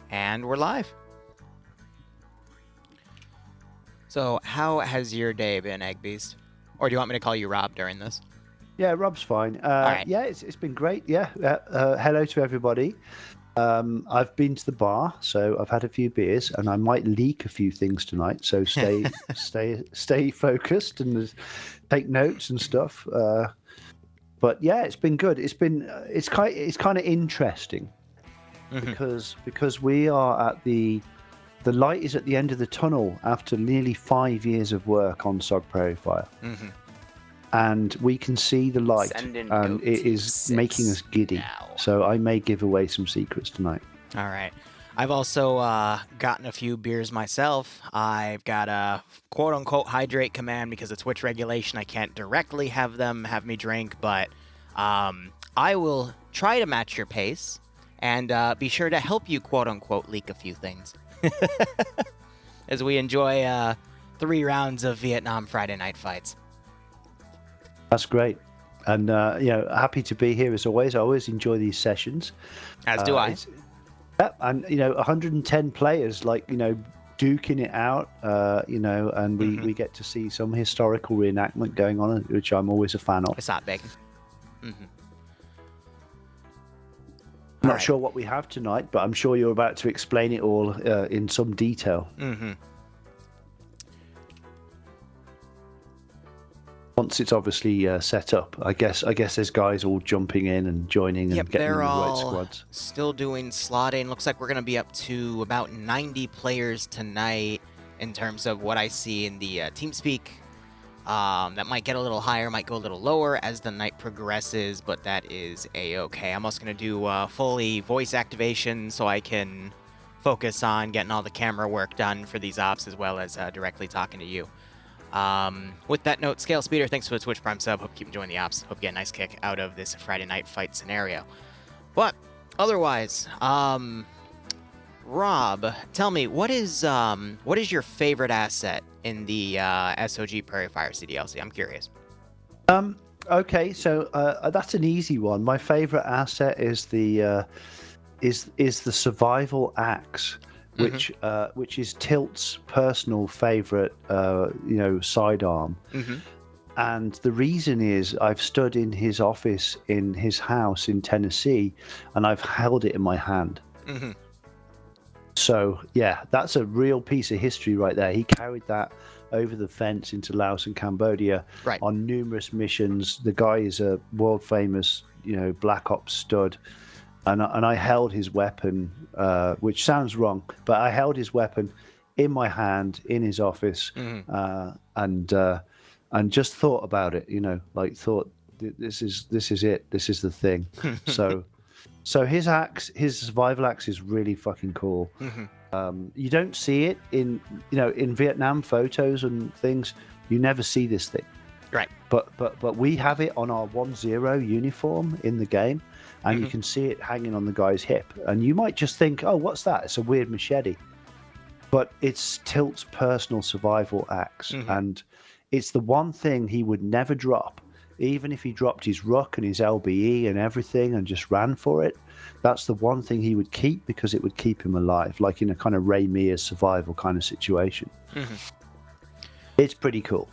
And we're live. So, how has your day been, Eggbeast? Or do you want me to call you Rob during this? Yeah, Rob's fine. All right. Yeah, it's been great. Yeah. Hello to everybody. I've been to the bar, so I've had a few beers, and I might leak a few things tonight. So stay focused and take notes and stuff. But yeah, it's been good. It's kind of interesting because we are at the light is at the end of the tunnel after nearly 5 years of work on Sog Prairie Fire. And we can see the light, and it is making us giddy. Now. So I may give away some secrets tonight. All right. I've also gotten a few beers myself. I've got a quote-unquote hydrate command because of Twitch regulation. I can't directly have me drink, but I will try to match your pace and be sure to help you quote-unquote leak a few things. As we enjoy 3 rounds of Vietnam Friday night fights. That's great. And, happy to be here as always. I always enjoy these sessions. As do I. Yeah, and, 110 players, duking it out, and we get to see some historical reenactment going on, which I'm always a fan of. It's not big. I'm not sure what we have tonight, but I'm sure you're about to explain it all in some detail. Once it's obviously set up, I guess there's guys all jumping in and joining and getting in the right squads. Still doing slotting. Looks like we're going to be up to about 90 players tonight in terms of what I see in the TeamSpeak. That might get a little higher, might go a little lower as the night progresses, but that is a-okay. I'm also going to do fully voice activation so I can focus on getting all the camera work done for these ops as well as directly talking to you. With that note, Scale Speeder, thanks for the Twitch Prime sub. Hope you keep enjoying the ops. Hope you get a nice kick out of this Friday night fight scenario. But otherwise, Rob, tell me, what is your favorite asset in the SOG Prairie Fire CDLC? I'm curious. Okay, so that's an easy one. My favorite asset is the survival axe. Which is Tilt's personal favorite, sidearm. And the reason is I've stood in his office in his house in Tennessee, and I've held it in my hand. So yeah, that's a real piece of history right there. He carried that over the fence into Laos and Cambodia on numerous missions. The guy is a world famous, Black Ops stud. And I held his weapon, which sounds wrong, but I held his weapon in my hand in his office, and just thought about it. Thought this is it. This is the thing. So his axe, his survival axe, is really fucking cool. You don't see it in Vietnam photos and things. You never see this thing. Right. But we have it on our 1-0 uniform in the game. And you can see it hanging on the guy's hip. And you might just think, oh, what's that? It's a weird machete. But it's Tilt's personal survival axe. And it's the one thing he would never drop. Even if he dropped his ruck and his LBE and everything and just ran for it, that's the one thing he would keep because it would keep him alive, like in a kind of Ray Mears survival kind of situation. It's pretty cool.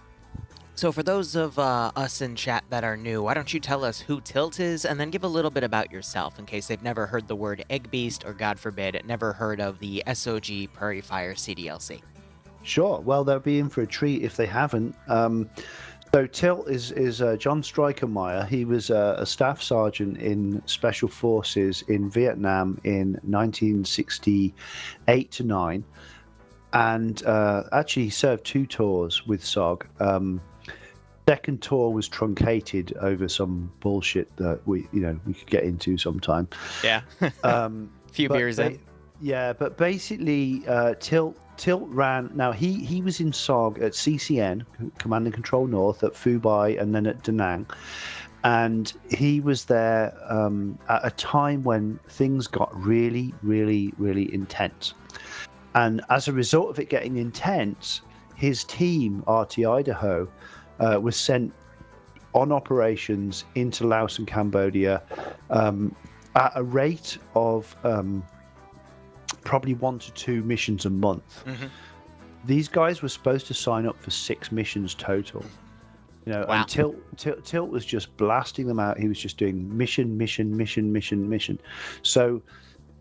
So for those of us in chat that are new, why don't you tell us who Tilt is and then give a little bit about yourself in case they've never heard the word Eggbeast or, God forbid, never heard of the SOG Prairie Fire CDLC. Sure. Well, they'll be in for a treat if they haven't. So Tilt is John Strykermeyer. He was a staff sergeant in Special Forces in Vietnam in 1968 to 9. And actually he served 2 tours with SOG. Second tour was truncated over some bullshit that we could get into sometime. Yeah. Few beers in. Yeah, but basically, Tilt ran. Now he was in SOG at CCN, Command and Control North, at Phu Bai, and then at Da Nang. And he was there at a time when things got really, really, really intense. And as a result of it getting intense, his team, RT Idaho, was sent on operations into Laos and Cambodia at a rate of probably 1 to 2 missions a month. These guys were supposed to sign up for 6 missions total. You know, wow. and Tilt was just blasting them out. He was just doing mission. So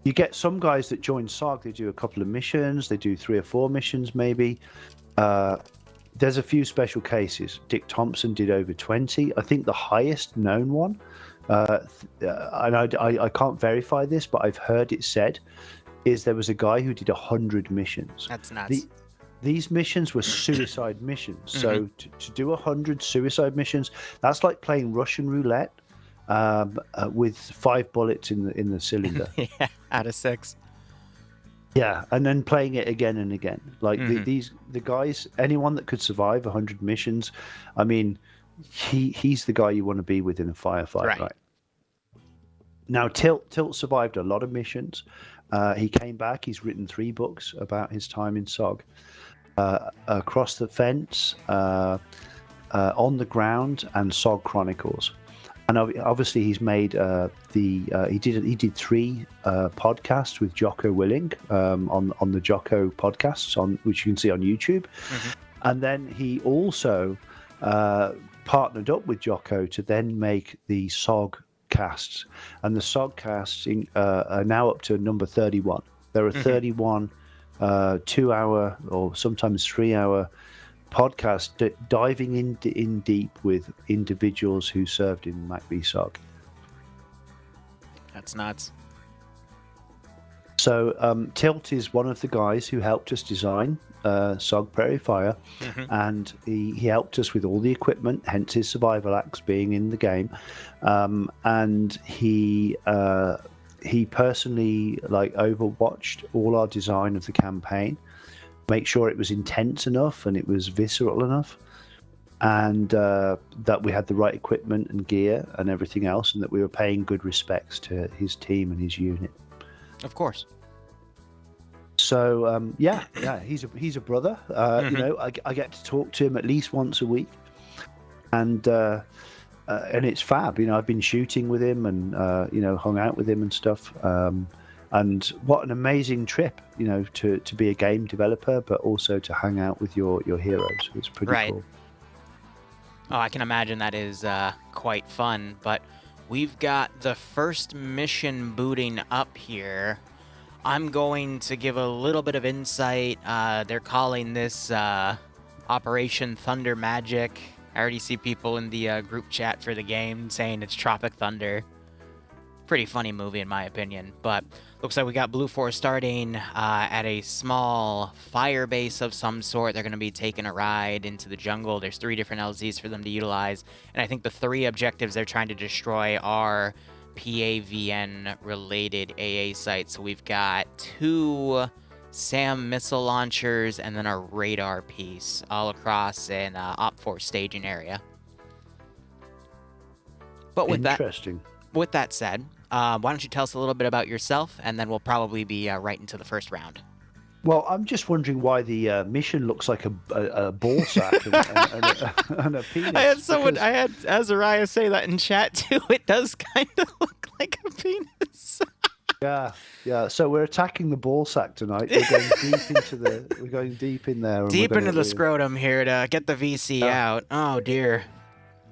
you get some guys that join SOG, they do a couple of missions, they do 3 or 4 missions maybe. There's a few special cases. Dick Thompson did over 20. I think the highest known one, and I can't verify this, but I've heard it said, is there was a guy who did 100 missions. That's nuts. These missions were suicide missions. So to do 100 suicide missions, that's like playing Russian roulette with 5 bullets in the cylinder. Yeah, out of 6. Yeah, and then playing it again and again. Like the guys, anyone that could survive 100 missions, I mean, he's the guy you want to be with in a firefight, right? Now, Tilt survived a lot of missions. He came back. He's written 3 books about his time in SOG. Across the Fence, On the Ground, and SOG Chronicles. And obviously, he's made he did 3 podcasts with Jocko Willing on the Jocko podcasts, which you can see on YouTube. And then he also partnered up with Jocko to then make the SOG casts, and the SOG casts are now up to number 31. There are 31 2-hour or sometimes 3-hour podcasts diving in deep with individuals who served in MACV SOG. That's nuts. So Tilt is one of the guys who helped us design SOG Prairie Fire, and he helped us with all the equipment, hence his survival axe being in the game, and he personally overwatched all our design of the campaign, make sure it was intense enough and it was visceral enough, and that we had the right equipment and gear and everything else, and that we were paying good respects to his team and his unit. Of course. So he's a brother. You know, I get to talk to him at least once a week, and it's fab. You know, I've been shooting with him and hung out with him and stuff. And what an amazing trip, you know, to be a game developer, but also to hang out with your heroes. It's pretty cool. Oh, I can imagine that is quite fun. But we've got the first mission booting up here. I'm going to give a little bit of insight. They're calling this Operation Thunder Magic. I already see people in the group chat for the game saying it's Tropic Thunder. Pretty funny movie in my opinion, but looks like we got Blue Force starting at a small fire base of some sort. They're going to be taking a ride into the jungle. There's 3 different LZs for them to utilize, and I think the 3 objectives they're trying to destroy are PAVN-related AA sites. So we've got 2 SAM missile launchers and then a radar piece all across an OPFOR staging area. But with that said, why don't you tell us a little bit about yourself, and then we'll probably be right into the first round. Well, I'm just wondering why the mission looks like a ball sack and a penis. I had Azariah say that in chat too. It does kind of look like a penis. Yeah. So we're attacking the ball sack tonight. We're going deep in there. Deep into the scrotum here to get the VC out. Oh dear.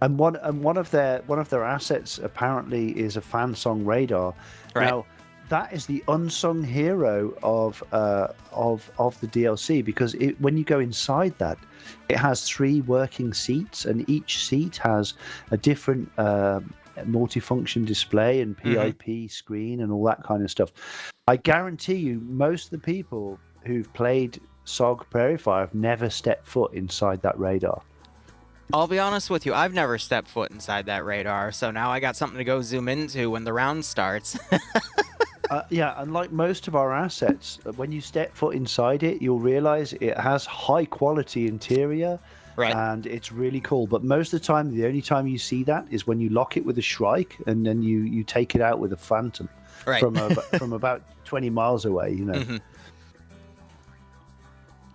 And one of their assets apparently is a fan song radar. Right. Now, that is the unsung hero of the DLC, because when you go inside that, it has 3 working seats, and each seat has a different multifunction display and PIP screen and all that kind of stuff. I guarantee you, most of the people who've played SOG Prairie Fire have never stepped foot inside that radar. I'll be honest with you, I've never stepped foot inside that radar, so now I got something to go zoom into when the round starts. And like most of our assets, when you step foot inside it, you'll realize it has high quality interior, and it's really cool. But most of the time, the only time you see that is when you lock it with a Shrike, and then you take it out with a Phantom from about 20 miles away, you know.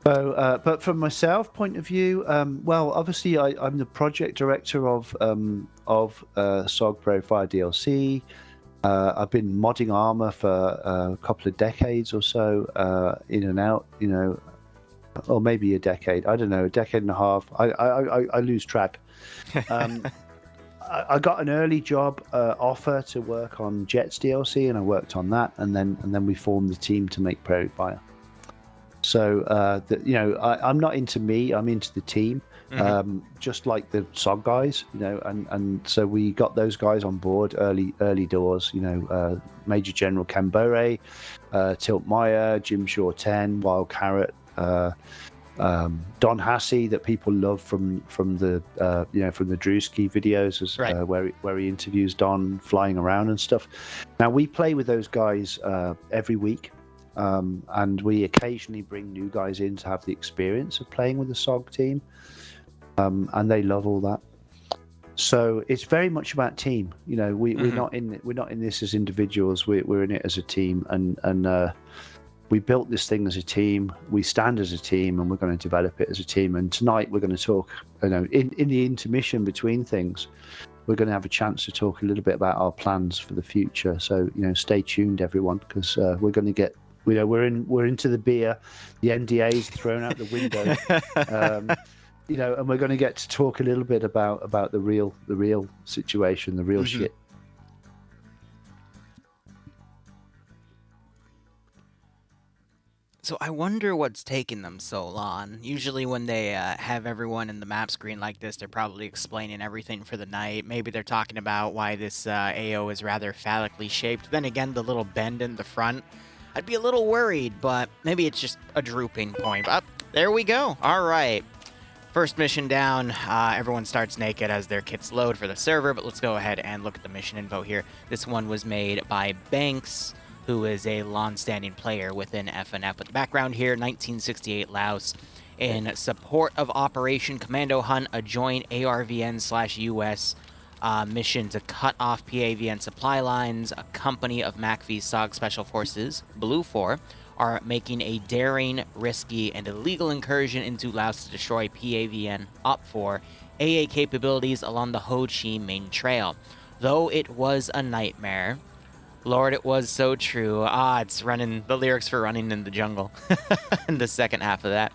So, but from myself point of view, well, obviously I'm the project director of SOG Prairie Fire DLC. I've been modding armor for a couple of decades or so, in and out, or maybe a decade. I don't know, a decade and a half. I lose track. I got an early job offer to work on Jets DLC, and I worked on that, and then we formed the team to make Prairie Fire. So I'm not into me; I'm into the team. Just like the SOG guys, and so we got those guys on board early doors. Major General Kambore, Tilt Meyer, Jim Shaw 10, Wild Carrot. Don Hassey, that people love from the from the Drewski videos, right. where he interviews Don flying around and stuff. Now we play with those guys every week, and we occasionally bring new guys in to have the experience of playing with the SOG team, and they love all that. So it's very much about team. We're not in this as individuals. We're in it as a team, and we built this thing as a team. We stand as a team, and we're going to develop it as a team. And tonight we're going to talk, in the intermission between things, we're going to have a chance to talk a little bit about our plans for the future. So, stay tuned, everyone, because we're going to get, we're into the beer, the NDA's thrown out the window, and we're going to get to talk a little bit about the real situation, the real shit. So I wonder what's taking them so long. Usually when they have everyone in the map screen like this, they're probably explaining everything for the night. Maybe they're talking about why this AO is rather phallically shaped. Then again, the little bend in the front, I'd be a little worried, but maybe it's just a drooping point. There we go. All right. First mission down. Everyone starts naked as their kits load for the server, but let's go ahead and look at the mission info here. This one was made by Banks, who is a long-standing player within FNF. But the background here, 1968 Laos. In support of Operation Commando Hunt, a joint ARVN/US mission to cut off PAVN supply lines, a company of MACV's SOG Special Forces, Blue 4, are making a daring, risky, and illegal incursion into Laos to destroy PAVN Op 4 AA capabilities along the Ho Chi Minh Trail. Though it was a nightmare, Lord, it was so true. It's running the lyrics for Running in the Jungle in the second half of that.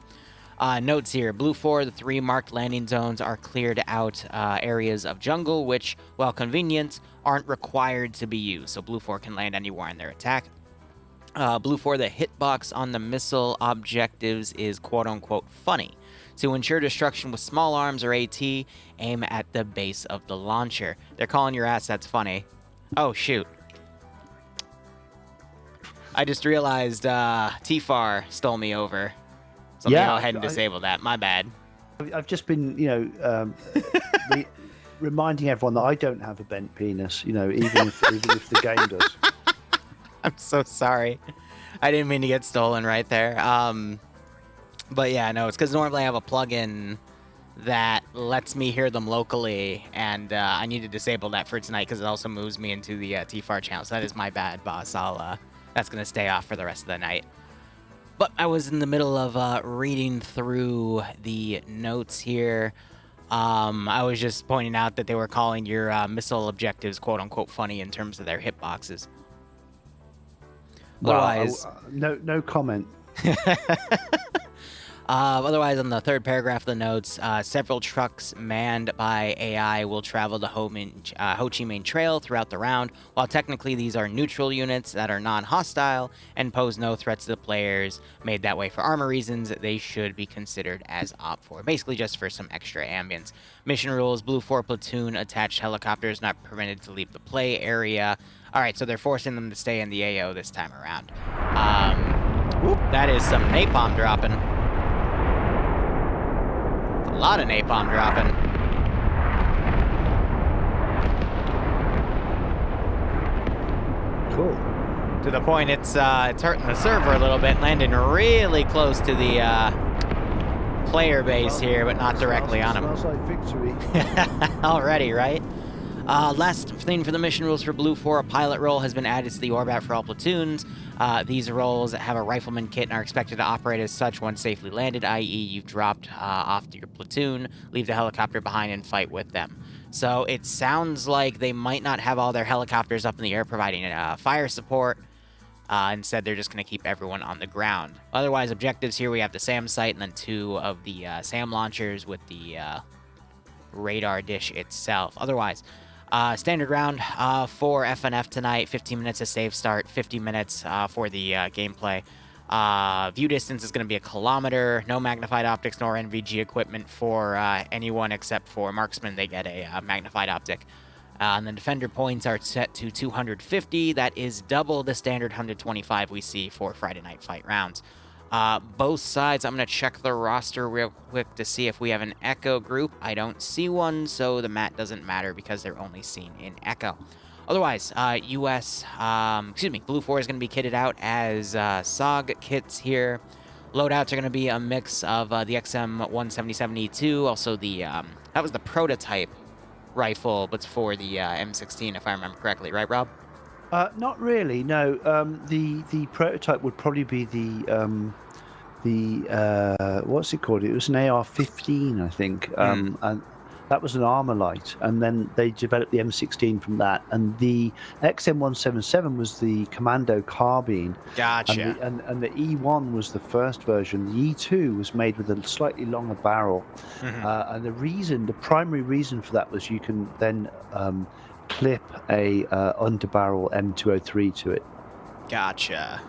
Notes here. Blue 4, the 3 marked landing zones are cleared out areas of jungle, which, while convenient, aren't required to be used. So Blue 4 can land anywhere in their attack. Blue 4, the hitbox on the missile objectives is quote-unquote funny. To ensure destruction with small arms or AT, aim at the base of the launcher. They're calling your ass that's funny. Oh, shoot. I just realized T-Far stole me over. So let me go ahead and disable that. My bad. I've just been, reminding everyone that I don't have a bent penis, even if the game does. I'm so sorry. I didn't mean to get stolen right there. But yeah, no, it's because normally I have a plugin that lets me hear them locally, and I need to disable that for tonight because it also moves me into the T-Far channel. So that is my bad, boss. That's going to stay off for the rest of the night. But I was in the middle of reading through the notes here. I was just pointing out that they were calling your missile objectives quote-unquote funny in terms of their hitboxes. Otherwise, no comment. Otherwise, on the third paragraph of the notes, several trucks manned by AI will travel the Ho Chi Minh Trail throughout the round. While technically these are neutral units that are non-hostile and pose no threats to the players made that way for armor reasons, they should be considered as Op 4. Basically just for some extra ambience. Mission rules, Blue 4 platoon attached helicopters not permitted to leave the play area. Alright, so they're forcing them to stay in the AO this time around. That is some napalm dropping. A lot of napalm dropping. Cool. To the point it's hurting the server a little bit, landing really close to the player base here, but not directly on him. Smells like victory. Already, right? Last thing for the mission rules for Blue 4, a pilot role has been added to the Orbat for all platoons. These roles have a rifleman kit and are expected to operate as such once safely landed, i.e. you've dropped off to your platoon, leave the helicopter behind and fight with them. So it sounds like they might not have all their helicopters up in the air providing fire support. Instead, they're just going to keep everyone on the ground. Otherwise, objectives here, we have the SAM site and then 2 of the SAM launchers with the radar dish itself. Otherwise, standard round for FNF tonight, 15 minutes of safe start, 50 minutes for the gameplay. View distance is going to be 1 kilometer, no magnified optics nor NVG equipment for anyone except for marksmen. They get a magnified optic. And then defender points are set to 250. That is double the standard 125 we see for Friday Night Fight rounds. Both sides, I'm going to check the roster real quick to see if we have an Echo group. I don't see one, so the map doesn't matter because they're only seen in Echo. Otherwise, Blue 4 is going to be kitted out as SOG kits here. Loadouts are going to be a mix of the XM177E2, also the, that was the prototype rifle, but for the M16, if I remember correctly, right, Rob? Not really, no. The prototype would probably be the what's it called? It was an AR-15, I think, and that was an Armalite, and then they developed the M16 from that, and the XM177 was the Commando carbine. Gotcha. And the E1 was the first version. The E2 was made with a slightly longer barrel, and the primary reason for that was you can then clip a underbarrel M203 to it. Gotcha.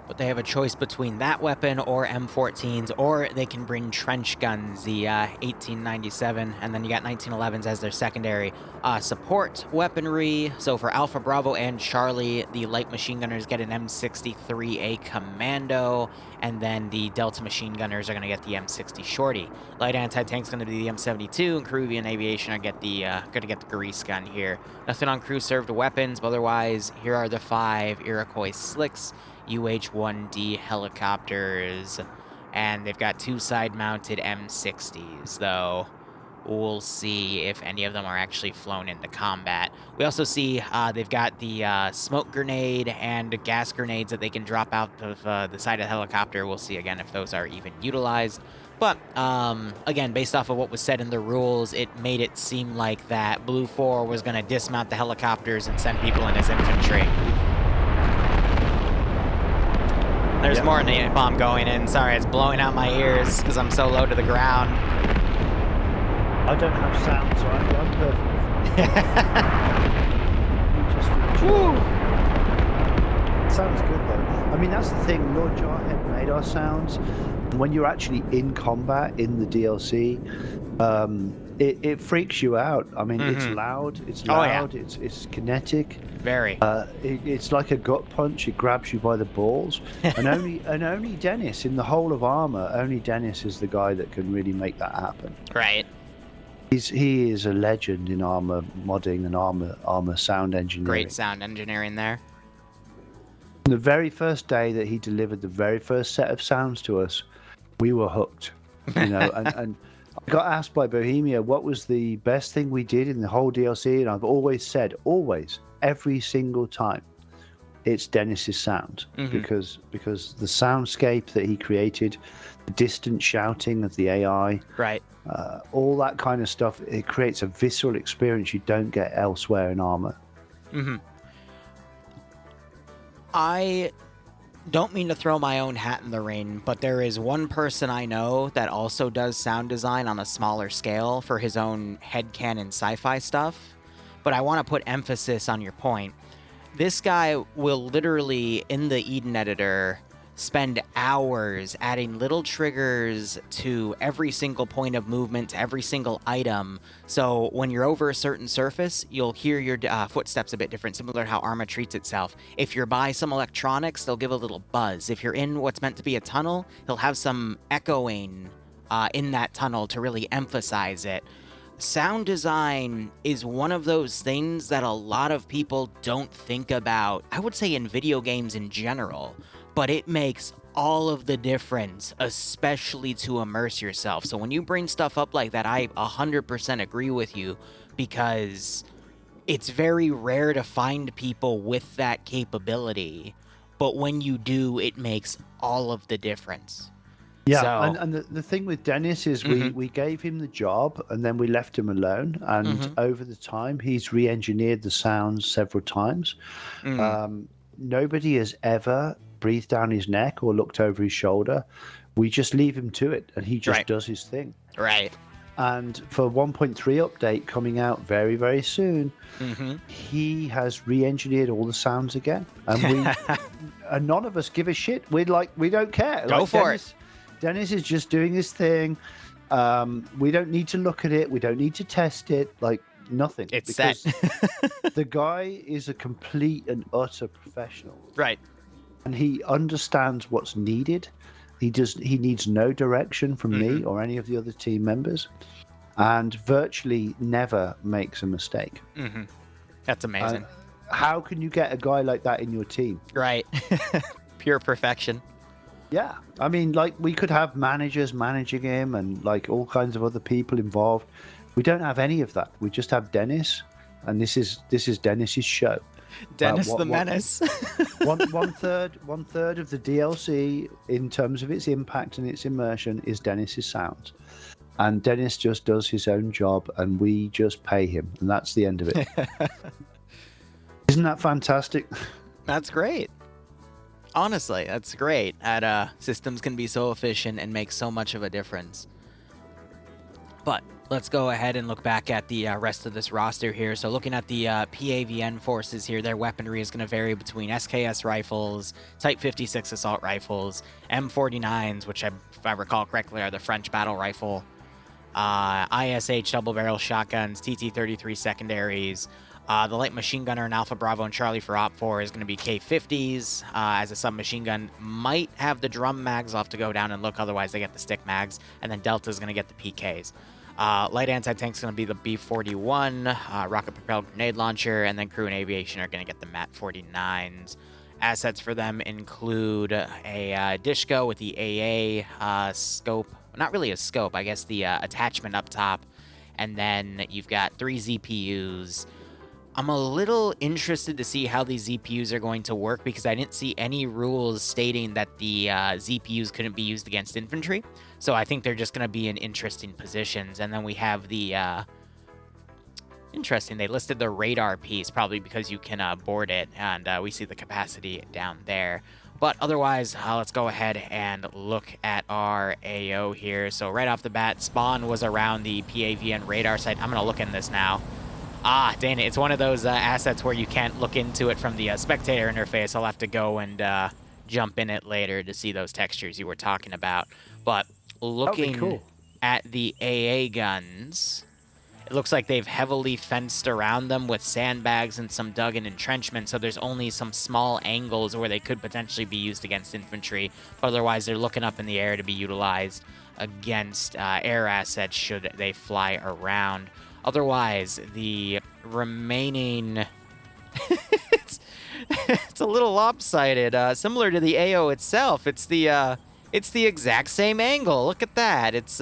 But they have a choice between that weapon or M14s, or they can bring trench guns, the 1897, and then you got 1911s as their secondary support weaponry. So for Alpha, Bravo, and Charlie, the light machine gunners get an M63A Commando, and then the Delta machine gunners are going to get the M60 Shorty. Light anti-tank's going to be the M72, and Peruvian Aviation are going to get the Grease gun here. Nothing on crew served weapons, but otherwise, here are the 5 Iroquois Slicks, UH-1D helicopters, and they've got 2 side-mounted M60s, though we'll see if any of them are actually flown into combat. We also see they've got the smoke grenade and gas grenades that they can drop out of the side of the helicopter. We'll see again if those are even utilized. But, again, based off of what was said in the rules, it made it seem like that Blue 4 was going to dismount the helicopters and send people in as infantry. There's more napalm going in. Sorry, it's blowing out my ears because I'm so low to the ground. I don't have sound, so I'm perfect. Woo! Sounds good, though. I mean, that's the thing. Lord Jarhead made our sounds. When you're actually in combat in the DLC, it freaks you out. I mean, it's loud. It's loud. Oh, yeah. It's kinetic. Very. It's like a gut punch. It grabs you by the balls. And only Dennis in the whole of Arma. Only Dennis is the guy that can really make that happen. Right. He is a legend in Arma modding and Arma sound engineering. Great sound engineering there. The very first day that he delivered the very first set of sounds to us, we were hooked. You know, and I got asked by Bohemia what was the best thing we did in the whole DLC, and I've always said, every single time, it's Dennis's sound, because the soundscape that he created, the distant shouting of the AI, right, all that kind of stuff, it creates a visceral experience you don't get elsewhere in Arma. I don't mean to throw my own hat in the ring, but there is one person I know that also does sound design on a smaller scale for his own headcanon sci-fi stuff. But I want to put emphasis on your point. This guy will literally, in the Eden editor, spend hours adding little triggers to every single point of movement, to every single item. So when you're over a certain surface, you'll hear your footsteps a bit different, similar to how Arma treats itself. If you're by some electronics, they'll give a little buzz. If you're in what's meant to be a tunnel, he'll have some echoing in that tunnel to really emphasize it. Sound design is one of those things that a lot of people don't think about, I would say in video games in general, but it makes all of the difference, especially to immerse yourself. So when you bring stuff up like that, I 100% agree with you, because it's very rare to find people with that capability, but when you do, it makes all of the difference. Yeah, So, and the thing with Dennis is we gave him the job and then we left him alone. And over the time, he's re-engineered the sounds several times. Nobody has ever breathed down his neck or looked over his shoulder. We just leave him to it, and he just does his thing. Right. And for 1.3 update coming out very, very soon, he has re-engineered all the sounds again, and and none of us give a shit. We don't care. Go for it. Dennis is just doing his thing. We don't need to look at it. We don't need to test it. Like nothing. It's set. The guy is a complete and utter professional. Right. And he understands what's needed. He needs no direction from me or any of the other team members, and virtually never makes a mistake. That's amazing. How can you get a guy like that in your team? Right. Pure perfection. Yeah. I mean, like, we could have managers managing him and like all kinds of other people involved. We don't have any of that. We just have Dennis, and this is Dennis's show. Dennis the Menace. one third of the DLC in terms of its impact and its immersion is Dennis's sounds, and Dennis just does his own job, and we just pay him, and that's the end of it. Isn't that fantastic? That's great. Honestly, that's great. Systems can be so efficient and make so much of a difference. But let's go ahead and look back at the rest of this roster here. So looking at the PAVN forces here, their weaponry is going to vary between SKS rifles, Type 56 assault rifles, M49s, which if I recall correctly are the French battle rifle, ISH double barrel shotguns, TT-33 secondaries. The light machine gunner in Alpha Bravo and Charlie for Op 4 is going to be K50s as a submachine gun. Might have the drum mags. I'll have to go down and look. Otherwise, they get the stick mags. And then Delta is going to get the PKs. Light anti-tank is going to be the B41, rocket-propelled grenade launcher, and then crew and aviation are going to get the MAT-49s. Assets for them include a Dishko with the AA scope. Not really a scope, I guess the attachment up top. And then you've got 3 ZPUs. I'm a little interested to see how these ZPUs are going to work because I didn't see any rules stating that the ZPUs couldn't be used against infantry. So I think they're just going to be in interesting positions. And then we have the... interesting, they listed the radar piece, probably because you can board it, and we see the capacity down there. But otherwise, let's go ahead and look at our AO here. So right off the bat, spawn was around the PAVN radar site. I'm going to look in this now. Ah, dang it. It's one of those assets where you can't look into it from the spectator interface. I'll have to go and jump in it later to see those textures you were talking about. But looking at the AA guns, it looks like they've heavily fenced around them with sandbags and some dug-in entrenchment, so there's only some small angles where they could potentially be used against infantry. But otherwise, they're looking up in the air to be utilized against air assets should they fly around. Otherwise, the remaining... it's a little lopsided. Similar to the AO itself, it's the exact same angle. Look at that. It's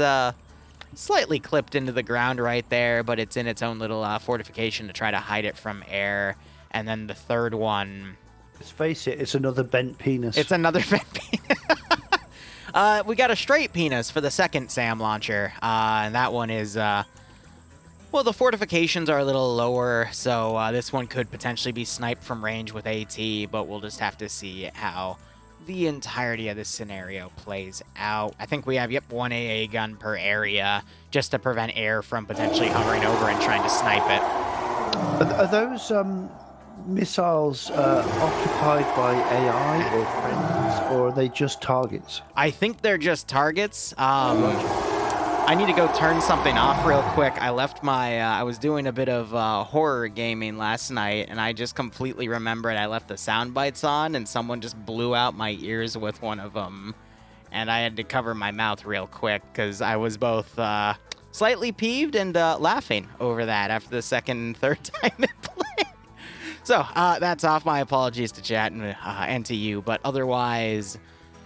slightly clipped into the ground right there, but it's in its own little fortification to try to hide it from air. And then the third one... Let's face it, it's another bent penis. It's another bent penis. We got a straight penis for the second SAM launcher. And that one is... well, the fortifications are a little lower, so this one could potentially be sniped from range with AT, but we'll just have to see how the entirety of this scenario plays out. I think we have, one AA gun per area, just to prevent air from potentially hovering over and trying to snipe it. Are those missiles occupied by AI or friends, or are they just targets? I think they're just targets. I need to go turn something off real quick. I left my, I was doing a bit of horror gaming last night, and I just completely remembered I left the sound bites on, and someone just blew out my ears with one of them. And I had to cover my mouth real quick, because I was both slightly peeved and laughing over that after the second and third time it played. So, that's off. My apologies to chat and to you, but otherwise...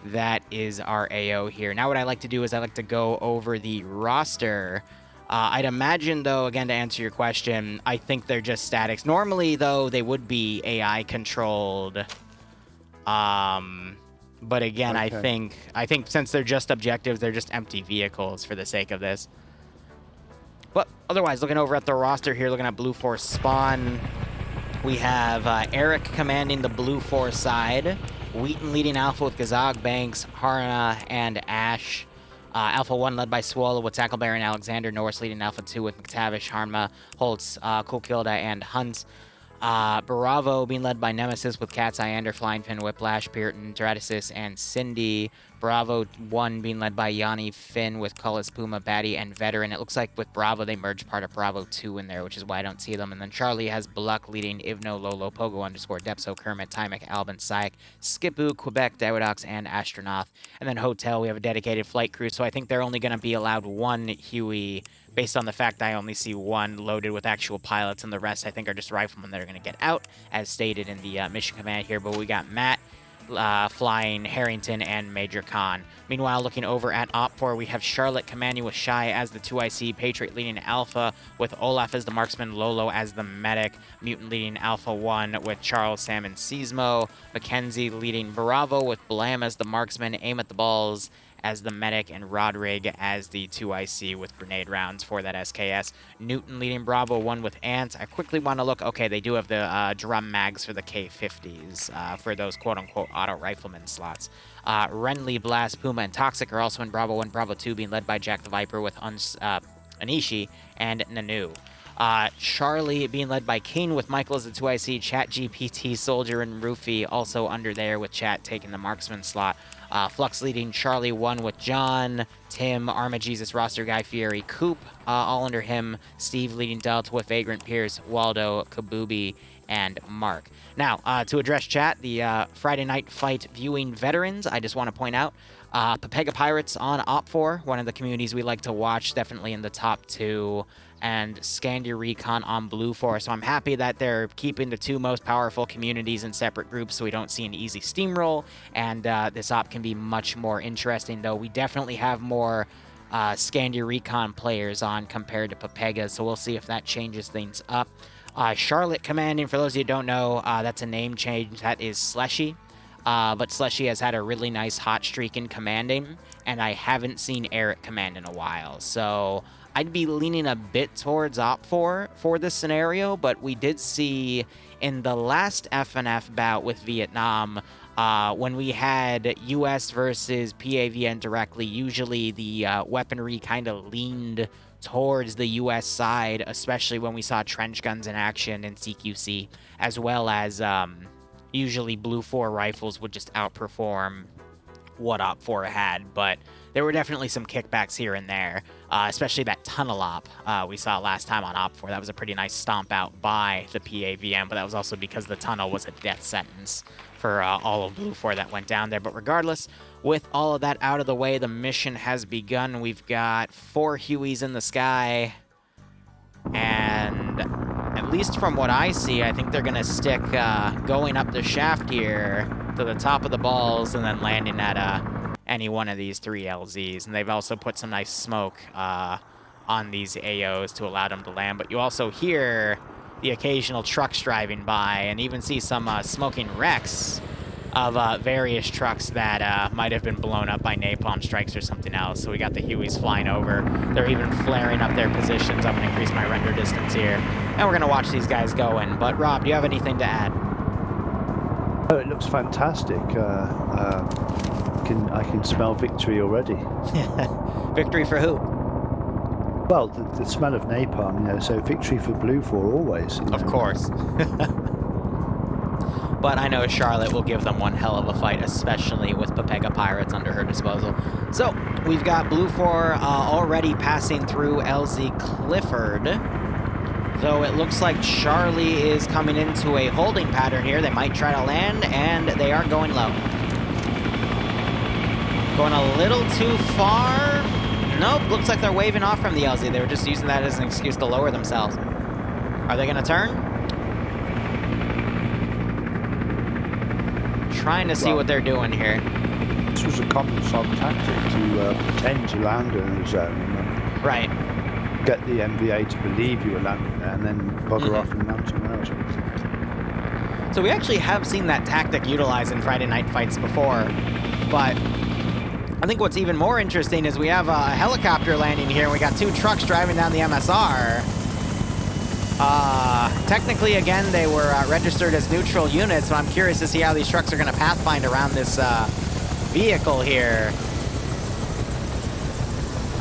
that is our AO here. Now what I like to do is I like to go over the roster. I'd imagine, though, again, to answer your question, I think they're just statics. Normally, though, they would be AI-controlled But again, Okay. I think since they're just objectives, they're just empty vehicles for the sake of this. But otherwise, looking over at the roster here, looking at Blue Force spawn, we have Eric commanding the Blue Force side, Wheaton leading Alpha with Gazog, Banks, Harna, and Ash. Alpha 1 led by Swallow with Tacklebear and Alexander. Norris leading Alpha 2 with McTavish, Harma, Holtz, Kulkilda, and Hunt. Bravo being led by Nemesis with Cat's Eye, Ender, Flying Fin, Whiplash, Puritan, Teraticis, and Cindy. Bravo 1 being led by Yanni, Finn with Cullis, Puma, Batty, and Veteran. It looks like with Bravo, they merged part of Bravo 2 in there, which is why I don't see them. And then Charlie has Bluck leading Ivno, Lolo, Pogo _ Depso, Kermit, Timek, Albin, Syke, Skipu, Quebec, Dawidox, and Astronaut. And then Hotel, we have a dedicated flight crew, so I think they're only going to be allowed one Huey based on the fact I only see one loaded with actual pilots, and the rest I think are just riflemen that are going to get out, as stated in the mission command here. But we got Matt flying Harrington and Major Khan. Meanwhile, looking over at Op4, we have Charlotte commanding with Shy as the 2IC, Patriot leading Alpha with Olaf as the marksman, Lolo as the medic, Mutant leading Alpha 1 with Charles, Sam, and Seismo, Mackenzie leading Bravo with Blam as the marksman, Aim at the Balls as the medic, and Rodrig as the 2IC with grenade rounds for that SKS. Newton leading Bravo 1 with Ant. I quickly want to look. Okay, they do have the drum mags for the K50s for those quote-unquote auto rifleman slots. Renly, Blast, Puma, and Toxic are also in Bravo 1, Bravo 2 being led by Jack the Viper with Anishi and Nanu. Charlie being led by King with Michael as the 2IC, Chat GPT, Soldier, and Roofy also under there with Chat taking the marksman slot. Flux leading Charlie 1 with John, Tim, Arma Jesus, Roster Guy, Fury, Coop, all under him. Steve leading Delta with Vagrant, Pierce, Waldo, Kabubi, and Mark. Now, to address chat, the Friday Night Fight viewing veterans, I just want to point out, Pepega Pirates on Op4, one of the communities we like to watch, definitely in the top 2, and Scandia Recon on Blue Force. So I'm happy that they're keeping the 2 most powerful communities in separate groups so we don't see an easy steamroll, and this op can be much more interesting, though we definitely have more Scandia Recon players on compared to Pepega, so we'll see if that changes things up. Charlotte commanding, for those of you who don't know, that's a name change. That is Slushy. But Slushy has had a really nice hot streak in commanding, and I haven't seen Eric command in a while. So I'd be leaning a bit towards Op4 for this scenario, but we did see in the last FNF bout with Vietnam, when we had US versus PAVN directly, usually the weaponry kind of leaned towards the US side, especially when we saw trench guns in action in CQC, as well as usually Blue 4 rifles would just outperform what Op4 had, but there were definitely some kickbacks here and there, especially that tunnel op we saw last time on Op4. That was a pretty nice stomp out by the PAVM, but that was also because the tunnel was a death sentence for all of Blue 4 that went down there. But regardless, with all of that out of the way, the mission has begun. We've got 4 Hueys in the sky, and at least from what I see, I think they're going to stick going up the shaft here to the top of the balls and then landing at any one of these 3 LZs. And they've also put some nice smoke on these AOs to allow them to land. But you also hear the occasional trucks driving by and even see some smoking wrecks of various trucks that might have been blown up by napalm strikes or something else. So we got the Hueys flying over. They're even flaring up their positions. I'm going to increase my render distance here. And we're going to watch these guys go in. But Rob, do you have anything to add? Oh, it looks fantastic. I can smell victory already. Victory for who? Well, the smell of napalm, you know, so victory for Blue 4 always. Of course. But I know Charlotte will give them one hell of a fight, especially with Pepega Pirates under her disposal. So, we've got Blue 4 already passing through LZ Clifford, though it looks like Charlie is coming into a holding pattern here. They might try to land, and they are going low. Going a little too far. Nope, looks like they're waving off from the LZ. They were just using that as an excuse to lower themselves. Are they going to turn? Trying to see what they're doing here. This was a common sub tactic to pretend to land in a zone. Right. Get the MVA to believe you were landing there and then bugger off and land somewhere else. So we actually have seen that tactic utilized in Friday Night Fights before. but I think what's even more interesting is we have a helicopter landing here, and we got 2 trucks driving down the MSR. Technically, again, they were registered as neutral units, but I'm curious to see how these trucks are going to pathfind around this vehicle here.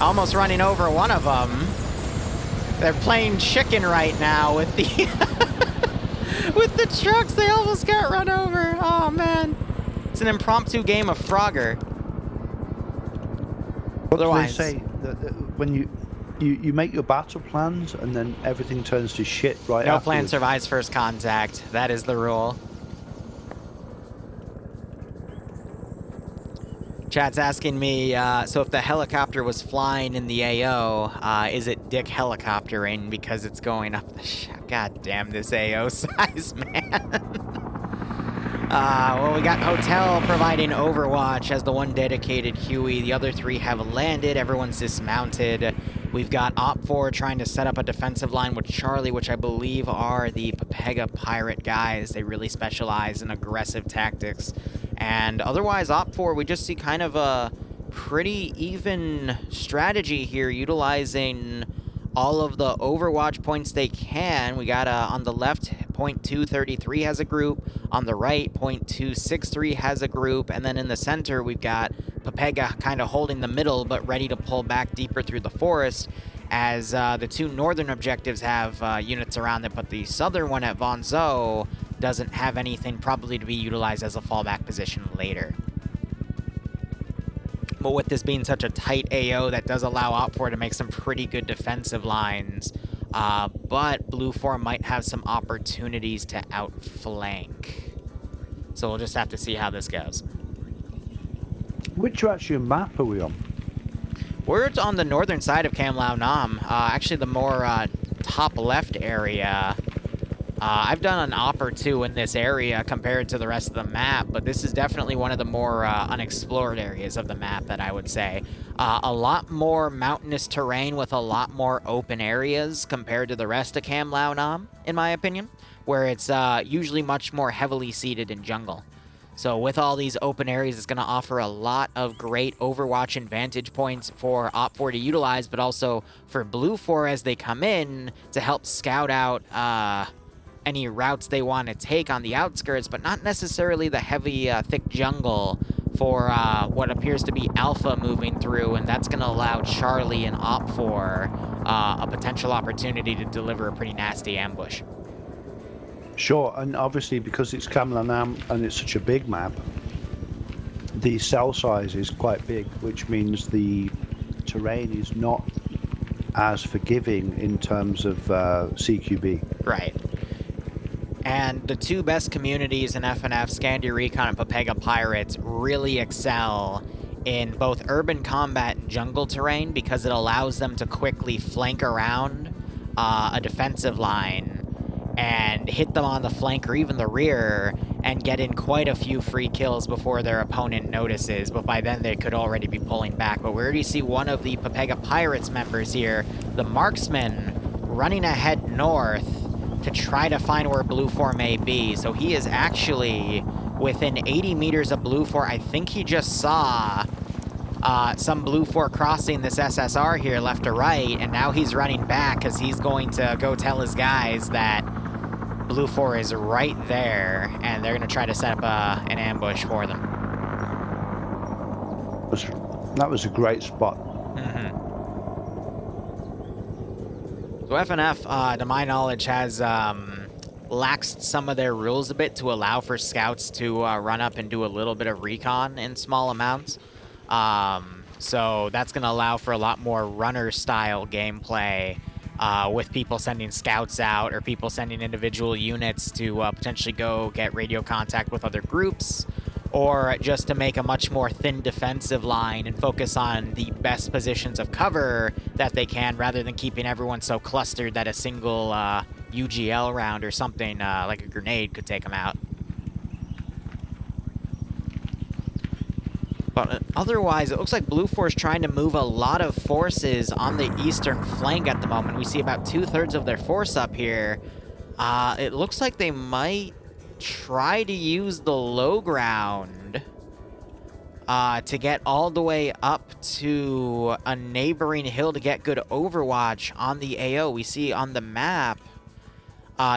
Almost running over one of them. They're playing chicken right now with the with the trucks. They almost got run over. Oh man, it's an impromptu game of Frogger. What do they say? That when you make your battle plans and then everything turns to shit right afterwards? No plan survives first contact. That is the rule. Chat's asking me, so if the helicopter was flying in the AO, is it dick helicoptering because it's going up the God damn this AO size, man. Well, we got Hotel providing overwatch as the one dedicated Huey. The other 3 have landed. Everyone's dismounted. We've got Op4 trying to set up a defensive line with Charlie, which I believe are the Pepega Pirate guys. They really specialize in aggressive tactics. And otherwise, Op4, we just see kind of a pretty even strategy here, utilizing all of the overwatch points they can. We got on the left, .233 has a group. On the right, .263 has a group. And then in the center, we've got Pepega kind of holding the middle, but ready to pull back deeper through the forest, as the 2 northern objectives have units around it, but the southern one at Vonzo doesn't have anything probably to be utilized as a fallback position later. But with this being such a tight AO, that does allow Op4 to make some pretty good defensive lines. But Blue 4 might have some opportunities to outflank. So we'll just have to see how this goes. Which actually map are we on? We're on the northern side of Cam Lao Nam. Actually, the more top left area. I've done an op or 2 in this area compared to the rest of the map, but this is definitely one of the more unexplored areas of the map that I would say. A lot more mountainous terrain with a lot more open areas compared to the rest of Cam Lao Nam, in my opinion, where it's usually much more heavily seated in jungle. So with all these open areas, it's going to offer a lot of great Overwatch and vantage points for Op4 to utilize, but also for Blue 4 as they come in to help scout out any routes they want to take on the outskirts, but not necessarily the heavy, thick jungle for what appears to be Alpha moving through, and that's going to allow Charlie and Op4 a potential opportunity to deliver a pretty nasty ambush. Sure, and obviously because it's Cam Lao Nam and it's such a big map, the cell size is quite big, which means the terrain is not as forgiving in terms of CQB. Right. And the 2 best communities in FNF, Scandi Recon and Pepega Pirates, really excel in both urban combat and jungle terrain because it allows them to quickly flank around a defensive line and hit them on the flank or even the rear and get in quite a few free kills before their opponent notices, but by then they could already be pulling back. But we already see one of the Pepega Pirates members here, the Marksman, running ahead north to try to find where Blue 4 may be. So he is actually within 80 meters of Blue 4. I think he just saw some Blue 4 crossing this SSR here left to right, and now he's running back because he's going to go tell his guys that Blue 4 is right there, and they're going to try to set up an ambush for them. That was a great spot. Mm-hmm. So FNF, to my knowledge, has laxed some of their rules a bit to allow for scouts to run up and do a little bit of recon in small amounts. So that's going to allow for a lot more runner-style gameplay with people sending scouts out or people sending individual units to potentially go get radio contact with other groups, or just to make a much more thin defensive line and focus on the best positions of cover that they can, rather than keeping everyone so clustered that a single UGL round or something like a grenade could take them out. But otherwise, it looks like Blue 4 is trying to move a lot of forces on the eastern flank at the moment. We see about 2/3 of their force up here. It looks like they might try to use the low ground to get all the way up to a neighboring hill to get good overwatch on the AO. We see on the map,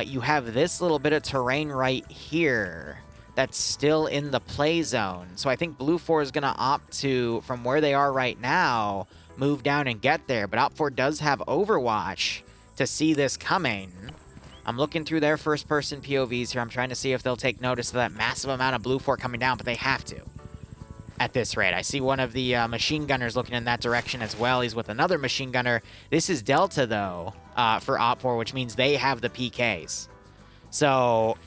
you have this little bit of terrain right here that's still in the play zone. So I think Blue 4 is going to opt to, from where they are right now, move down and get there. But Op 4 does have overwatch to see this coming. I'm looking through their first-person POVs here. I'm trying to see if they'll take notice of that massive amount of Blue 4 coming down, but they have to at this rate. I see one of the machine gunners looking in that direction as well. He's with another machine gunner. This is Delta, though, for Op 4, which means they have the PKs. So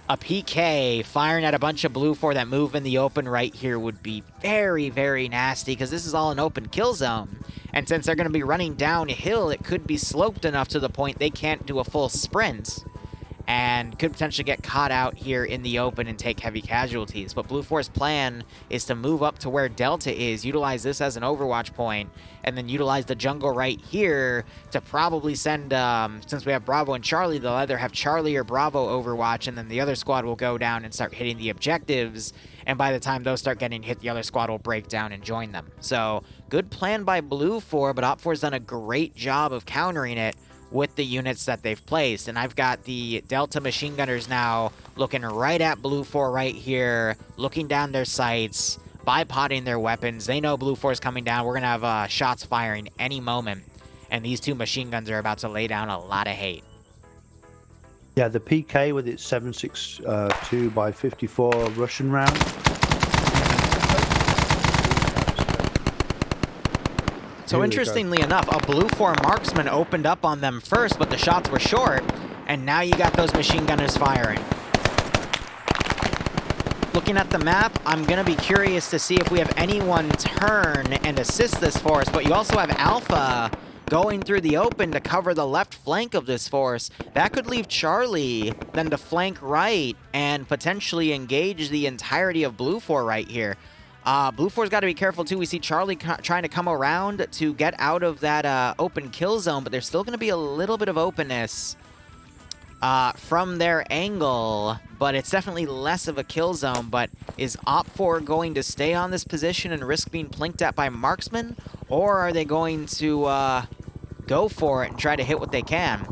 a PK firing at a bunch of Blue 4 that move in the open right here would be very, very nasty, because this is all an open kill zone. And since they're going to be running downhill, it could be sloped enough to the point they can't do a full sprint and could potentially get caught out here in the open and take heavy casualties. But Blue 4's plan is to move up to where Delta is, utilize this as an overwatch point, and then utilize the jungle right here to probably send, since we have Bravo and Charlie, they'll either have Charlie or Bravo overwatch, and then the other squad will go down and start hitting the objectives, and by the time those start getting hit, the other squad will break down and join them. So, good plan by Blue 4, but Op 4's done a great job of countering it with the units that they've placed. And I've got the Delta machine gunners now looking right at Blue 4 right here, looking down their sights, bipoding their weapons. They know Blue 4 is coming down. We're going to have shots firing any moment, and these two machine guns are about to lay down a lot of hate. Yeah, the PK with its 7.62 by 54 Russian round. So interestingly enough, a Blue 4 marksman opened up on them first, but the shots were short, and now you got those machine gunners firing. Looking at the map, I'm going to be curious to see if we have anyone turn and assist this force, but you also have Alpha going through the open to cover the left flank of this force. That could leave Charlie then to flank right and potentially engage the entirety of Blue 4 right here. Blue 4's got to be careful, too. We see Charlie trying to come around to get out of that open kill zone, but there's still going to be a little bit of openness from their angle, but it's definitely less of a kill zone. But is Op 4 going to stay on this position and risk being plinked at by marksmen, or are they going to go for it and try to hit what they can?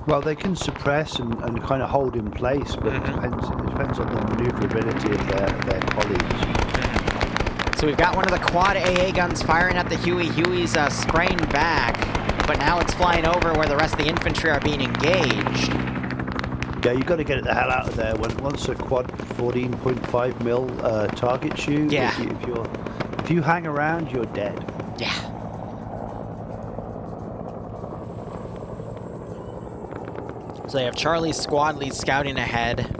Well, they can suppress and kind of hold in place, but it depends on the maneuverability of their colleagues. So we've got one of the quad AA guns firing at the Huey. Huey's spraying back, but now it's flying over where the rest of the infantry are being engaged. Yeah, you've got to get it the hell out of there. Once a quad 14.5 mil targets you, yeah. if you hang around, you're dead. Yeah. So they have Charlie's squad lead scouting ahead.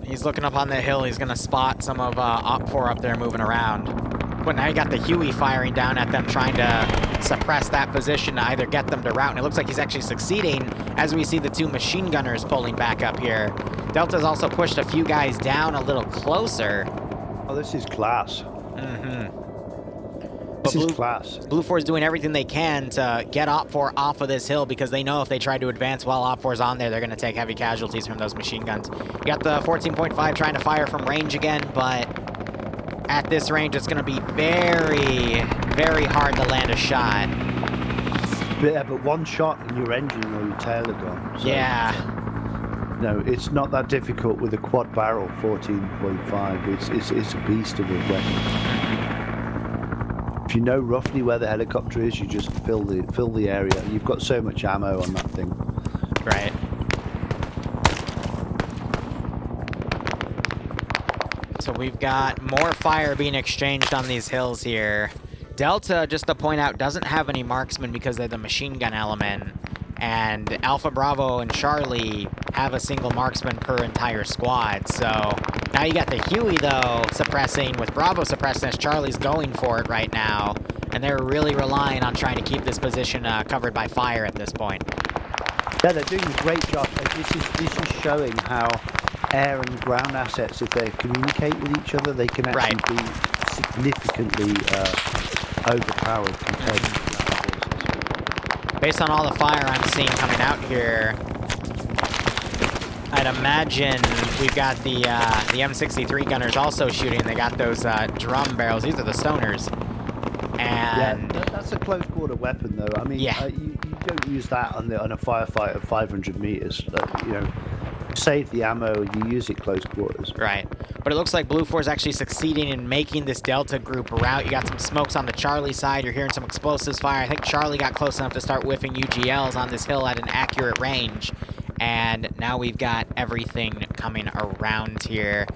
He's looking up on the hill. He's going to spot some of Op 4 up there moving around. But now you got the Huey firing down at them, trying to suppress that position to either get them to rout. And it looks like he's actually succeeding as we see the two machine gunners pulling back up here. Delta's also pushed a few guys down a little closer. Oh, this is class. This is class. Blue 4 is doing everything they can to get Op 4 off of this hill, because they know if they try to advance while Op 4 is on there, they're going to take heavy casualties from those machine guns. You got the 14.5 trying to fire from range again, but at this range, it's going to be very, very hard to land a shot. Yeah, but one shot and your engine or your tail are gone. So, yeah. No, it's not that difficult with a quad barrel 14.5. It's a beast of a weapon. If you know roughly where the helicopter is, you just fill the area. You've got so much ammo on that thing. Right. So we've got more fire being exchanged on these hills here. Delta, just to point out, doesn't have any marksmen because they're the machine gun element. And Alpha, Bravo, and Charlie have a single marksman per entire squad. So now you got the Huey, though, suppressing, with Bravo suppressing as Charlie's going for it right now. And they're really relying on trying to keep this position covered by fire at this point. Yeah, they're doing a great job. This is showing how air and ground assets, if they communicate with each other, they can actually be significantly overpowered compared to that. Based on all the fire I'm seeing coming out here, I'd imagine we've got the M63 gunners also shooting. They got those drum barrels. These are the stoners. And yeah, that's a close quarter weapon, though. I mean, yeah. You don't use that on a firefight of 500 meters. You know, save the ammo. You use it close quarters. Right. But it looks like Blue 4 is actually succeeding in making this Delta group rout. You got some smokes on the Charlie side. You're hearing some explosives fire. I think Charlie got close enough to start whiffing UGLs on this hill at an accurate range. And now we've got everything coming around here.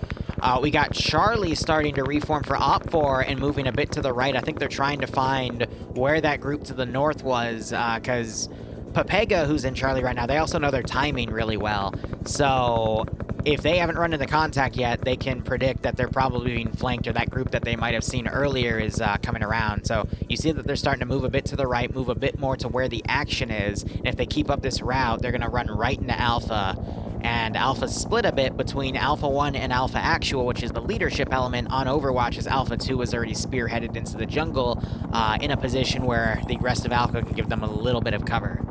We got Charlie starting to reform for Op4 and moving a bit to the right. I think they're trying to find where that group to the north was, because Pepega, who's in Charlie right now, they also know their timing really well. So if they haven't run into contact yet, they can predict that they're probably being flanked, or that group that they might have seen earlier is coming around. So you see that they're starting to move a bit to the right, move a bit more to where the action is. And if they keep up this route, they're going to run right into Alpha. And Alpha's split a bit between Alpha 1 and Alpha Actual, which is the leadership element on Overwatch, as Alpha 2 was already spearheaded into the jungle in a position where the rest of Alpha can give them a little bit of cover.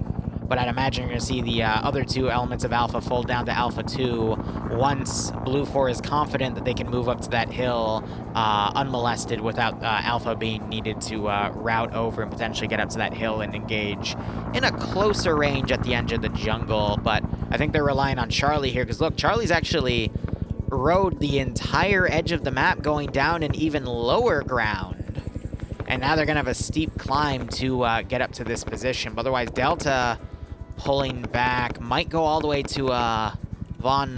But I'd imagine you're going to see the other two elements of Alpha fold down to Alpha 2 once Blue 4 is confident that they can move up to that hill unmolested without Alpha being needed to route over and potentially get up to that hill and engage in a closer range at the edge of the jungle. But I think they're relying on Charlie here, because look, Charlie's actually rode the entire edge of the map going down an even lower ground. And now they're going to have a steep climb to get up to this position. But otherwise, Delta pulling back, might go all the way to Von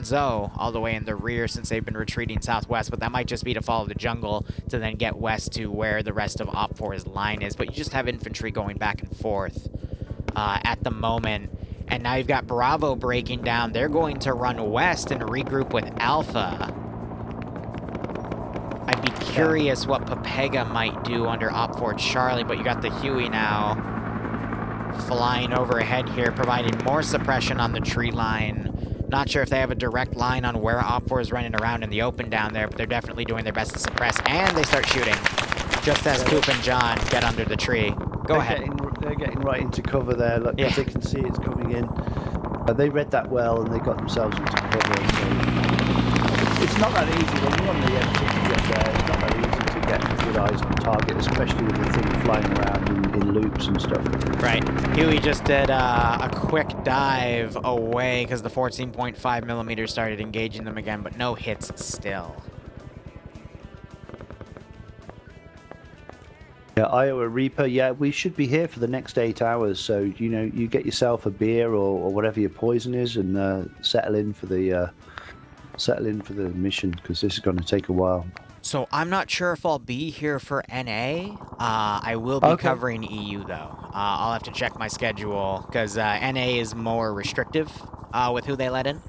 Zo all the way in the rear, since they've been retreating southwest, but that might just be to follow the jungle to then get west to where the rest of Op4's line is. But you just have infantry going back and forth at the moment. And now you've got Bravo breaking down. They're going to run west and regroup with Alpha. I'd be curious what Pepega might do under Op4 Charlie, but you got the Huey now flying overhead here, providing more suppression on the tree line. Not sure if they have a direct line on where Op4 is running around in the open down there, but they're definitely doing their best to suppress, and they start shooting just as Coop and John get under the tree. Go ahead. They're getting right into cover there. Look, as they can see, it's coming in. They read that well, and they got themselves into cover. So it's not that easy when you're on the M60 up there. It's not that easy to get good eyes on target, especially with the thing flying around in loops and stuff. Right. Huey just did a quick dive away because the 14.5 millimeters started engaging them again, but no hits still. Yeah, Iowa Reaper. Yeah, we should be here for the next 8 hours. So you get yourself a beer or whatever your poison is, and settle in for the mission, because this is going to take a while. So I'm not sure if I'll be here for NA. I will be covering EU though. I'll have to check my schedule, because NA is more restrictive with who they let in.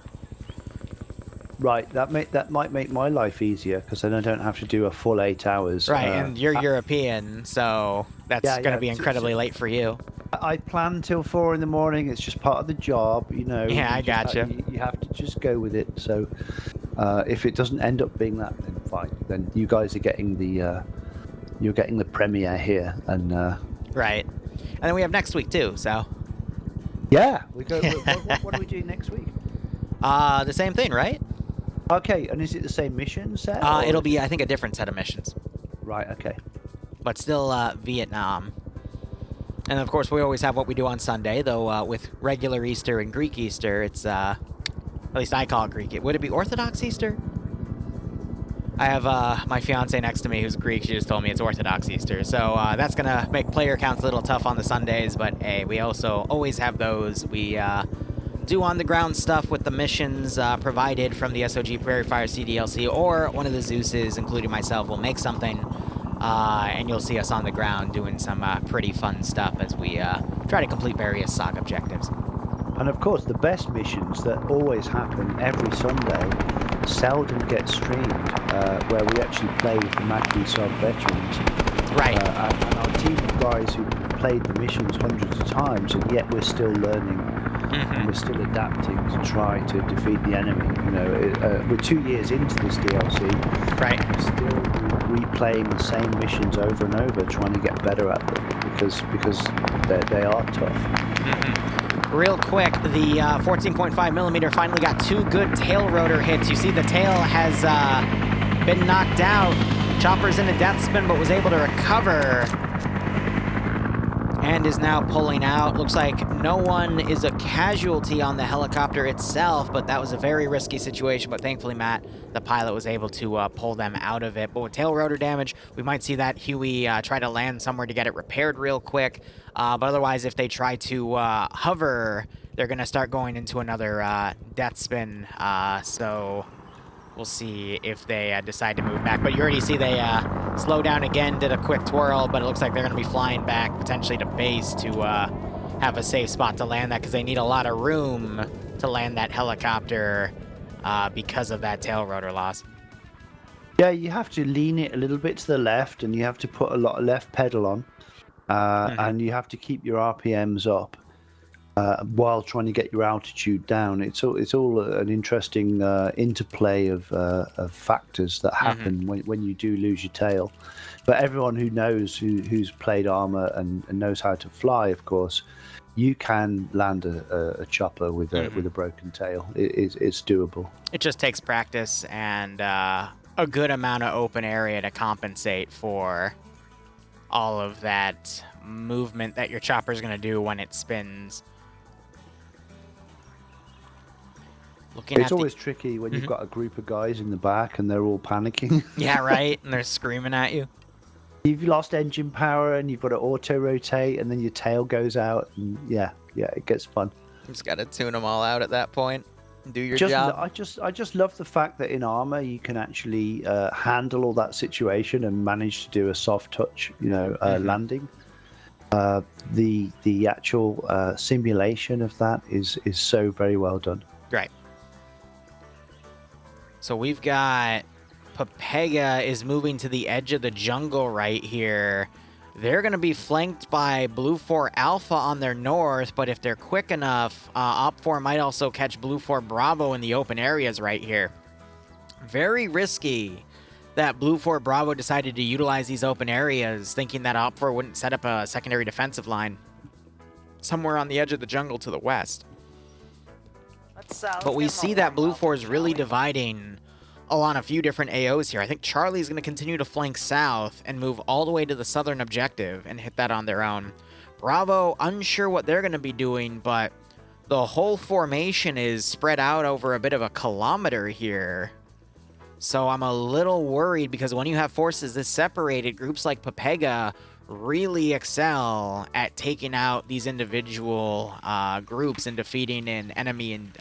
Right, that might make my life easier, because then I don't have to do a full 8 hours. Right, and you're European, so that's going to be incredibly late for you. I plan till 4 in the morning. It's just part of the job, Yeah, I gotcha. You have to just go with it. So if it doesn't end up being that, then fine. Then you guys are getting you're getting the premiere here, and right. And then we have next week too. So yeah, we go. what do we do next week? The same thing, right? Okay, and is it the same mission set? It'll be, I think, a different set of missions. Right. Okay. But still Vietnam. And of course, we always have what we do on Sunday, though with regular Easter and Greek Easter, it's, at least I call it Greek. Would it be Orthodox Easter? I have my fiance next to me who's Greek. She just told me it's Orthodox Easter. So that's going to make player counts a little tough on the Sundays, but hey, we also always have those. We do on-the-ground stuff with the missions provided from the SOG Prairie Fire CDLC, or one of the Zeuses, including myself, will make something. And you'll see us on the ground doing some pretty fun stuff as we try to complete various SOG objectives. And of course, the best missions that always happen every Sunday seldom get streamed, where we actually play with the Mackie SOG veterans. Right. And our team of guys who played the missions hundreds of times, and yet we're still learning. And we're still adapting to try to defeat the enemy. We're 2 years into this DLC. Right. We're still replaying the same missions over and over, trying to get better at them, because they are tough. real quick, the 14.5mm finally got 2 good tail rotor hits. You see the tail has been knocked out. Chopper's in a death spin, but was able to recover and is now pulling out. Looks like no one is a casualty on the helicopter itself, but that was a very risky situation. But thankfully, Matt, the pilot, was able to pull them out of it. But with tail rotor damage, we might see that Huey try to land somewhere to get it repaired real quick. But otherwise, if they try to hover, they're going to start going into another death spin. So we'll see if they decide to move back. But you already see they slow down again, did a quick twirl, but it looks like they're going to be flying back potentially to base to have a safe spot to land that, because they need a lot of room to land that helicopter because of that tail rotor loss. Yeah, you have to lean it a little bit to the left, and you have to put a lot of left pedal on, and you have to keep your RPMs up while trying to get your altitude down. It's all an interesting interplay of factors that happen when you do lose your tail. But everyone who knows, who's played Arma and knows how to fly, of course, you can land a chopper with a broken tail. It's doable. It just takes practice and a good amount of open area to compensate for all of that movement that your chopper is going to do when it spins. It's always tricky when you've got a group of guys in the back and they're all panicking. Yeah, right. And they're screaming at you. You've lost engine power and you've got to auto-rotate, and then your tail goes out. And yeah, it gets fun. You just got to tune them all out at that point. Do your job. I just love the fact that in Arma you can actually handle all that situation and manage to do a soft touch, landing. The actual simulation of that is so very well done. Right. So we've got Pepega is moving to the edge of the jungle right here. They're going to be flanked by Blue 4 Alpha on their north, but if they're quick enough, Op 4 might also catch Blue 4 Bravo in the open areas right here. Very risky that Blue 4 Bravo decided to utilize these open areas, thinking that Op 4 wouldn't set up a secondary defensive line somewhere on the edge of the jungle to the west. But we see that Blue 4 is really dividing on a few different AOs here. I think Charlie's going to continue to flank south and move all the way to the southern objective and hit that on their own. Bravo, unsure what they're going to be doing, but the whole formation is spread out over a bit of a kilometer here. So I'm a little worried, because when you have forces this separated, groups like Pepega really excel at taking out these individual groups and defeating an enemy. And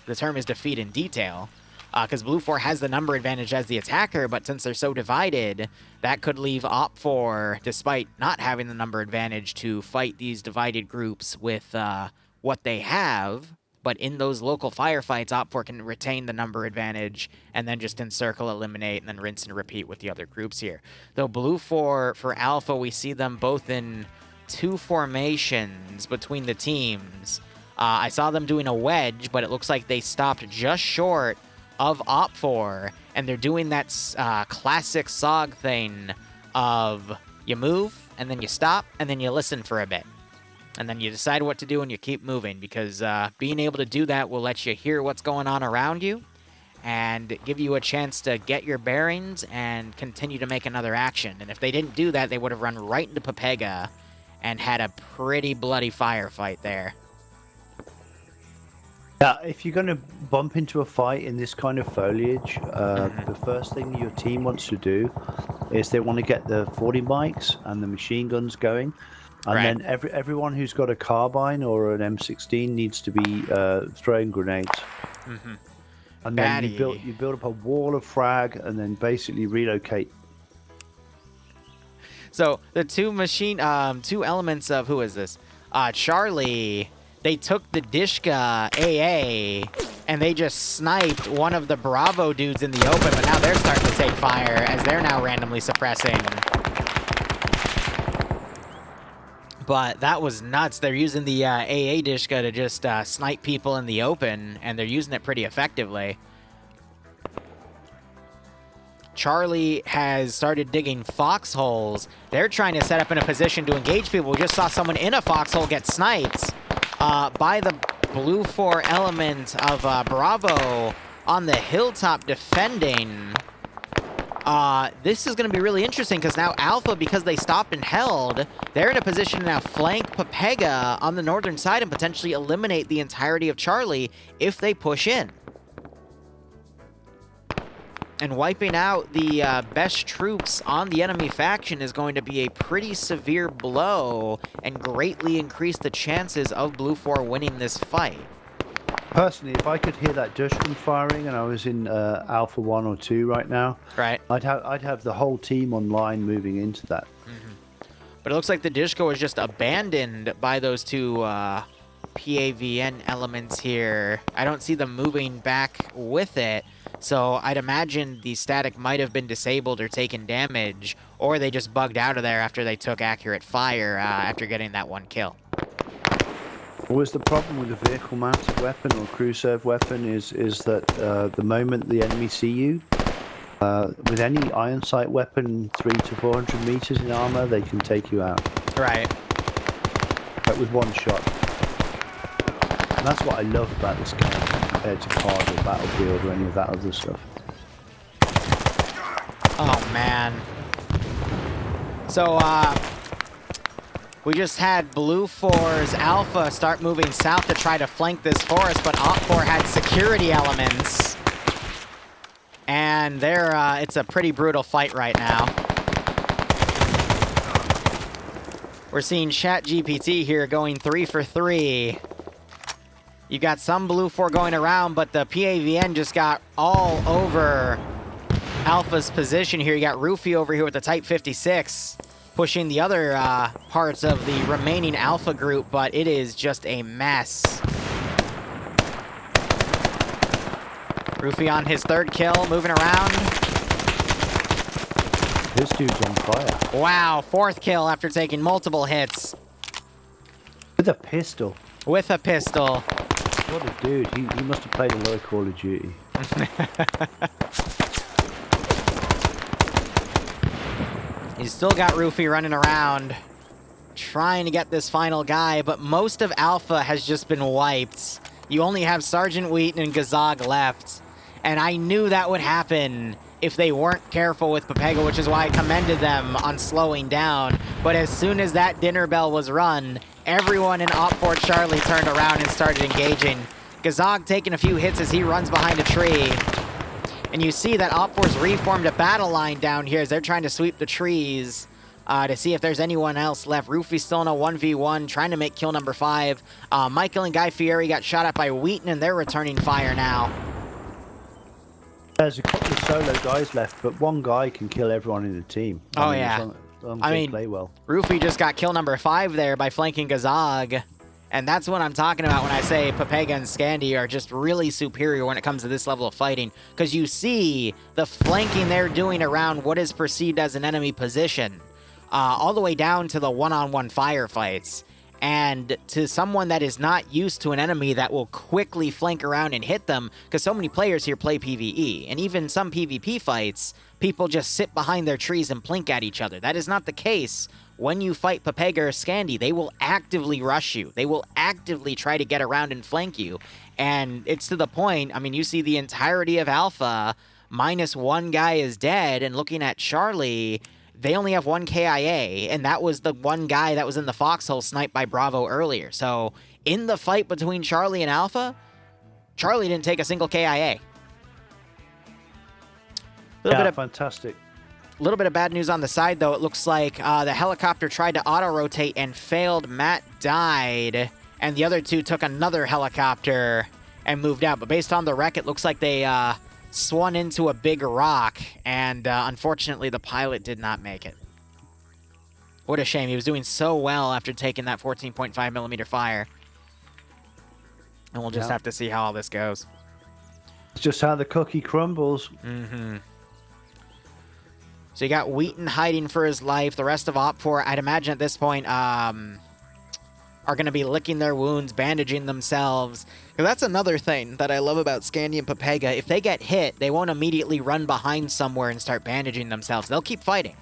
the term is defeat in detail, because Blue 4 has the number advantage as the attacker, but since they're so divided, that could leave Op 4, despite not having the number advantage, to fight these divided groups with what they have. But in those local firefights, Op 4 can retain the number advantage and then just encircle, eliminate, and then rinse and repeat with the other groups here. Though Blue 4 for Alpha, we see them both in 2 formations between the teams. I saw them doing a wedge, but it looks like they stopped just short of Op 4, and they're doing that classic SOG thing of you move, and then you stop, and then you listen for a bit. And then you decide what to do and you keep moving, because being able to do that will let you hear what's going on around you and give you a chance to get your bearings and continue to make another action. And if they didn't do that, they would have run right into Pepega and had a pretty bloody firefight there. Yeah, if you're going to bump into a fight in this kind of foliage, the first thing your team wants to do is they want to get the 40 mics and the machine guns going. And then everyone who's got a carbine or an M16 needs to be throwing grenades. And then you build up a wall of frag and then basically relocate. So the two elements of, who is this? Charlie, they took the Dishka AA and they just sniped one of the Bravo dudes in the open, but now they're starting to take fire as they're now randomly suppressing. But that was nuts. They're using the AA Dishka to just snipe people in the open, and they're using it pretty effectively. Charlie has started digging foxholes. They're trying to set up in a position to engage people. We just saw someone in a foxhole get sniped. by the Blue 4 element of Bravo on the hilltop defending. This is going to be really interesting because now Alpha, because they stopped and held, they're in a position to now flank Pepega on the northern side and potentially eliminate the entirety of Charlie if they push in. And wiping out the best troops on the enemy faction is going to be a pretty severe blow and greatly increase the chances of Blue 4 winning this fight. Personally, if I could hear that Dushman firing and I was in Alpha 1 or 2 right now, right, I'd have the whole team online moving into that. But it looks like the Dishko is just abandoned by those two PAVN elements here. I don't see them moving back with it. So I'd imagine the static might have been disabled or taken damage, or they just bugged out of there after they took accurate fire after getting that one kill. What was the problem with the vehicle-mounted weapon or crew-serve weapon is that the moment the enemy see you, with any iron sight weapon 300 to 400 meters in armor, they can take you out. Right. But with one shot. And that's what I love about this game compared to COD or Battlefield or any of that other stuff. Oh, man. So, we just had Blue 4's Alpha start moving south to try to flank this forest, but Op4 had security elements. And it's a pretty brutal fight right now. We're seeing ChatGPT here going 3 for 3. You got some Blue 4 going around, but the PAVN just got all over Alpha's position here. You got Roofy over here with the Type 56, pushing the other parts of the remaining Alpha group, but it is just a mess. Roofy on his 3rd kill, moving around. This dude's on fire. Wow, 4th kill after taking multiple hits. With a pistol. With a pistol. What a dude. He must have played a lot of Call of Duty. He's still got Roofy running around, trying to get this final guy, but most of Alpha has just been wiped. You only have Sergeant Wheaton and Gazag left, and I knew that would happen if they weren't careful with Pepega, which is why I commended them on slowing down. But as soon as that dinner bell was run, everyone in Op4 Charlie turned around and started engaging. Gazag taking a few hits as he runs behind a tree. And you see that Op4's reformed a battle line down here as they're trying to sweep the trees to see if there's anyone else left. Roofy's still in a 1v1, trying to make kill number 5. Michael and Guy Fieri got shot at by Wheaton, and they're returning fire now. There's a couple of solo guys left, but one guy can kill everyone in the team. Oh, yeah. I mean, play well. Roofy just got kill number 5 there by flanking Gazag. And that's what I'm talking about when I say Pepega and Scandi are just really superior when it comes to this level of fighting. Because you see the flanking they're doing around what is perceived as an enemy position. All the way down to the one-on-one firefights. And to someone that is not used to an enemy that will quickly flank around and hit them, because so many players here play PvE, and even some PvP fights, people just sit behind their trees and blink at each other. That is not the case when you fight Pepega or Scandi. They will actively rush you. They will actively try to get around and flank you. And it's to the point, I mean, you see the entirety of Alpha, minus one guy is dead, and looking at Charlie, they only have 1 KIA, and that was the one guy that was in the foxhole sniped by Bravo earlier. So in the fight between Charlie and Alpha, Charlie didn't take a single KIA. Fantastic. A little bit of bad news on the side, though. It looks like the helicopter tried to auto-rotate and failed. Matt died, and the other two took another helicopter and moved out. But based on the wreck, it looks like they swung into a big rock, and unfortunately, the pilot did not make it. What a shame. He was doing so well after taking that 14.5 millimeter fire. And we'll just have to see how all this goes. It's just how the cookie crumbles. Mm-hmm. So you got Wheaton hiding for his life. The rest of Op4, I'd imagine at this point, are going to be licking their wounds, bandaging themselves. That's another thing that I love about Scandi and Pepega. If they get hit, they won't immediately run behind somewhere and start bandaging themselves. They'll keep fighting.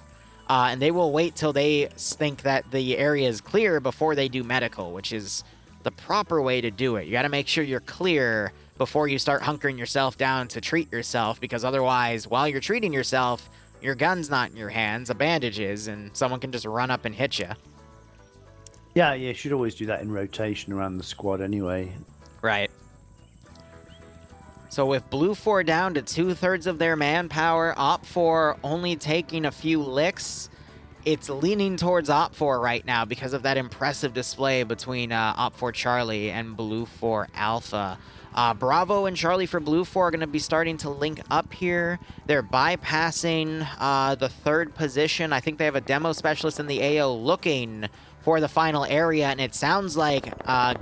And they will wait till they think that the area is clear before they do medical, which is the proper way to do it. You got to make sure you're clear before you start hunkering yourself down to treat yourself, because otherwise, while you're treating yourself, your gun's not in your hands, a bandage is, and someone can just run up and hit you. Yeah, you should always do that in rotation around the squad anyway. Right. So with Blue 4 down to 2/3 of their manpower, Op 4 only taking a few licks, it's leaning towards Op 4 right now because of that impressive display between Op 4 Charlie and Blue 4 Alpha. Bravo and Charlie for Blue 4 are going to be starting to link up here. They're bypassing the 3rd position. I think they have a demo specialist in the AO looking for the final area, and it sounds like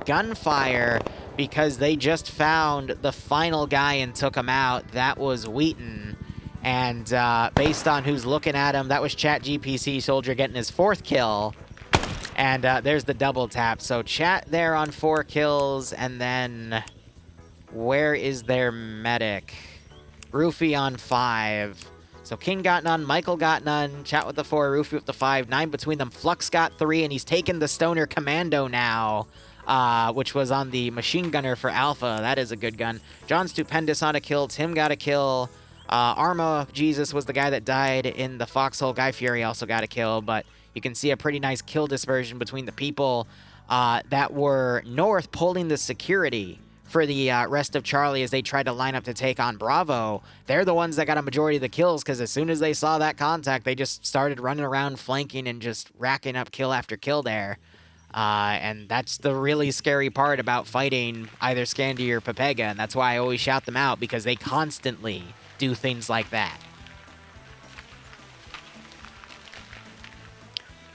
gunfire because they just found the final guy and took him out. That was Wheaton. And based on who's looking at him, that was Chat GPC Soldier getting his 4th kill. And there's the double tap. So Chat there on 4 kills, and then where is their medic? Roofy on 5. So King got none, Michael got none, Chat with the 4, Roofy with the 5, 9 between them. Flux got 3, and he's taken the Stoner Commando now, which was on the machine gunner for Alpha. That is a good gun. John Stupendous on a kill, Tim got a kill. Arma Jesus was the guy that died in the Foxhole. Guy Fury also got a kill, but you can see a pretty nice kill dispersion between the people that were north pulling the security for the rest of Charlie as they tried to line up to take on Bravo. They're the ones that got a majority of the kills because as soon as they saw that contact, they just started running around flanking and just racking up kill after kill there. And that's the really scary part about fighting either Scandi or Pepega, and that's why I always shout them out, because they constantly do things like that.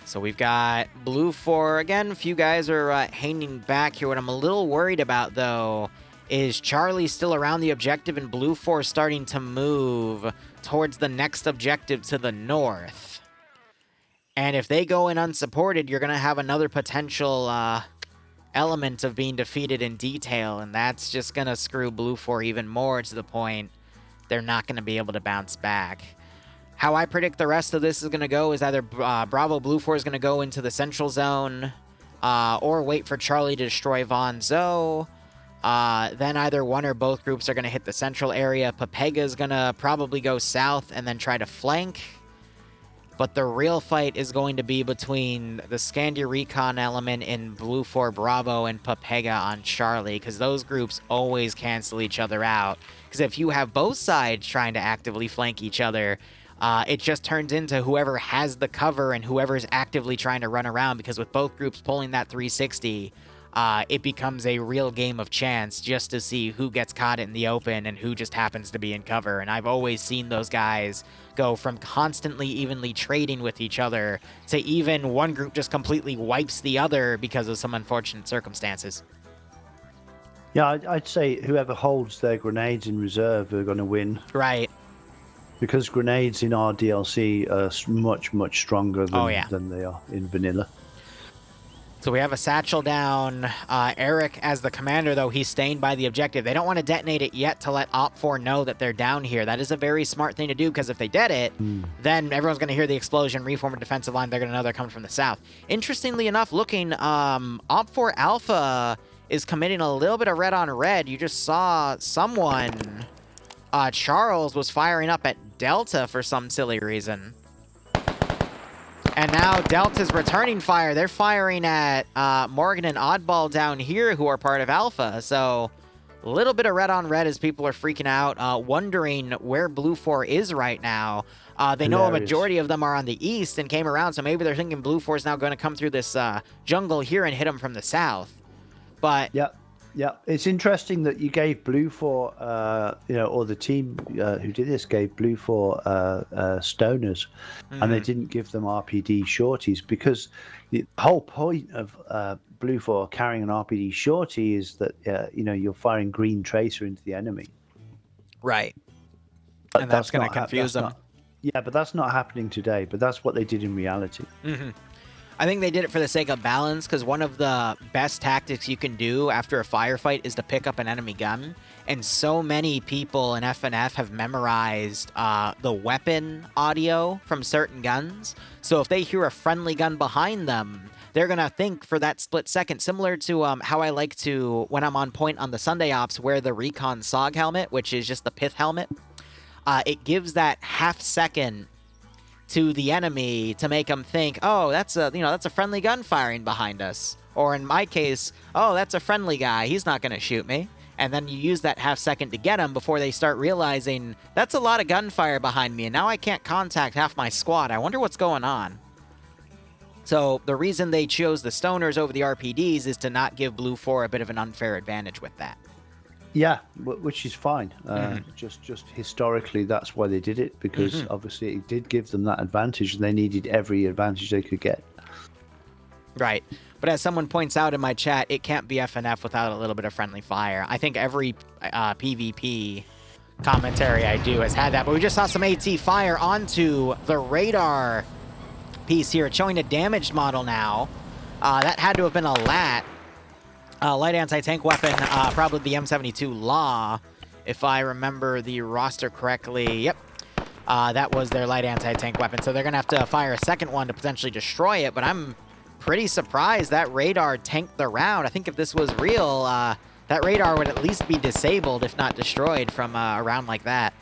So we've got Blue 4. Again, a few guys are hanging back here. What I'm a little worried about, though, is Charlie still around the objective and Blue 4 starting to move towards the next objective to the north. And if they go in unsupported, you're going to have another potential element of being defeated in detail, and that's just going to screw Blue 4 even more to the point they're not going to be able to bounce back. How I predict the rest of this is going to go is either Bravo Blue 4 is going to go into the central zone or wait for Charlie to destroy Von Zo. Then either one or both groups are going to hit the central area. Pepega is going to probably go south and then try to flank. But the real fight is going to be between the Scandia Recon element in Blue 4 Bravo and Pepega on Charlie, because those groups always cancel each other out. Because if you have both sides trying to actively flank each other, it just turns into whoever has the cover and whoever's actively trying to run around, because with both groups pulling that 360, it becomes a real game of chance just to see who gets caught in the open and who just happens to be in cover. And I've always seen those guys go from constantly evenly trading with each other to even one group just completely wipes the other because of some unfortunate circumstances. Yeah, I'd say whoever holds their grenades in reserve are going to win. Right. Because grenades in our DLC are much, much stronger than they are in vanilla. So we have a satchel down. Eric as the commander, though, he's staying by the objective. They don't want to detonate it yet to let Op 4 know that they're down here. That is a very smart thing to do, because if they dead it, then everyone's going to hear the explosion, reform a defensive line. They're going to know they're coming from the south. Interestingly enough, looking, Op 4 Alpha is committing a little bit of red on red. You just saw someone, Charles, was firing up at Delta for some silly reason. And now Delta's returning fire. They're firing at Morgan and Oddball down here, who are part of Alpha. So a little bit of red on red as people are freaking out, wondering where Blue 4 is right now. They know a majority of them are on the east and came around, so maybe they're thinking Blue 4 is now going to come through this jungle here and hit them from the south. But yeah, it's interesting that you gave Blue 4, or the team who did this gave Blue 4 stoners, and they didn't give them RPD shorties, because the whole point of Blue 4 carrying an RPD shorty is that you're firing green tracer into the enemy. Right. But and that's going to confuse them. Yeah, but that's not happening today. But that's what they did in reality. I think they did it for the sake of balance, because one of the best tactics you can do after a firefight is to pick up an enemy gun. And so many people in FNF have memorized the weapon audio from certain guns. So if they hear a friendly gun behind them, they're going to think for that split second, similar to how I like to, when I'm on point on the Sunday Ops, wear the Recon SOG helmet, which is just the pith helmet. It gives that half second to the enemy to make them think, oh, that's a friendly gun firing behind us. Or in my case, oh, that's a friendly guy. He's not going to shoot me. And then you use that half second to get them before they start realizing that's a lot of gunfire behind me, and now I can't contact half my squad. I wonder what's going on. So the reason they chose the Stoners over the RPDs is to not give Blue 4 a bit of an unfair advantage with that. Yeah, which is fine. Just historically, that's why they did it, because obviously it did give them that advantage, and they needed every advantage they could get. Right. But as someone points out in my chat, it can't be FNF without a little bit of friendly fire. I think every PvP commentary I do has had that. But we just saw some AT fire onto the radar piece here. It's showing a damaged model now. That had to have been a LAT. Light anti-tank weapon, probably the M72 Law, if I remember the roster correctly. Yep. That was their light anti-tank weapon. So they're going to have to fire a second one to potentially destroy it. But I'm pretty surprised that radar tanked the round. I think if this was real, that radar would at least be disabled, if not destroyed, from a round like that.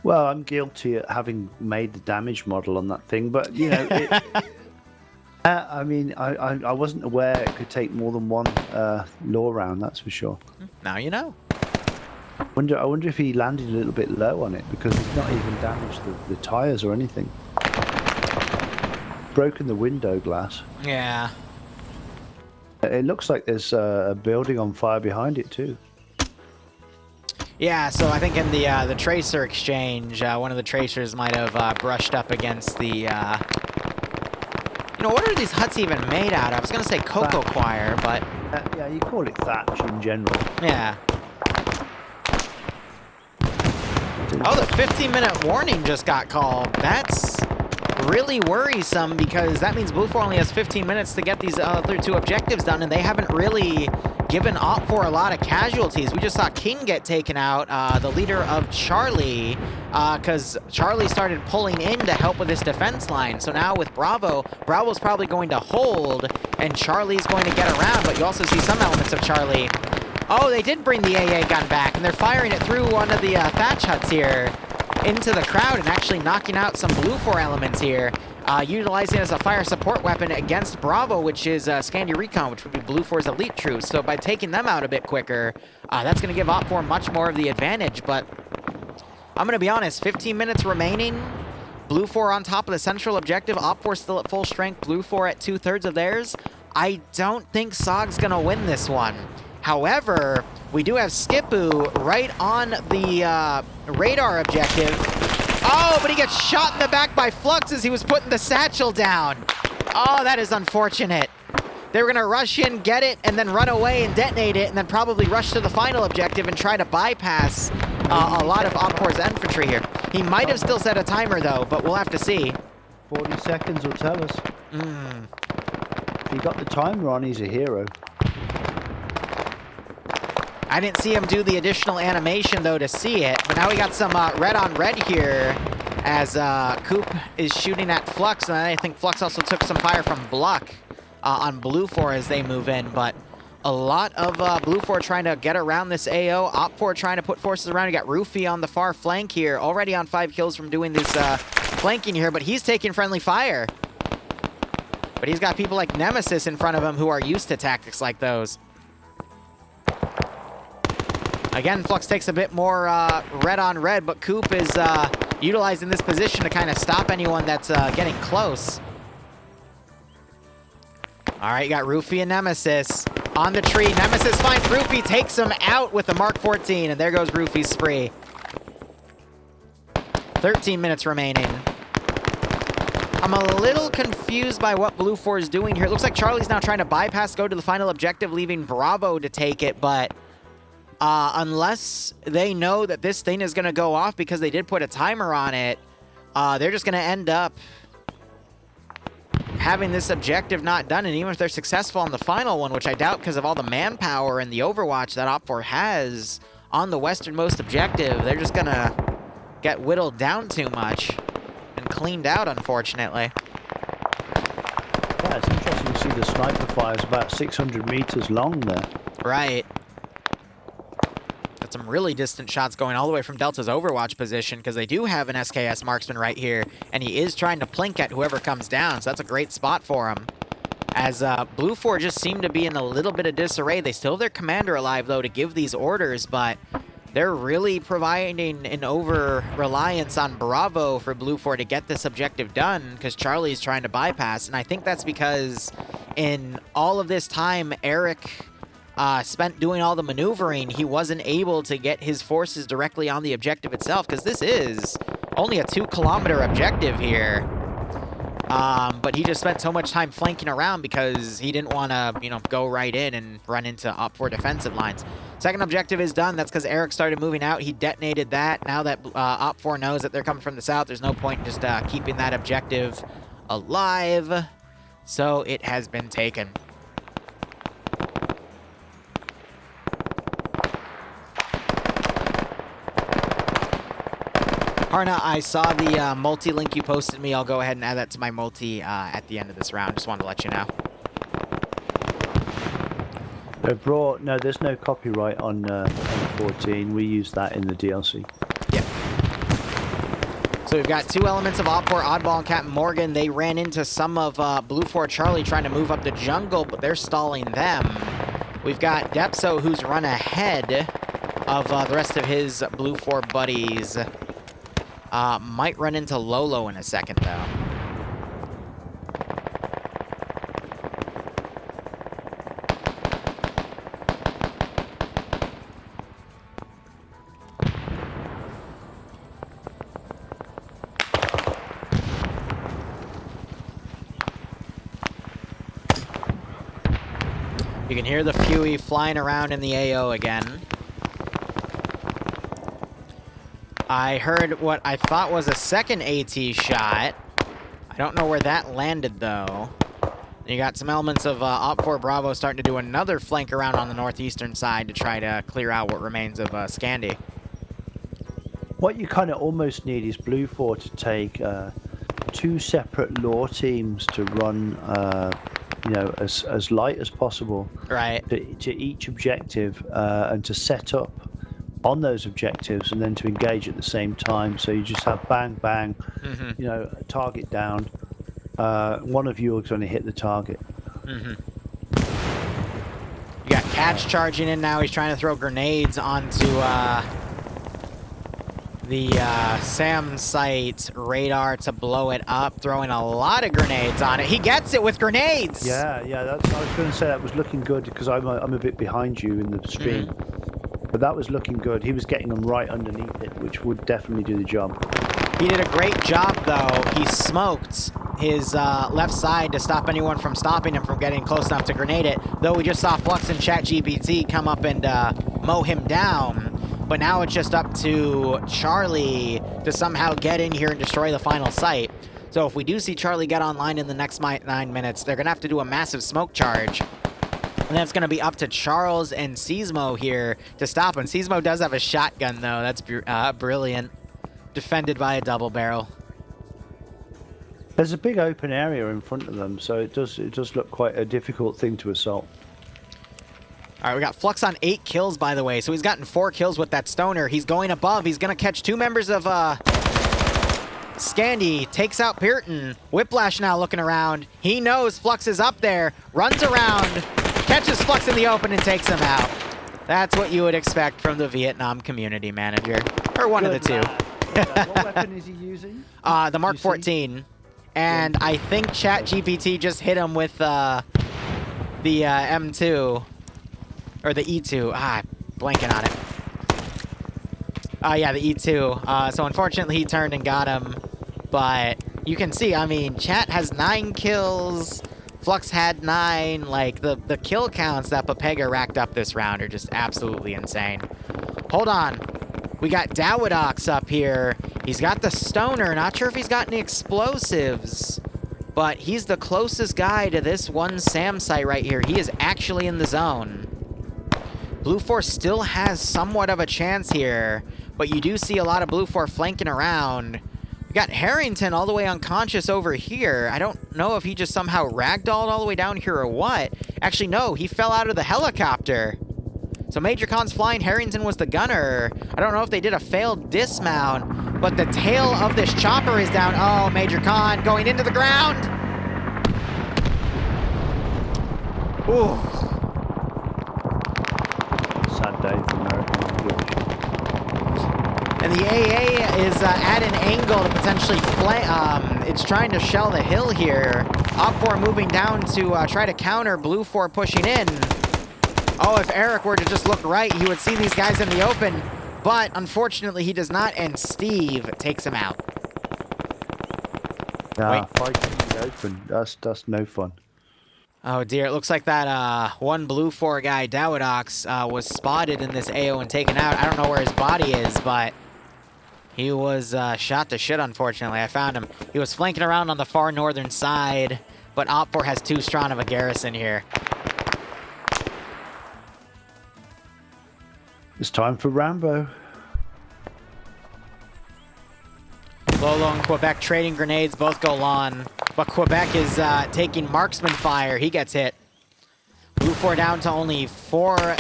Well, I'm guilty of having made the damage model on that thing, but, you know, I mean, I wasn't aware it could take more than one law round, that's for sure. Now you know. I wonder if he landed a little bit low on it, because he's not even damaged the tyres or anything. Broken the window glass. Yeah. It looks like there's a building on fire behind it too. Yeah, so I think in the tracer exchange, one of the tracers might have brushed up against the... You know, what are these huts even made out of? I was going to say cocoa choir, but... yeah, you call it thatch in general. Yeah. Oh, the 15-minute warning just got called. That's really worrisome, because that means Blue 4 only has 15 minutes to get these other two objectives done, and they haven't really given Op4 a lot of casualties. We just saw King get taken out, the leader of Charlie, because Charlie started pulling in to help with his defense line. So now with Bravo, Bravo's probably going to hold, and Charlie's going to get around, but you also see some elements of Charlie. Oh, they did bring the AA gun back, and they're firing it through one of the thatch huts here into the crowd and actually knocking out some Blue 4 elements here, utilizing it as a fire support weapon against Bravo, which is Scandi Recon, which would be Blue 4's elite troops. So by taking them out a bit quicker, that's going to give Op4 much more of the advantage. But I'm going to be honest, 15 minutes remaining, Blue 4 on top of the central objective, Op4 still at full strength, Blue 4 at 2/3 of theirs. I don't think SOG's going to win this one. However, we do have Skipu right on the radar objective. Oh, but he gets shot in the back by Flux as he was putting the satchel down. Oh, that is unfortunate. They were going to rush in, get it, and then run away and detonate it, and then probably rush to the final objective and try to bypass a lot of Op4's infantry here. He might have still set a timer, though, but we'll have to see. 40 seconds will tell us. If he got the timer on, he's a hero. I didn't see him do the additional animation, though, to see it. But now we got some red on red here as Coop is shooting at Flux. And I think Flux also took some fire from Bluck on Blue 4 as they move in. But a lot of Blue 4 trying to get around this AO. Op4 trying to put forces around. You got Roofy on the far flank here. Already on 5 kills from doing this flanking here. But he's taking friendly fire. But he's got people like Nemesis in front of him who are used to tactics like those. Again, Flux takes a bit more red on red, but Coop is utilizing this position to kind of stop anyone that's getting close. All right, you got Roofy and Nemesis on the tree. Nemesis finds Roofy, takes him out with the Mark 14, and there goes Roofy's spree. 13 minutes remaining. I'm a little confused by what Blue 4 is doing here. It looks like Charlie's now trying to bypass, go to the final objective, leaving Bravo to take it, but... unless they know that this thing is going to go off because they did put a timer on it, they're just going to end up having this objective not done. And even if they're successful on the final one, which I doubt because of all the manpower and the overwatch that Op4 has on the westernmost objective, they're just going to get whittled down too much and cleaned out, unfortunately. Yeah, it's interesting to see see the sniper fire is about 600 meters long there. Right. Got some really distant shots going all the way from Delta's Overwatch position, because they do have an SKS marksman right here, and he is trying to plink at whoever comes down, so that's a great spot for him. As Blue 4 just seem to be in a little bit of disarray. They still have their commander alive, though, to give these orders, but they're really providing an over-reliance on Bravo for Blue 4 to get this objective done, because Charlie's trying to bypass, and I think that's because in all of this time Eric spent doing all the maneuvering, he wasn't able to get his forces directly on the objective itself, because this is only a 2-kilometer objective here. But he just spent so much time flanking around because he didn't want to, you know, go right in and run into Op4 defensive lines. Second objective is done. That's because Eric started moving out. He detonated that. Now that Op4 knows that they're coming from the south, there's no point in just keeping that objective alive. So it has been taken. Harna, I saw the multi-link you posted me. I'll go ahead and add that to my multi at the end of this round. Just wanted to let you know. No, there's no copyright on 14. We use that in the DLC. Yep. So we've got 2 elements of Op4, Oddball and Captain Morgan. They ran into some of Blue 4 Charlie trying to move up the jungle, but they're stalling them. We've got Depso, who's run ahead of the rest of his Blue 4 buddies. Might run into Lolo in a second, though. You can hear the Fuey flying around in the AO again. I heard what I thought was a second AT shot. I don't know where that landed, though. You got some elements of Op4 Bravo starting to do another flank around on the northeastern side to try to clear out what remains of Scandi. What you kind of almost need is Blue 4 to take 2 separate lore teams to run, you know, as light as possible. Right. To each objective and to set up on those objectives and then to engage at the same time. So you just have bang, bang, you know, target down. One of you are going to hit the target. You got Catch charging in now. He's trying to throw grenades onto the SAM site radar to blow it up, throwing a lot of grenades on it. He gets it with grenades! Yeah, that's, I was going to say that was looking good because I'm a bit behind you in the stream. But that was looking good. He was getting them right underneath it, which would definitely do the job. He did a great job, though. He smoked his left side to stop anyone from stopping him from getting close enough to grenade it, though we just saw Flux and ChatGPT come up and mow him down. But now it's just up to Charlie to somehow get in here and destroy the final site. So if we do see Charlie get online in the next 9 minutes, they're going to have to do a massive smoke charge. And then it's going to be up to Charles and Seismo here to stop him. Seismo does have a shotgun, though. That's brilliant. Defended by a double barrel. There's a big open area in front of them, so it does look quite a difficult thing to assault. All right, we got Flux on 8 kills, by the way. So he's gotten 4 kills with that stoner. He's going above. He's going to catch 2 members of Scandi. Takes out Pearton. Whiplash now looking around. He knows Flux is up there. Runs around. Catches Flux in the open and takes him out. That's what you would expect from the Vietnam community manager. Or one of the two. What weapon is he using? The Mark 14. And I think ChatGPT just hit him with the M2. Or the E2. Blanking on it. Yeah, the E2. So unfortunately he turned and got him. But you can see, I mean, Chat has 9 kills. Flux had 9. Like, the kill counts that Papega racked up this round are just absolutely insane. Hold on. We got Dawidox up here. He's got the stoner. Not sure if he's got any explosives. But he's the closest guy to this one SAM site right here. He is actually in the zone. Blue 4 still has somewhat of a chance here. But you do see a lot of Blue 4 flanking around. We got Harrington all the way unconscious over here. I don't know if he just somehow ragdolled all the way down here or what. Actually, no, he fell out of the helicopter. So Major Khan's flying, Harrington was the gunner. I don't know if they did a failed dismount, but the tail of this chopper is down. Oh, Major Khan going into the ground. Ooh. Sad day for American aviation. And the AA is at an angle to potentially it's trying to shell the hill here. Op4 moving down to try to counter, Blue 4 pushing in. Oh, if Eric were to just look right, he would see these guys in the open. But unfortunately, he does not, and Steve takes him out. Nah, fighting in the open, that's no fun. Oh dear, it looks like that one Blue 4 guy, Dawodox, was spotted in this AO and taken out. I don't know where his body is, but he was shot to shit, unfortunately. I found him. He was flanking around on the far northern side, but Op4 has too strong of a garrison here. It's time for Rambo. Lolo and Quebec trading grenades, both go long. But Quebec is taking marksman fire. He gets hit. Blue 4 down to only 4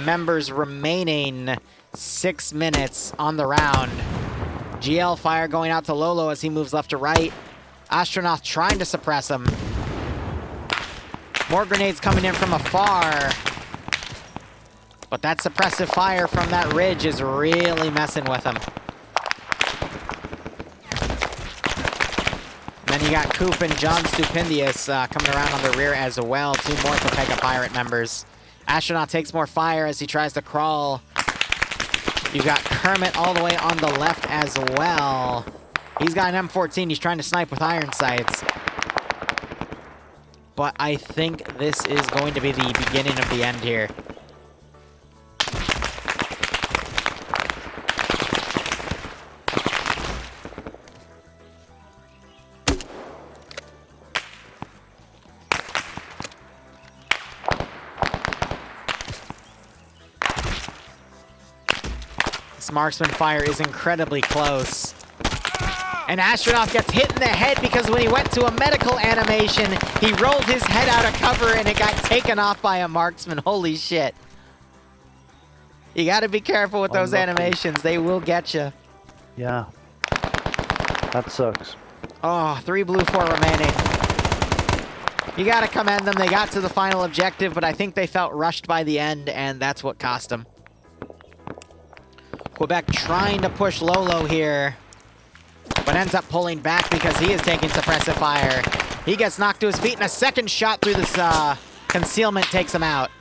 members remaining. 6 minutes on the round. GL fire going out to Lolo as he moves left to right. Astronaut trying to suppress him. More grenades coming in from afar. But that suppressive fire from that ridge is really messing with him. Then you got Coop and John Stupendious coming around on the rear as well. 2 more Pepega Pirate members. Astronaut takes more fire as he tries to crawl. You got Kermit all the way on the left as well. He's got an M14. He's trying to snipe with iron sights. But I think this is going to be the beginning of the end here. Marksman fire is incredibly close. And Astronaut gets hit in the head because when he went to a medical animation, he rolled his head out of cover and it got taken off by a marksman. Holy shit. You gotta be careful with those animations. They will get you. Yeah. That sucks. Oh, 3 Blue 4 remaining. You gotta commend them. They got to the final objective, but I think they felt rushed by the end, and that's what cost them. Quebec trying to push Lolo here, but ends up pulling back because he is taking suppressive fire. He gets knocked to his feet, and a second shot through this concealment takes him out.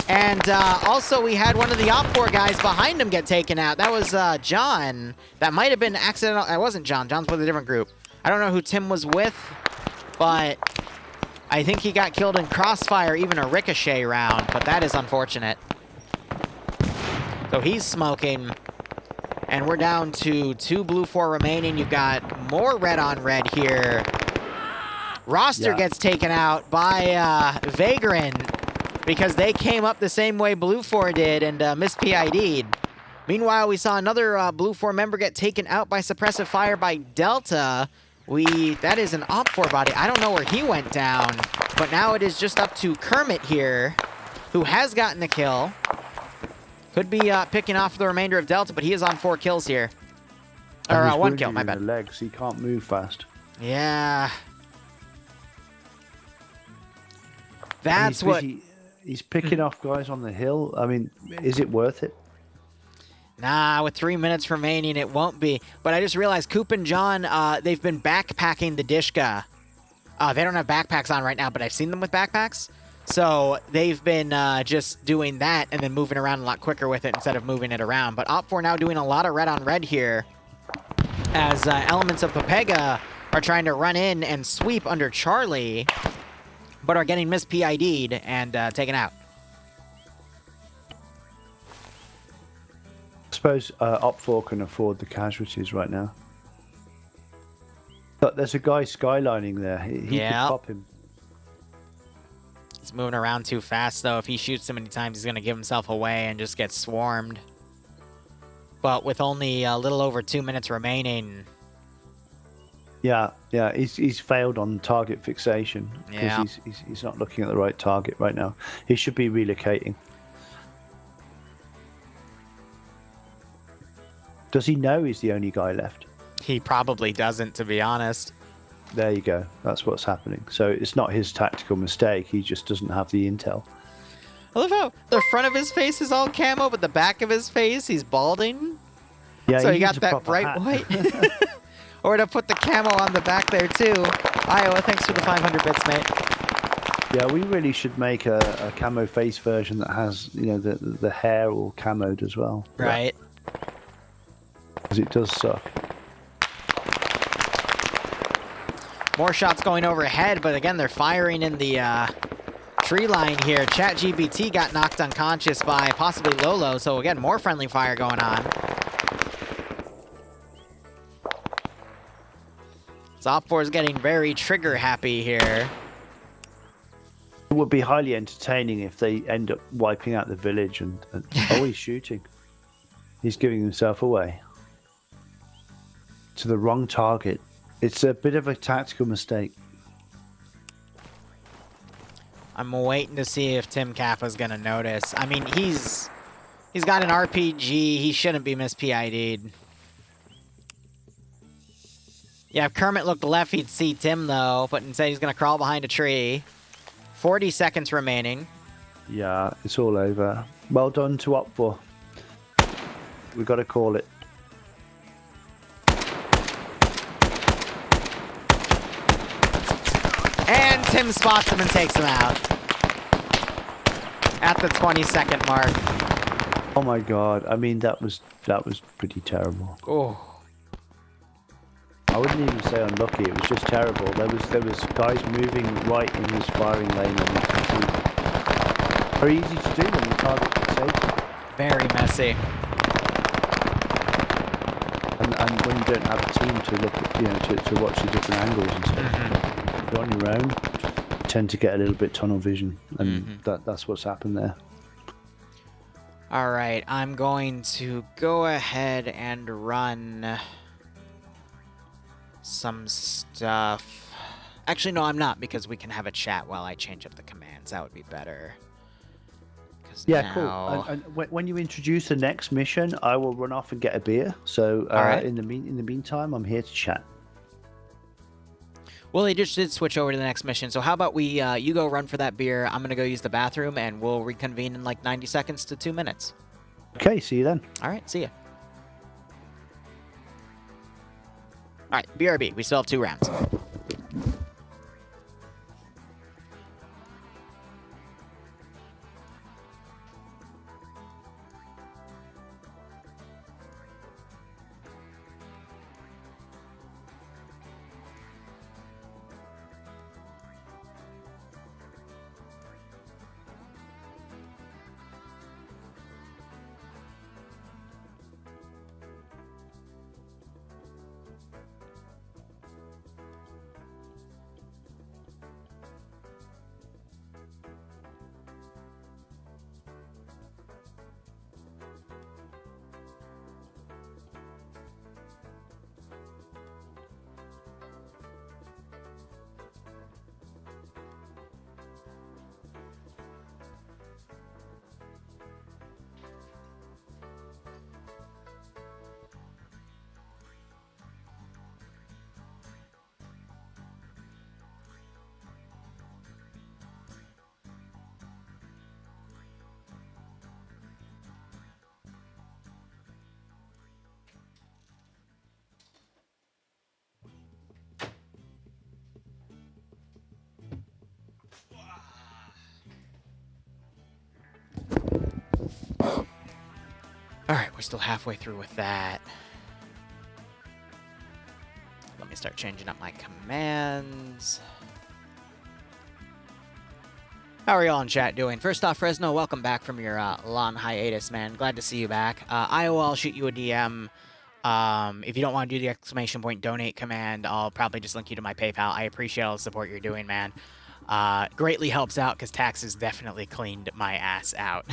And also, we had one of the Op4 guys behind him get taken out. That was John. That might have been accidental. It wasn't John. John's with a different group. I don't know who Tim was with, but I think he got killed in crossfire, even a ricochet round, but that is unfortunate. So he's smoking, and we're down to 2 Blue 4 remaining. You've got more red on red here. Roster gets taken out by Vagrant because they came up the same way Blue 4 did and mis-PID'd. Meanwhile, we saw another Blue 4 member get taken out by suppressive fire by Delta. That is an Op4 body. I don't know where he went down, but now it is just up to Kermit here, who has gotten the kill. Could be picking off the remainder of Delta, but he is on 4 kills here. Or 1 kill, my bad. In the legs, he can't move fast. Yeah. That's what... He's picking off guys on the hill. I mean, is it worth it? Nah, with 3 minutes remaining, it won't be. But I just realized Coop and John, they've been backpacking the Dishka. They don't have backpacks on right now, but I've seen them with backpacks. So they've been just doing that and then moving around a lot quicker with it instead of moving it around. But Op4 now doing a lot of red on red here as elements of Pepega are trying to run in and sweep under Charlie, but are getting mis-PID'd and taken out. I suppose Op4 can afford the casualties right now. But there's a guy skylining there. He could pop him. He's moving around too fast, though. If he shoots too many times, he's going to give himself away and just get swarmed. But with only a little over 2 minutes remaining, Yeah, yeah, he's failed on target fixation because Yeah. he's not looking at the right target right now. He should be relocating. Does he know he's the only guy left? He probably doesn't, to be honest. There you go. That's what's happening. So it's not his tactical mistake. He just doesn't have the intel. I love how the front of his face is all camo, but the back of his face, he's balding. Yeah, So he you got needs a that proper bright hat. white. Or to put the camo on the back there, too. Iowa, thanks for the 500 bits, mate. Yeah, we really should make a camo face version that has, you know, the hair all camoed as well. Right. Because it does suck. More shots going overhead, but again, they're firing in the tree line here. ChatGPT got knocked unconscious by possibly Lolo, so again, more friendly fire going on. Op4 is getting very trigger happy here. It would be highly entertaining if they end up wiping out the village and oh, he's shooting. He's giving himself away to the wrong target. It's a bit of a tactical mistake. I'm waiting to see if Tim Kappa's gonna notice. I mean, he's got an RPG. He shouldn't be mispid'd. Yeah, if Kermit looked left, he'd see Tim, though, but instead he's going to crawl behind a tree. 40 seconds remaining. Yeah, it's all over. Well done to Op4. We got to call it. And Tim spots him and takes him out. At the 20-second mark. Oh my god. I mean, that was pretty terrible. Oh. I wouldn't even say unlucky. It was just terrible. There was guys moving right in his firing lane, and you can see very easy to do when you target fixation. Very messy. And when you don't have a team to look at, you know, to watch the different angles and stuff, you're on your own. You tend to get a little bit tunnel vision, and that's what's happened there. All right, I'm going to go ahead and run some stuff. Actually, no, I'm not, because we can have a chat while I change up the commands. That would be better. Yeah, now... cool. And when you introduce the next mission, I will run off and get a beer. So right. in the meantime, I'm here to chat. Well, they just did switch over to the next mission. So how about we you go run for that beer, I'm going to go use the bathroom, and we'll reconvene in like 90 seconds to 2 minutes. Okay, see you then. All right, see ya. All right, BRB, we still have 2 rounds. Alright, we're still halfway through with that. Let me start changing up my commands. How are y'all in chat doing? First off, Fresno, welcome back from your long hiatus, man. Glad to see you back. Iowa, I'll shoot you a DM. If you don't want to do the exclamation point donate command, I'll probably just link you to my PayPal. I appreciate all the support you're doing, man. Greatly helps out because taxes definitely cleaned my ass out.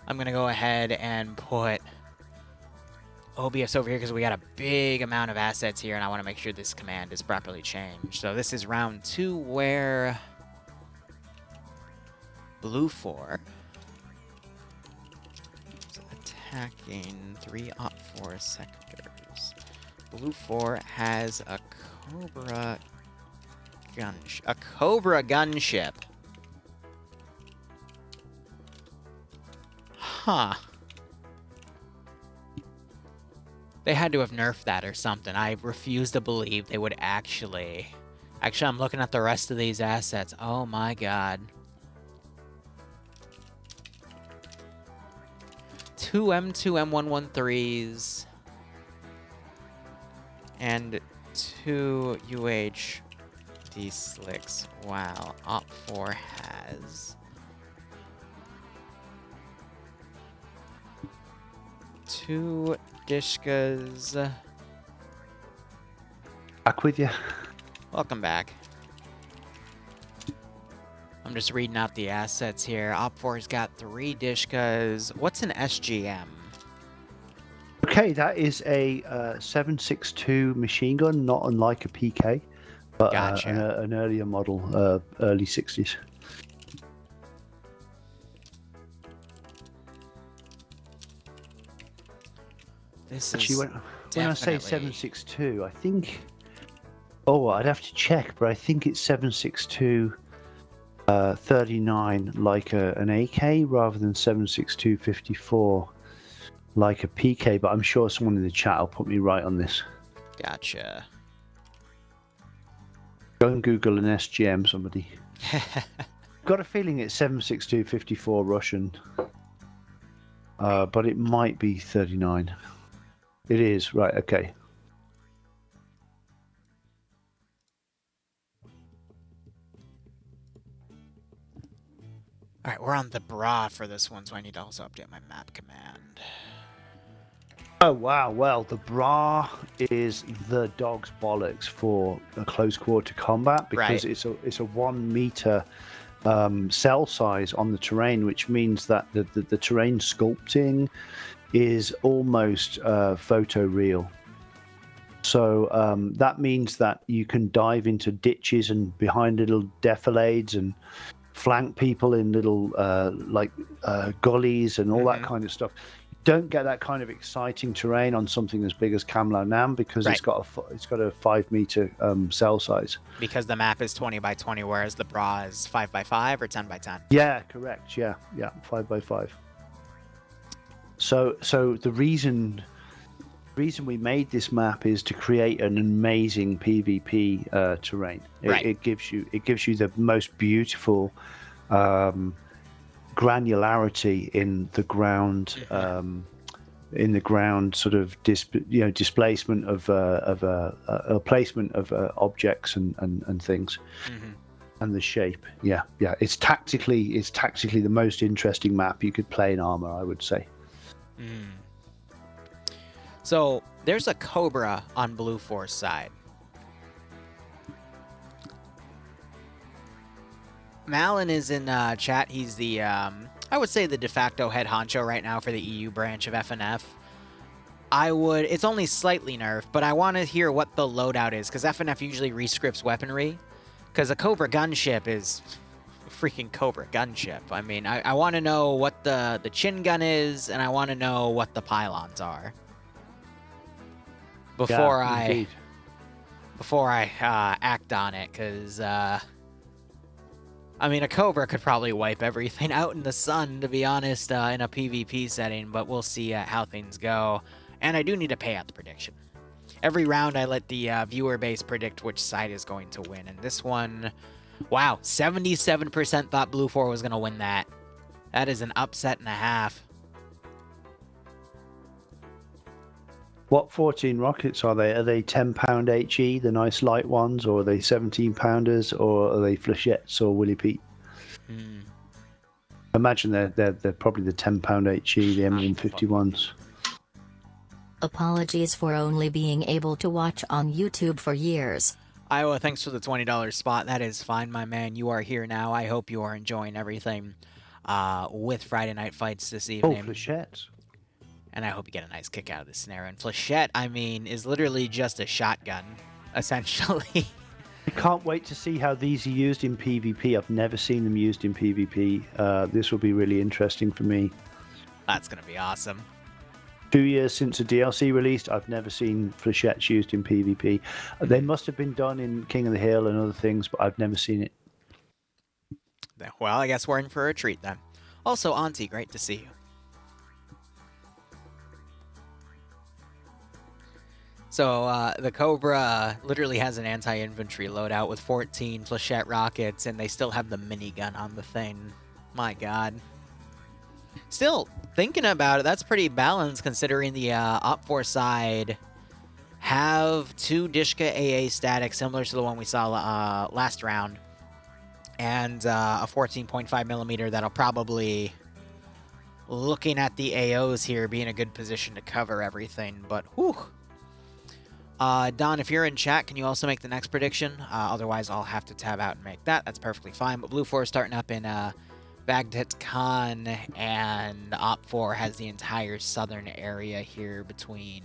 I'm going to go ahead and put OBS over here because we got a big amount of assets here, and I want to make sure this command is properly changed. So this is round 2 where Blue 4 is attacking 3 Op 4 sectors. Blue 4 has a Cobra gunship. Huh. They had to have nerfed that or something. I refuse to believe they would actually... Actually, I'm looking at the rest of these assets. Oh my god. 2 M2 M113s. And 2 UHD slicks. Wow. Op 4 has... 2 Dishkas. Back with you. Welcome back. I'm just reading out the assets here. Op 4's got 3 Dishkas. What's an SGM? Okay, that is a 7.62 machine gun, not unlike a PK, but Gotcha. an earlier model, early 60s. This Actually, is when I say 7.62, I think... Oh, I'd have to check, but I think it's 7.62 39 like an AK rather than 7.62 54 like a PK, but I'm sure someone in the chat will put me right on this. Gotcha. Go and Google an SGM, somebody. Got a feeling it's 7.62 54 Russian, but it might be 39. It is, right, okay. Alright, we're on the bra for this one, so I need to also update my map command. Oh, wow. Well, the bra is the dog's bollocks for a close quarter combat because it's a 1 meter cell size on the terrain, which means that the terrain sculpting is almost photoreal. So that means that you can dive into ditches and behind little defilades and flank people in little gullies and all that kind of stuff. You don't get that kind of exciting terrain on something as big as Cam Lao Nam because it's got a 5 meter cell size. Because the map is 20 by 20, whereas the bra is 5 by 5 or 10 by 10. Yeah, correct. Yeah, 5 by 5. So the reason we made this map is to create an amazing PvP terrain. It gives you the most beautiful granularity in the ground, sort of displacement of placement of objects and things, and the shape. Yeah. It's tactically the most interesting map you could play in Arma, I would say. So there's a Cobra on Blue Force side. Malin is in chat. He's the, I would say, the de facto head honcho right now for the EU branch of FNF. It's only slightly nerfed, but I want to hear what the loadout is, because FNF usually rescripts weaponry, because a Cobra gunship is freaking Cobra gunship. I mean, I want to know what the chin gun is, and I want to know what the pylons are. Before I act on it, because, I mean, a Cobra could probably wipe everything out in the sun, to be honest, in a PvP setting, but we'll see how things go. And I do need to pay out the prediction. Every round, I let the viewer base predict which side is going to win, and this one, wow, 77% thought Blue 4 was going to win that. That is an upset and a half. What 14 rockets are they? Are they 10-pound HE, the nice light ones, or are they 17-pounders, or are they flechettes or Willy Pete? Imagine they're probably the 10-pound HE, the M151s. Apologies for only being able to watch on YouTube for years. Iowa, thanks for the $20 spot. That is fine, my man. You are here now. I hope you are enjoying everything with Friday Night Fights this evening. Oh, flechettes. And I hope you get a nice kick out of this scenario. And Flechette, I mean, is literally just a shotgun, essentially. I can't wait to see how these are used in PvP. I've never seen them used in PvP. This will be really interesting for me. That's going to be awesome. 2 years since the DLC released, I've never seen Flechettes used in PvP. They must have been done in King of the Hill and other things, but I've never seen it. Well, I guess we're in for a treat then. Also, Auntie, great to see you. So the Cobra literally has an anti-infantry loadout with 14 Flechette rockets, and they still have the minigun on the thing. My God. Still, thinking about it, that's pretty balanced considering the Op4 side have 2 Dishka AA static, similar to the one we saw last round, and a 14.5mm that'll probably, looking at the AOs here, be in a good position to cover everything, but whew. Don, if you're in chat, can you also make the next prediction? Otherwise, I'll have to tab out and make that. That's perfectly fine. But Blue 4 is starting up in Baghdad Khan, and Op 4 has the entire southern area here between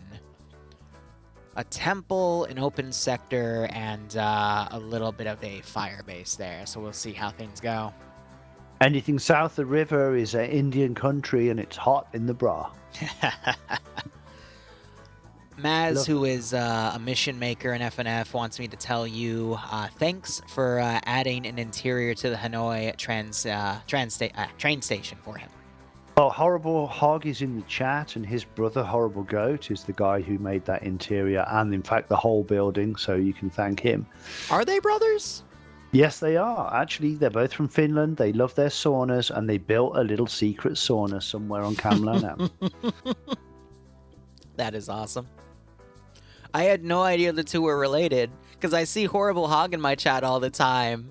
a temple, an open sector, and a little bit of a fire base there. So we'll see how things go. Anything south of the river is an Indian country, and it's hot in the bra. Maz, who is a mission maker in FNF, wants me to tell you thanks for adding an interior to the Hanoi train station for him. Well, Horrible Hog is in the chat, and his brother Horrible Goat is the guy who made that interior and, in fact, the whole building, so you can thank him. Are they brothers? Yes, they are. Actually, they're both from Finland. They love their saunas, and they built a little secret sauna somewhere on Kamlana. That is awesome. I had no idea the two were related, because I see Horrible Hog in my chat all the time.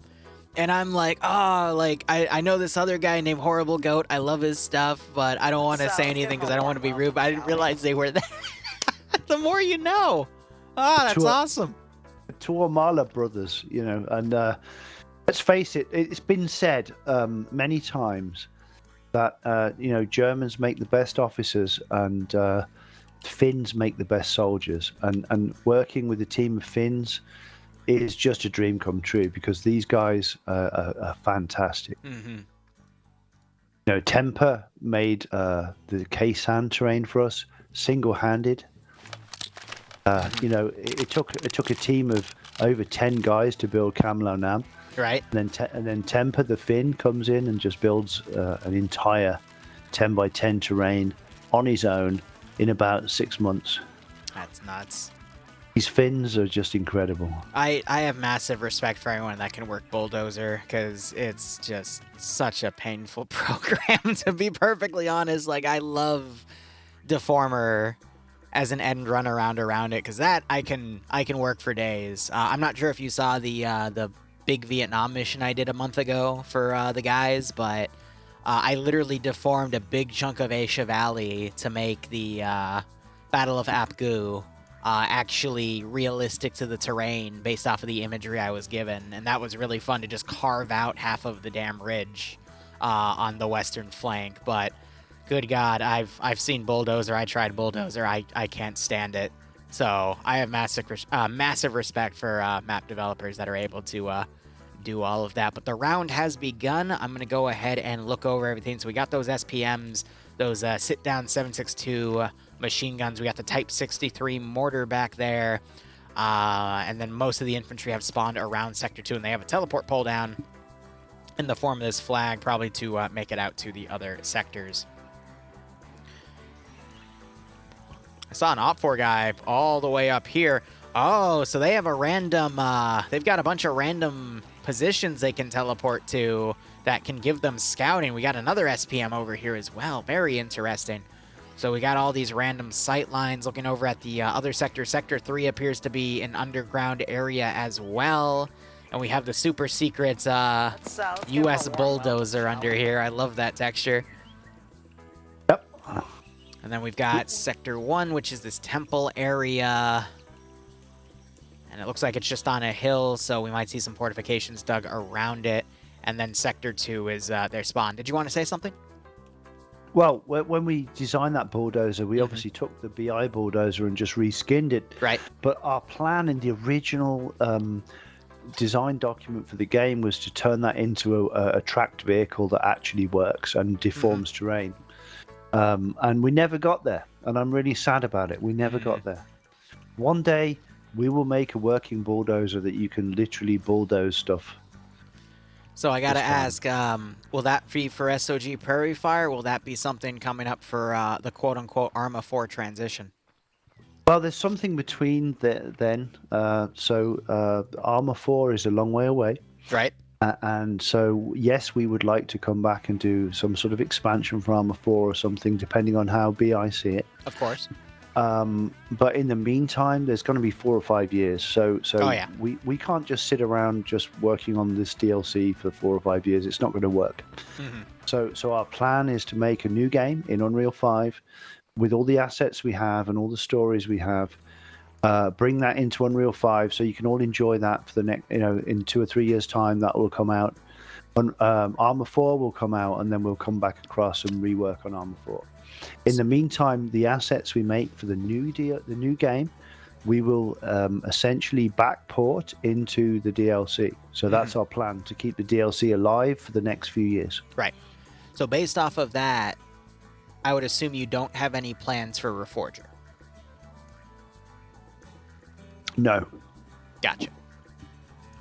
And I'm like, oh, like, I know this other guy named Horrible Goat. I love his stuff, but I don't want to say anything because I don't want to be rude. But I didn't realize they were there. The more you know. Oh, that's awesome. Tuamala brothers, you know, and let's face it, it's been said many times that, you know, Germans make the best officers and Finns make the best soldiers. And working with a team of Finns is just a dream come true because these guys are fantastic. Mm-hmm. You know, Temper made the Kaysan terrain for us single-handed. You know, it took a team of over 10 guys to build Kamlo Nam. Right. And then Temper, the Finn, comes in and just builds an entire 10 by 10 terrain on his own in about 6 months. That's nuts. These Finns are just incredible. I have massive respect for anyone that can work Bulldozer because it's just such a painful program, to be perfectly honest. Like, I love Deformer as an end run around it because that I can work for days. I'm not sure if you saw the big Vietnam mission I did a month ago for the guys, but I literally deformed a big chunk of Asia Valley to make the Battle of Apgu actually realistic to the terrain based off of the imagery I was given, and that was really fun to just carve out half of the damn ridge on the western flank. But good God, I've seen Bulldozer. I tried Bulldozer. I can't stand it. So I have massive respect for map developers that are able to do all of that. But the round has begun. I'm going to go ahead and look over everything. So we got those SPMs, those sit-down 7.62 machine guns. We got the Type 63 mortar back there. And then most of the infantry have spawned around Sector 2, and they have a teleport pull down in the form of this flag, probably to make it out to the other sectors. I saw an Op4 guy all the way up here. Oh, so they have a random, they've got a bunch of random positions they can teleport to that can give them scouting. We got another SPM over here as well. Very interesting. So we got all these random sight lines looking over at the other sector. Sector 3 appears to be an underground area as well. And we have the super secret US Bulldozer under here. I love that texture. Yep. And then we've got Sector 1, which is this temple area. And it looks like it's just on a hill, so we might see some fortifications dug around it. And then Sector 2 is their spawn. Did you want to say something? Well, when we designed that bulldozer, we obviously took the BI bulldozer and just reskinned it. Right. But our plan in the original design document for the game was to turn that into a tracked vehicle that actually works and deforms terrain. And we never got there. And I'm really sad about it. We never got there. One day, we will make a working bulldozer that you can literally bulldoze stuff. So I gotta ask, will that be for SOG Prairie Fire? Will that be something coming up for the quote-unquote Arma 4 transition? Well, there's something between then. So Arma 4 is a long way away. Right. And so, yes, we would like to come back and do some sort of expansion for Arma 4 or something, depending on how BI see it. Of course. But in the meantime, there's going to be 4 or 5 years. So we can't just sit around just working on this DLC for 4 or 5 years. It's not going to work. So our plan is to make a new game in Unreal 5 with all the assets we have and all the stories we have. Bring that into Unreal 5 so you can all enjoy that for the next, in 2 or 3 years' time. That will come out. Arma 4 will come out, and then we'll come back across and rework on Arma 4. In the meantime, the assets we make for the new game, we will essentially backport into the DLC. So that's our plan, to keep the DLC alive for the next few years. Right. So based off of that, I would assume you don't have any plans for Reforger. No. Gotcha.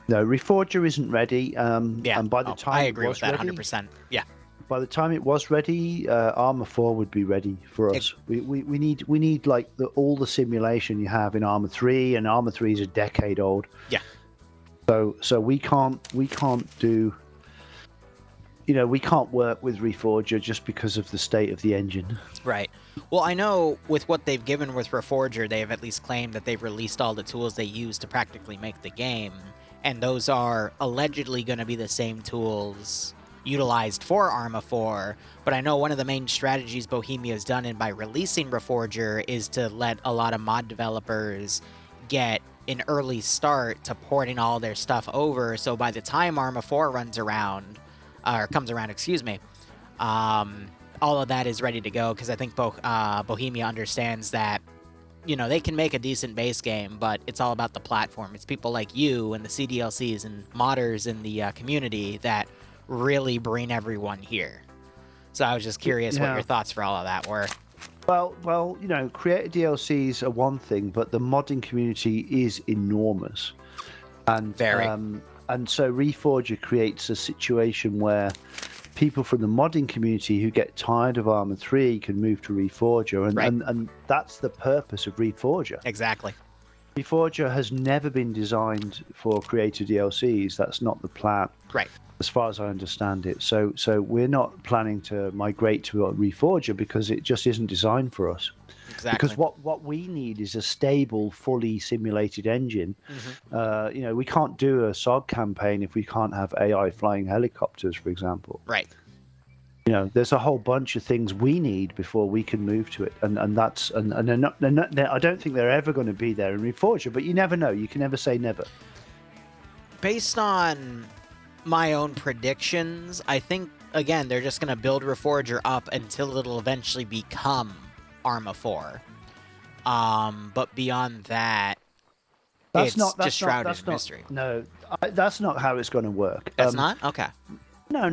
No, Reforger isn't ready. Yeah, and by the time I agree with that ready, 100%. Yeah. By the time it was ready, Arma 4 would be ready for us. We need like all the simulation you have in Arma 3, and Arma 3 is a decade old. Yeah. So we can't do. We can't work with Reforger just because of the state of the engine. Right. Well, I know with what they've given with Reforger, they've at least claimed that they've released all the tools they use to practically make the game, and those are allegedly going to be the same tools utilized for Arma 4, but I know one of the main strategies Bohemia has done by releasing Reforger is to let a lot of mod developers get an early start to porting all their stuff over, so by the time Arma 4 comes around, all of that is ready to go, because I think Bohemia understands that, they can make a decent base game, but it's all about the platform. It's people like you and the CDLCs and modders in the community that really bring everyone here. So I was just curious what your thoughts for all of that were. Well, creator DLCs are one thing, but the modding community is enormous. And very. And so Reforger creates a situation where people from the modding community who get tired of Arma 3 can move to Reforger, and that's the purpose of Reforger. Exactly. Reforger has never been designed for creator DLCs. That's not the plan. Right. As far as I understand it. So we're not planning to migrate to a Reforger because it just isn't designed for us. Exactly. Because what we need is a stable, fully simulated engine. We can't do a SOG campaign if we can't have AI flying helicopters, for example. Right. There's a whole bunch of things we need before we can move to it, and they're not, I don't think they're ever going to be there in Reforger, but you never know. You can never say never. Based on my own predictions, I think, again, they're just going to build Reforger up until it'll eventually become Arma 4. But beyond that, it's just shrouded in mystery. No, that's not how it's going to work. That's not? Okay. No.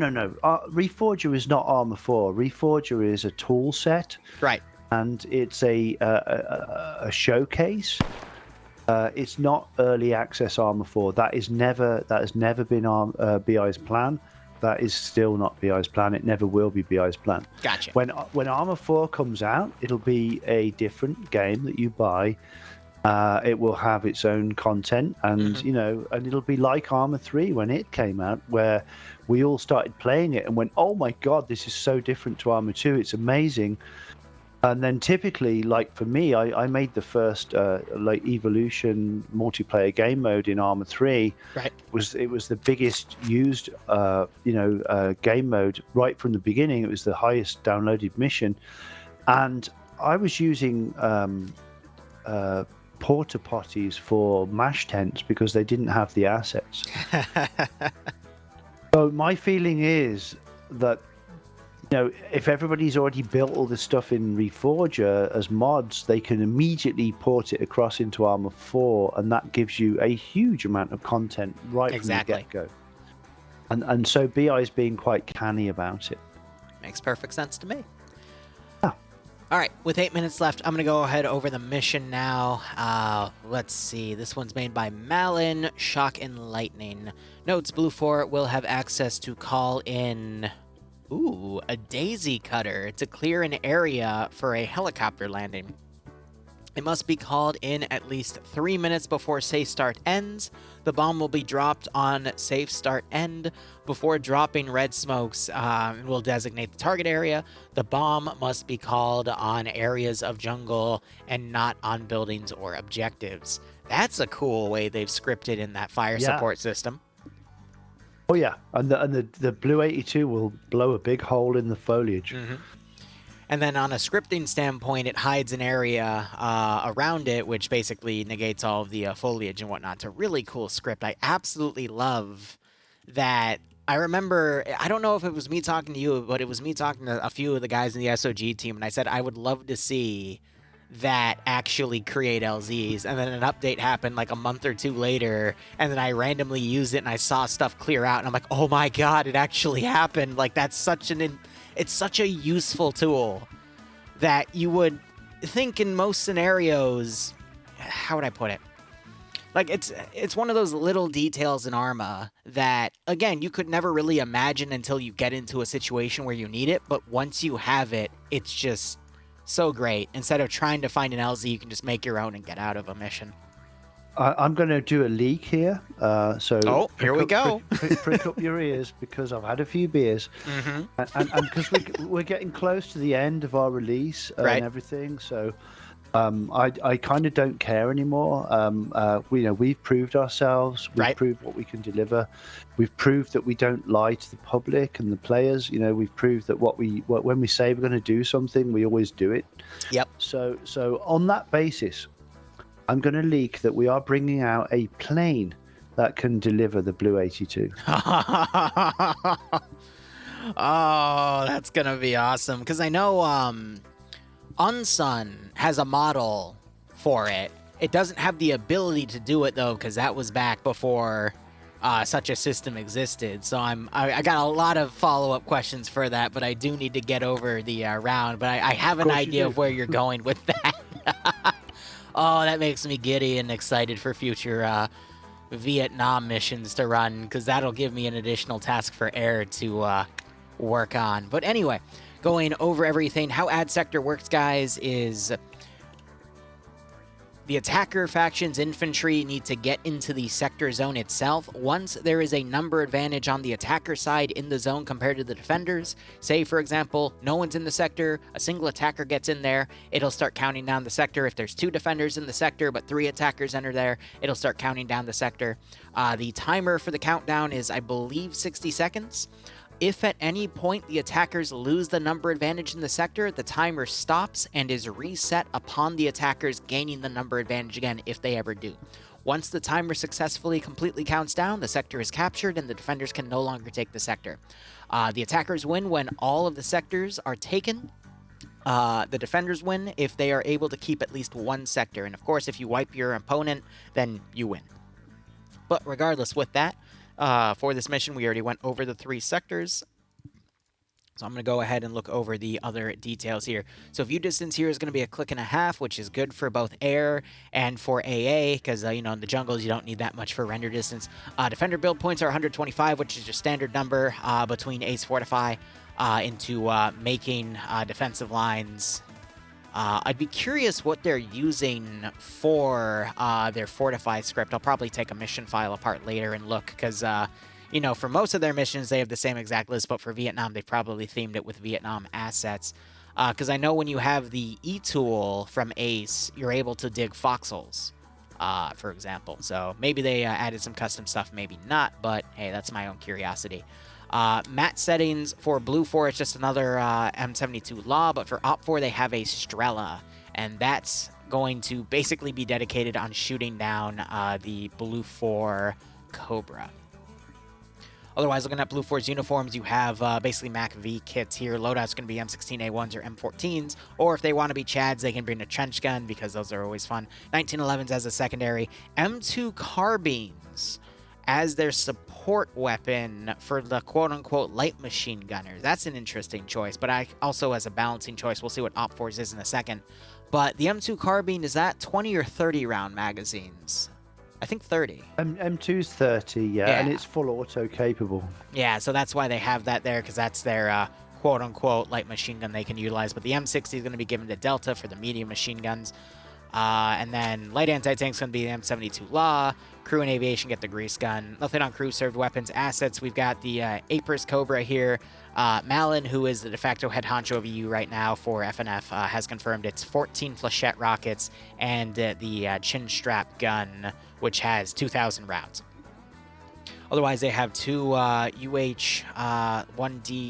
Reforger is not Arma 4. Reforger is a tool set. Right. And it's a showcase. It's not early access Arma 4. That has never been BI's plan. That is still not BI's plan. It never will be BI's plan. Gotcha. When Arma 4 comes out, it'll be a different game that you buy. It will have its own content, and and it'll be like Arma 3 when it came out, where we all started playing it and went, "Oh my God, this is so different to Arma 2. It's amazing." And then typically, like for me, I made the first evolution multiplayer game mode in Arma 3. Right. It was the biggest used game mode right from the beginning. It was the highest downloaded mission, and I was using porta potties for mash tents because they didn't have the assets. So my feeling is that You know, if everybody's already built all this stuff in Reforger as mods, they can immediately port it across into Arma 4, and that gives you a huge amount of content right from the get-go. And so BI is being quite canny about it. Makes perfect sense to me. Yeah. All right, with 8 minutes left, I'm going to go ahead over the mission now. Let's see. This one's made by Malin, Shock and Lightning. Notes, Blue 4 will have access to call in... Ooh, a daisy cutter to clear an area for a helicopter landing. It must be called in at least 3 minutes before safe start ends. The bomb will be dropped on safe start end. Before dropping red smokes, will designate the target area. The bomb must be called on areas of jungle and not on buildings or objectives. That's a cool way they've scripted in that fire support system. Oh yeah, and the Blue 82 will blow a big hole in the foliage. Mm-hmm. And then on a scripting standpoint, it hides an area around it, which basically negates all of the foliage and whatnot. It's a really cool script. I absolutely love that. I remember, I don't know if it was me talking to you, but it was me talking to a few of the guys in the SOG team, and I said I would love to see that actually create LZs. And then an update happened like a month or two later, and then I randomly used it and I saw stuff clear out, and I'm like, oh my god, it actually happened. Like, that's such it's such a useful tool that you would think in most scenarios, how would I put it? Like, it's one of those little details in Arma that, again, you could never really imagine until you get into a situation where you need it, but once you have it, it's just so great. Instead of trying to find an LZ, you can just make your own and get out of a mission. I'm going to do a leak here. So here we go. Prick up your ears, because I've had a few beers, and because we're getting close to the end of our release and everything. So I kind of don't care anymore. We've proved ourselves. We've proved what we can deliver. We've proved that we don't lie to the public and the players. We've proved that when we say we're going to do something, we always do it. Yep. So on that basis, I'm going to leak that we are bringing out a plane that can deliver the Blue 82. Oh, that's going to be awesome. Because I know Unsun has a model for it. It doesn't have the ability to do it, though, because that was back before such a system existed. So I got a lot of follow-up questions for that, but I do need to get over the round. But I have an idea of where you're going with that. Oh, that makes me giddy and excited for future Vietnam missions to run, because that'll give me an additional task for air to work on. But anyway, going over everything, how Ad Sector works, guys, is the attacker faction's infantry need to get into the sector zone itself. Once there is a number advantage on the attacker side in the zone compared to the defenders, say, for example, no one's in the sector, a single attacker gets in there, it'll start counting down the sector. If there's 2 defenders in the sector but 3 attackers enter there, it'll start counting down the sector. The timer for the countdown is, I believe, 60 seconds. If at any point the attackers lose the number advantage in the sector, the timer stops and is reset upon the attackers gaining the number advantage again, if they ever do. Once the timer successfully completely counts down, the sector is captured and the defenders can no longer take the sector. The attackers win when all of the sectors are taken. The defenders win if they are able to keep at least one sector. And of course, if you wipe your opponent, then you win. But regardless, with that, for this mission, we already went over the 3 sectors. So I'm going to go ahead and look over the other details here. So view distance here is going to be a click and a half, which is good for both air and for AA, because, in the jungles, you don't need that much for render distance. Defender build points are 125, which is your standard number between Ace Fortify into making defensive lines. I'd be curious what they're using for their Fortify script. I'll probably take a mission file apart later and look, because, for most of their missions, they have the same exact list, but for Vietnam, they probably themed it with Vietnam assets. Because I know when you have the E-tool from Ace, you're able to dig foxholes, for example. So maybe they added some custom stuff, maybe not, but hey, that's my own curiosity. Matte settings for Blue 4, it's just another M72 Law, but for Op 4, they have a Strela, and that's going to basically be dedicated on shooting down the Blue 4 Cobra. Otherwise, looking at Blue 4's uniforms, you have basically MAC-V kits here. Loadout's going to be M16A1s or M14s, or if they want to be Chads, they can bring a trench gun because those are always fun. 1911s as a secondary. M2 carbines as their support weapon for the quote-unquote light machine gunners. That's an interesting choice, but also as a balancing choice. We'll see what Op4's is in a second. But the M2 carbine, is that 20 or 30 round magazines? I think 30. M2's 30, yeah, and it's full auto capable. Yeah, so that's why they have that there, because that's their quote-unquote light machine gun they can utilize. But the M60 is going to be given to Delta for the medium machine guns. And then light anti-tank is going to be the M72 Law. Crew and aviation get the grease gun. Nothing on crew served weapons assets. We've got the Apers Cobra here. Malin, who is the de facto head honcho of EU right now for FNF, has confirmed it's 14 flechette rockets and the chin strap gun, which has 2,000 rounds. Otherwise, they have two UH-1D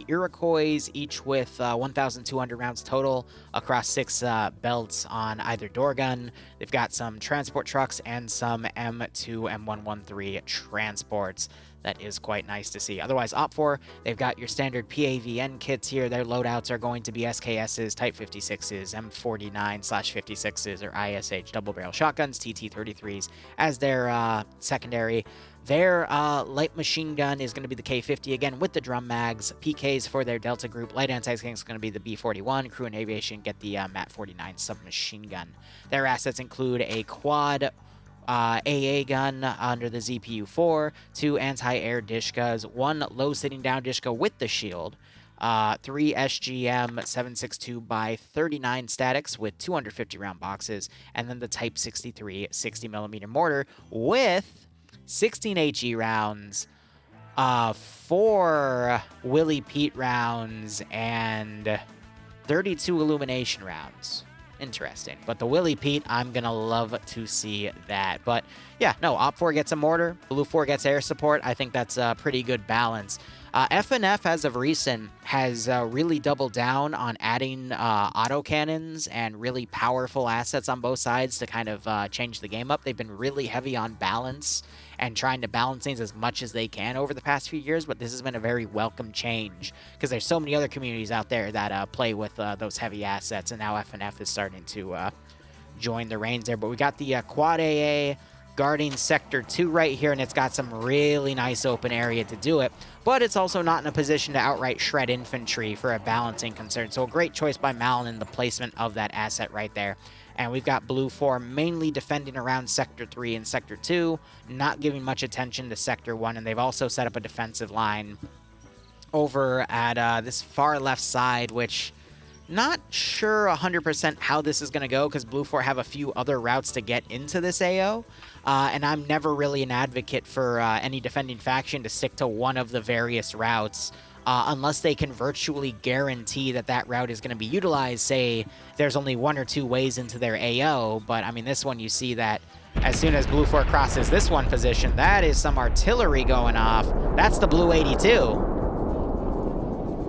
Iroquois, each with 1,200 rounds total across 6 belts on either door gun. They've got some transport trucks and some M2 M113 transports. That is quite nice to see. Otherwise, Op4, they've got your standard PAVN kits here. Their loadouts are going to be SKSs, Type 56s, M49/56s, or ISH double-barrel shotguns, TT-33s as their secondary. Their light machine gun is going to be the K50 again with the drum mags. PKs for their Delta group. Light anti-tank is going to be the B41. Crew and aviation get the MAT-49 submachine gun. Their assets include a quad AA gun under the ZPU-4, 2 anti-air dishkas, 1 low sitting down dishka with the shield, 3 SGM 762x39 statics with 250 round boxes, and then the Type 63 60mm mortar with 16 HE rounds, 4 Willie Pete rounds, and 32 illumination rounds. Interesting. But the Willie Pete, I'm going to love to see that. But yeah, no, Op4 gets a mortar. Blue 4 gets air support. I think that's a pretty good balance. FNF, as of recent, has really doubled down on adding autocannons and really powerful assets on both sides to kind of change the game up. They've been really heavy on balance and trying to balance things as much as they can over the past few years, but this has been a very welcome change because there's so many other communities out there that play with those heavy assets, and now FNF is starting to join the reins there. But we got the Quad AA guarding Sector 2 right here, and it's got some really nice open area to do it, but it's also not in a position to outright shred infantry for a balancing concern. So a great choice by Malin in the placement of that asset right there. And we've got Blue 4 mainly defending around Sector 3 and Sector 2, not giving much attention to Sector 1, and they've also set up a defensive line over at this far left side, which not sure 100% how this is going to go because Blue 4 have a few other routes to get into this AO. And I'm never really an advocate for any defending faction to stick to one of the various routes unless they can virtually guarantee that that route is going to be utilized. Say there's only 1 or 2 ways into their AO, but I mean this one you see that as soon as Blue 4 crosses this one position, that is some artillery going off. That's the Blue 82.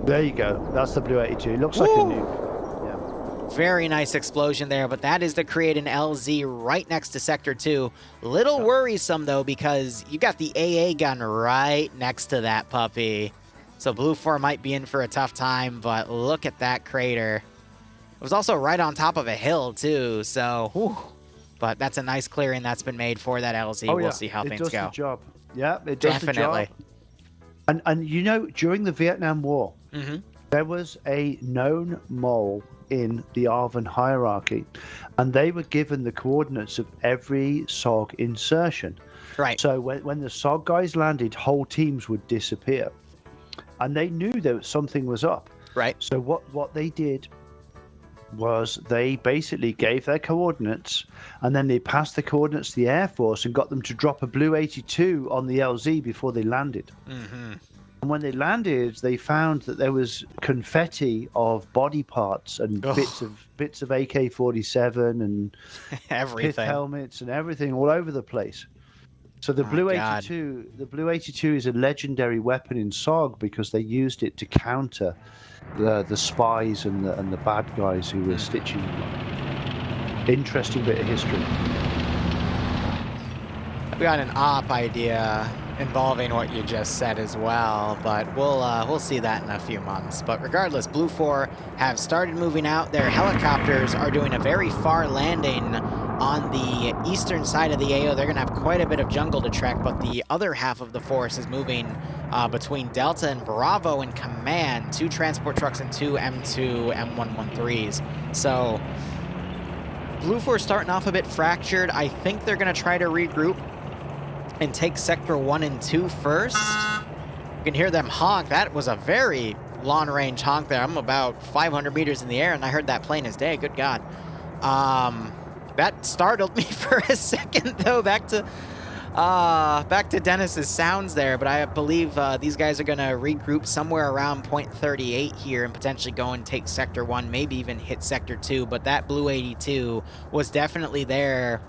There you go. That's the Blue 82. It looks like a nuke. Very nice explosion there, but that is to create an LZ right next to Sector 2. Little worrisome, though, because you got the AA gun right next to that puppy. So Blue 4 might be in for a tough time, but look at that crater. It was also right on top of a hill, too, so... Whew. But that's a nice clearing that's been made for that LZ. Oh, we'll see how things go. It does the job. Yeah, it does Definitely. the job. And you know, during the Vietnam War, there was a known mole in the Arvin hierarchy, and they were given the coordinates of every SOG insertion. Right. So when the SOG guys landed, whole teams would disappear, and they knew that something was up. Right. So what they did was they basically gave their coordinates, and then they passed the coordinates to the Air Force and got them to drop a Blue 82 on the LZ before they landed. And when they landed, they found that there was confetti of body parts and bits of AK-47 and pith helmets and everything all over the place. So the Blue 82 is a legendary weapon in SOG because they used it to counter the spies and the bad guys who were stitching them up. Interesting bit of history. We got an op idea. involving what you just said as well, but we'll see that in a few months. But regardless, Blue 4 have started moving out. Their helicopters are doing a very far landing on the eastern side of the AO. They're going to have quite a bit of jungle to trek, but the other half of the force is moving between Delta and Bravo in command, 2 transport trucks and 2 M2 M113s. So Blue 4 starting off a bit fractured. I think they're going to try to regroup and take Sector 1 and 2 first. You can hear them honk. That was a very long-range honk there. I'm about 500 meters in the air, and I heard that plain as day. Good God. That startled me for a second, though. Back to Dennis's sounds there, but I believe these guys are going to regroup somewhere around point 38 here and potentially go and take Sector 1, maybe even hit Sector 2. But that Blue 82 was definitely there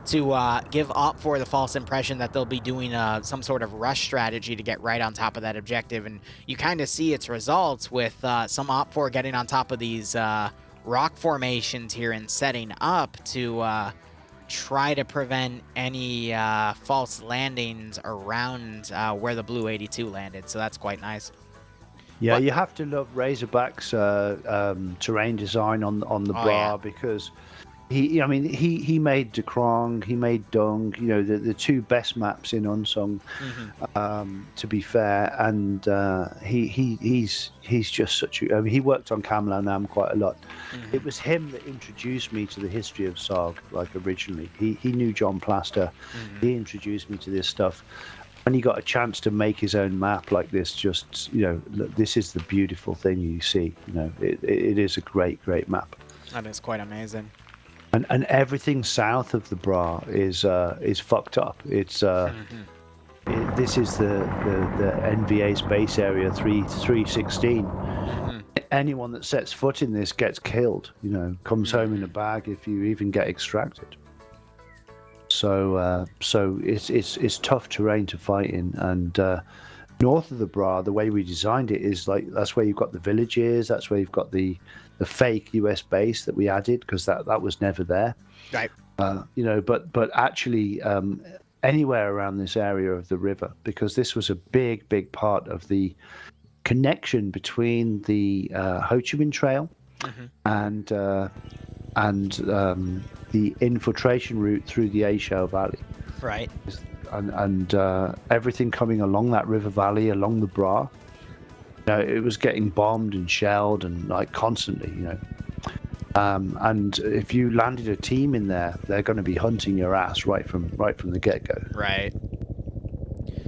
to give OPFOR the false impression that they'll be doing some sort of rush strategy to get right on top of that objective. And you kind of see its results with some OPFOR getting on top of these rock formations here and setting up to try to prevent any false landings around where the Blue 82 landed. So that's quite nice. Yeah, But you have to love Razorback's terrain design on the bar, because he made Dekrong, he made Dung, the 2 best maps in Unsung, to be fair, and he's just such a. I mean, he worked on Kamla Nam quite a lot. It was him that introduced me to the history of SOG, like originally. He knew John Plaster. He introduced me to this stuff. When he got a chance to make his own map like this, just this is the beautiful thing you see. It is a great map. that is quite amazing. And everything south of the Bra is fucked up. It's this is the NVA's base area 316. Anyone that sets foot in this gets killed. Comes home in a bag if you even get extracted. So it's tough terrain to fight in. And north of the Bra, the way we designed it is like that's where you've got the villages. That's where you've got the fake US base that we added, because that was never there. Right. But actually anywhere around this area of the river, because this was a big part of the connection between the Ho Chi Minh Trail and the infiltration route through the A Shell Valley. Right. And everything coming along that river valley, along the Bra. It was getting bombed and shelled and like constantly, and if you landed a team in there, they're going to be hunting your ass right from the get-go. Right.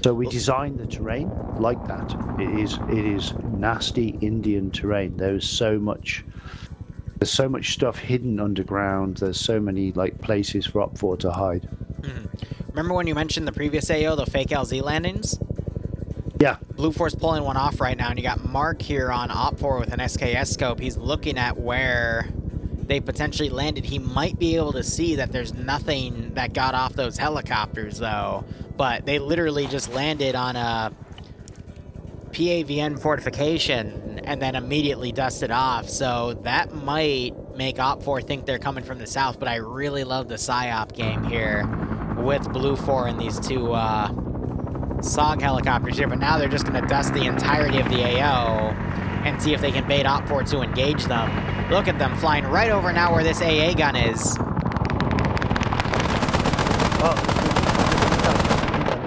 So we designed the terrain like that. It is nasty Indian terrain. There's so much stuff hidden underground. There's so many places for OPFOR to hide. Remember when you mentioned the previous AO, the fake LZ landings? Yeah. Blue 4's pulling one off right now, and you got Mark here on OPFOR with an SKS scope. He's looking at where they potentially landed. He might be able to see that there's nothing that got off those helicopters, though. But they literally just landed on a PAVN fortification and then immediately dusted off. So that might make OPFOR think they're coming from the south, but I really love the PSYOP game here with Blue 4 and these 2 SOG helicopters here, but now they're just going to dust the entirety of the AO and see if they can bait OPFOR to engage them. Look at them flying right over now where this AA gun is.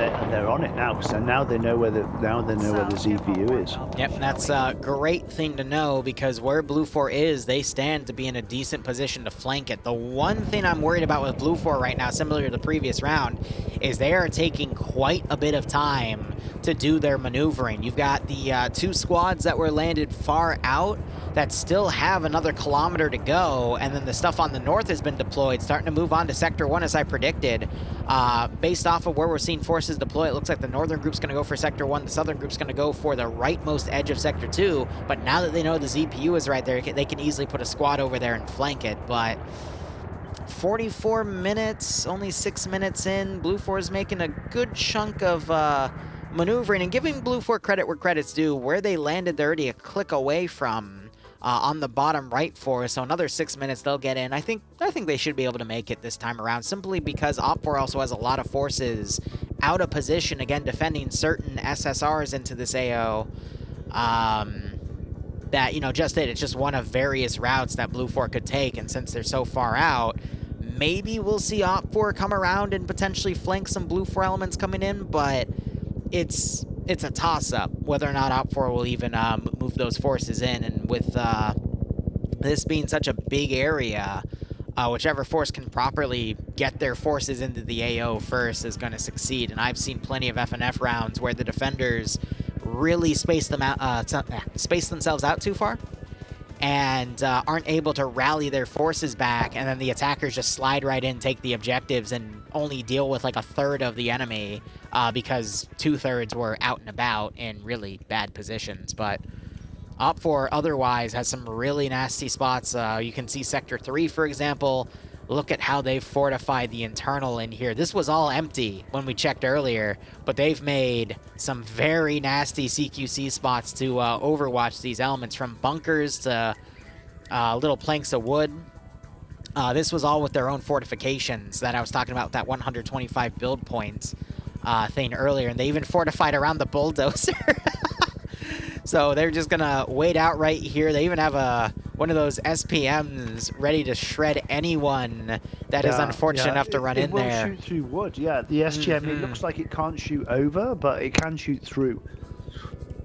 And they're on it now, so now they know where the ZPU is. Yep, that's a great thing to know, because where Blue 4 is, they stand to be in a decent position to flank it. The one thing I'm worried about with Blue 4 right now, similar to the previous round, is they are taking quite a bit of time to do their maneuvering. You've got the 2 squads that were landed far out that still have another kilometer to go, and then the stuff on the north has been deployed, starting to move on to Sector 1 as I predicted. Based off of where we're seeing forces deploy, it looks like the northern group's going to go for Sector 1, the southern group's going to go for the rightmost edge of Sector 2, but now that they know the ZPU is right there, they can easily put a squad over there and flank it. But 44 minutes, only 6 minutes in, Blue 4 is making a good chunk of maneuvering, and giving Blue 4 credit where credit's due. Where they landed, they're already a click away from on the bottom right for us, so another 6 minutes they'll get in. I think they should be able to make it this time around, simply because OPFOR also has a lot of forces out of position, again, defending certain SSRs into this AO. That, you know, it's just one of various routes that Blue 4 could take, and since they're so far out, maybe we'll see Op4 come around and potentially flank some Blue 4 elements coming in, but it's a toss-up whether or not Op4 will even move those forces in, and with this being such a big area, whichever force can properly get their forces into the AO first is going to succeed, and I've seen plenty of FNF rounds where the defenders really space themselves out too far and aren't able to rally their forces back, and then the attackers just slide right in, take the objectives, and only deal with like a third of the enemy because 2/3 were out and about in really bad positions. But Op4 otherwise has some really nasty spots. You can see Sector 3, for example. Look at how they've fortified the internal in here. This was all empty when we checked earlier, but they've made some very nasty CQC spots to overwatch these elements, from bunkers to little planks of wood. This was all with their own fortifications that I was talking about, that 125 build points thing earlier, and they even fortified around the bulldozer. So they're just gonna wait out right here. They even have one of those SPMs ready to shred anyone that is unfortunate enough to run in there. It will shoot through wood, yeah. The SGM, it looks like it can't shoot over, but it can shoot through.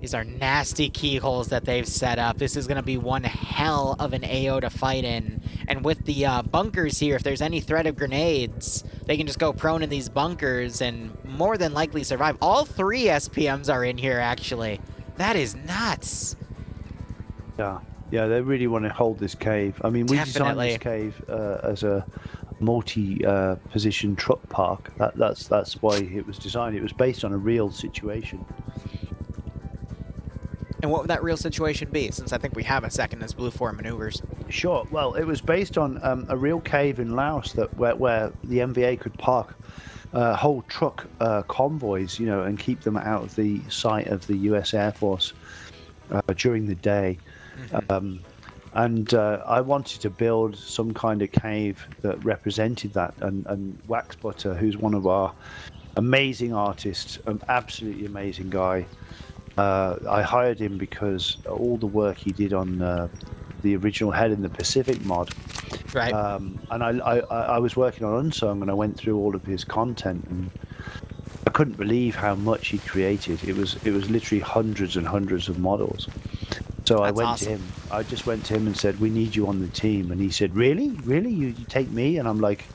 These are nasty keyholes that they've set up. This is gonna be one hell of an AO to fight in. And with the bunkers here, if there's any threat of grenades, they can just go prone in these bunkers and more than likely survive. All 3 SPMs are in here, actually. That is nuts. Yeah, they really want to hold this cave. I mean, we designed this cave as a multi-position truck park. That's why it was designed. It was based on a real situation. And what would that real situation be, since I think we have a second as Blue 4 maneuvers? Sure. Well, it was based on a real cave in Laos where the MVA could park whole truck convoys, you know, and keep them out of the sight of the US Air Force during the day. And I wanted to build some kind of cave that represented that. And Wax Butter, who's one of our amazing artists, an absolutely amazing guy, I hired him because all the work he did on the original Hell in the Pacific mod. Right. And I was working on Unsung, and I went through all of his content, and I couldn't believe how much he created. It was literally hundreds and hundreds of models. So I went to him. I just went to him and said, "We need you on the team." And he said, "Really? Really? You take me?" And I'm like,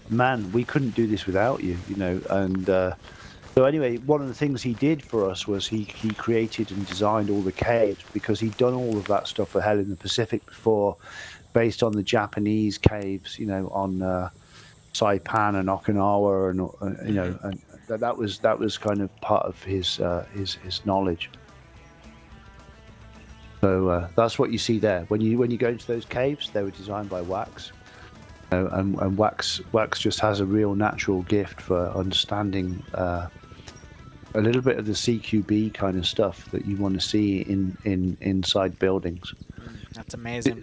"Man, we couldn't do this without you, you know." And so anyway, one of the things he did for us was he created and designed all the caves, because he'd done all of that stuff for Hell in the Pacific before, based on the Japanese caves, you know, on Saipan and Okinawa, and you know, and that was kind of part of his knowledge. So that's what you see there. When you go into those caves, they were designed by Wax, and Wax just has a real natural gift for understanding a little bit of the CQB kind of stuff that you want to see inside buildings. That's amazing.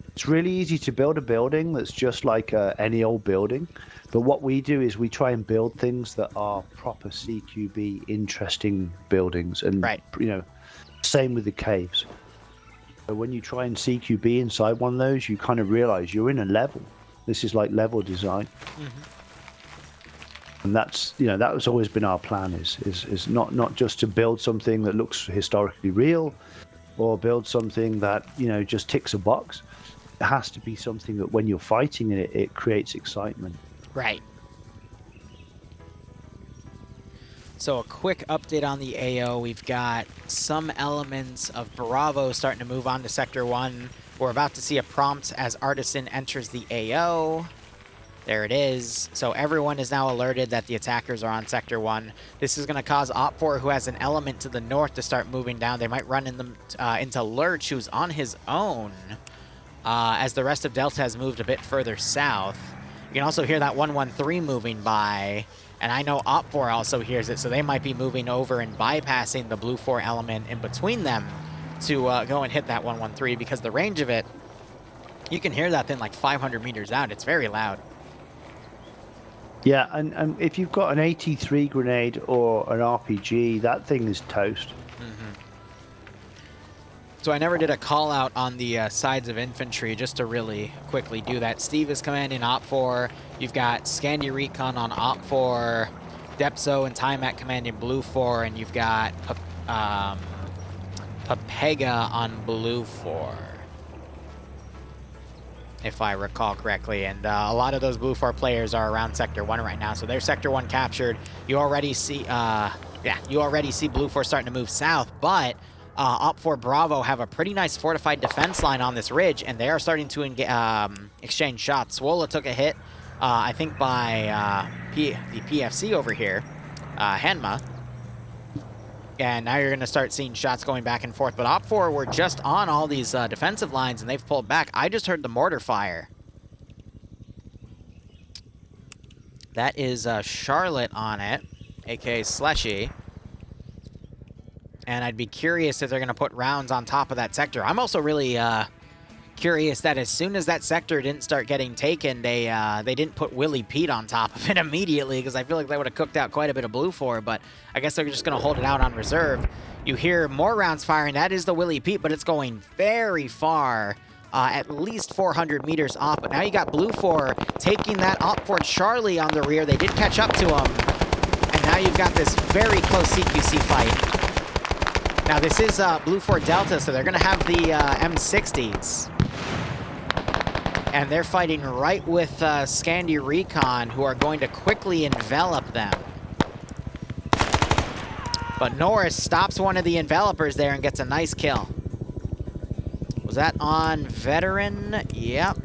It's really easy to build a building that's just like any old building, but what we do is we try and build things that are proper CQB, interesting buildings, and you know, same with the caves. So when you try and CQB inside one of those, you kind of realize you're in a level. This is like level design. And that's, you know, that has always been our plan, is not just to build something that looks historically real, or build something that, you know, just ticks a box. It has to be something that when you're fighting it, it creates excitement. Right. So a quick update on the AO. We've got some elements of Bravo starting to move on to Sector 1. We're about to see a prompt as Artisan enters the AO. There it is. So everyone is now alerted that the attackers are on Sector 1. This is going to cause Op4, who has an element to the north, to start moving down. They might run into Lurch, who's on his own, as the rest of Delta has moved a bit further south. You can also hear that 113 moving by, and I know Op4 also hears it, so they might be moving over and bypassing the Blue 4 element in between them to go and hit that 113, because the range of it, you can hear that thing like 500 meters out. It's very loud. Yeah, and if you've got an 83 grenade or an RPG, that thing is toast. So I never did a call out on the sides of infantry, just to really quickly do that. Steve is commanding OP4. You've got Scandi Recon on OP4, Depzo and Timac commanding Blue 4, and you've got Papega on Blue 4, if I recall correctly. And a lot of those Blue 4 players are around Sector 1 right now, so they're Sector 1 captured. You already see, you already see Blue 4 starting to move south, but OP4 Bravo have a pretty nice fortified defense line on this ridge, and they are starting to exchange shots. Swola took a hit, I think, by the PFC over here, Hanma. And now you're going to start seeing shots going back and forth. But OP4 were just on all these defensive lines, and they've pulled back. I just heard the mortar fire. That is Charlotte on it, a.k.a. Slushy. And I'd be curious if they're going to put rounds on top of that sector. I'm also really curious that as soon as that sector didn't start getting taken, they didn't put Willie Pete on top of it immediately, because I feel like they would have cooked out quite a bit of Blue 4, but I guess they're just going to hold it out on reserve. You hear more rounds firing. That is the Willie Pete, but it's going very far, at least 400 meters off. But now you got Blue 4 taking that up for Charlie on the rear. They did catch up to him, and now you've got this very close CQC fight. Now this is Blue 4 Delta, so they're going to have the M60s. And they're fighting right with Scandi Recon, who are going to quickly envelop them. But Norris stops one of the envelopers there and gets a nice kill. Was that on Veteran? Yep.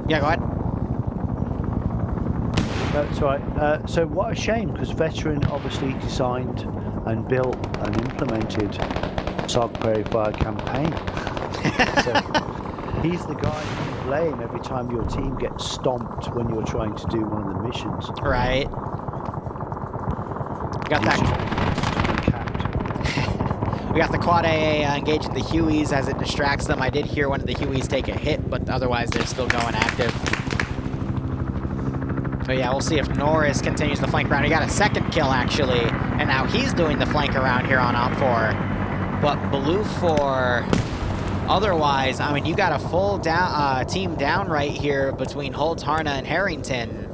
Yeah, go ahead. That's right. So what a shame, because Veteran obviously designed and built and implemented Sog Prairie Fire campaign. So he's the guy you blame every time your team gets stomped when you're trying to do one of the missions. Right. We got that. We got the quad AA engaging the Hueys as it distracts them. I did hear one of the Hueys take a hit, but otherwise they're still going active. So yeah, we'll see if Norris continues the flank around. He got a second kill, actually, and now he's doing the flank around here on OP4. But Blue 4, otherwise, I mean, you got a full down, team down right here between Holt, Harna, and Harrington,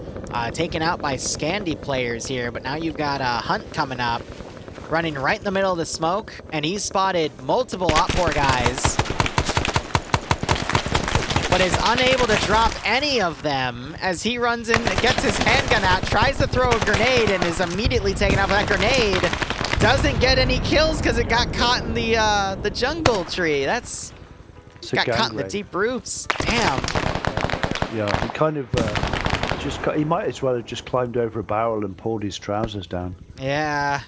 taken out by Scandi players here. But now you've got Hunt coming up, running right in the middle of the smoke, and he's spotted multiple OP4 guys, but is unable to drop any of them as he runs in, gets his handgun out, tries to throw a grenade, and is immediately taken out. That grenade doesn't get any kills because it got caught in the jungle tree. That's got caught in the deep roots. Damn. Yeah, he kind of he might as well have just climbed over a barrel and pulled his trousers down. Yeah.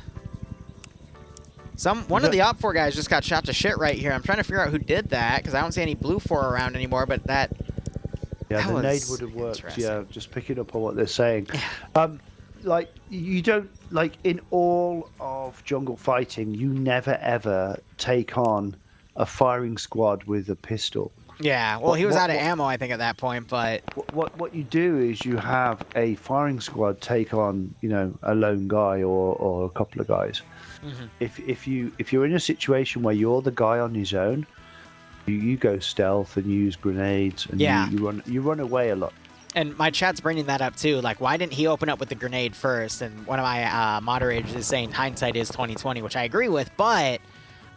One of the OP4 guys just got shot to shit right here. I'm trying to figure out who did that, because I don't see any Blue 4 around anymore, but that... Yeah, the nade would have worked, yeah, just picking up on what they're saying. Like, you don't... Like, in all of jungle fighting, you never, ever take on a firing squad with a pistol. Yeah, well, he was out of ammo, I think, at that point, but... What you do is you have a firing squad take on, you know, a lone guy or a couple of guys. Mm-hmm. If you're in a situation where you're the guy on his own, you go stealth and use grenades, and you run away a lot. And my chat's bringing that up too. Like, why didn't he open up with the grenade first? And one of my moderators is saying hindsight is 20/20, which I agree with, but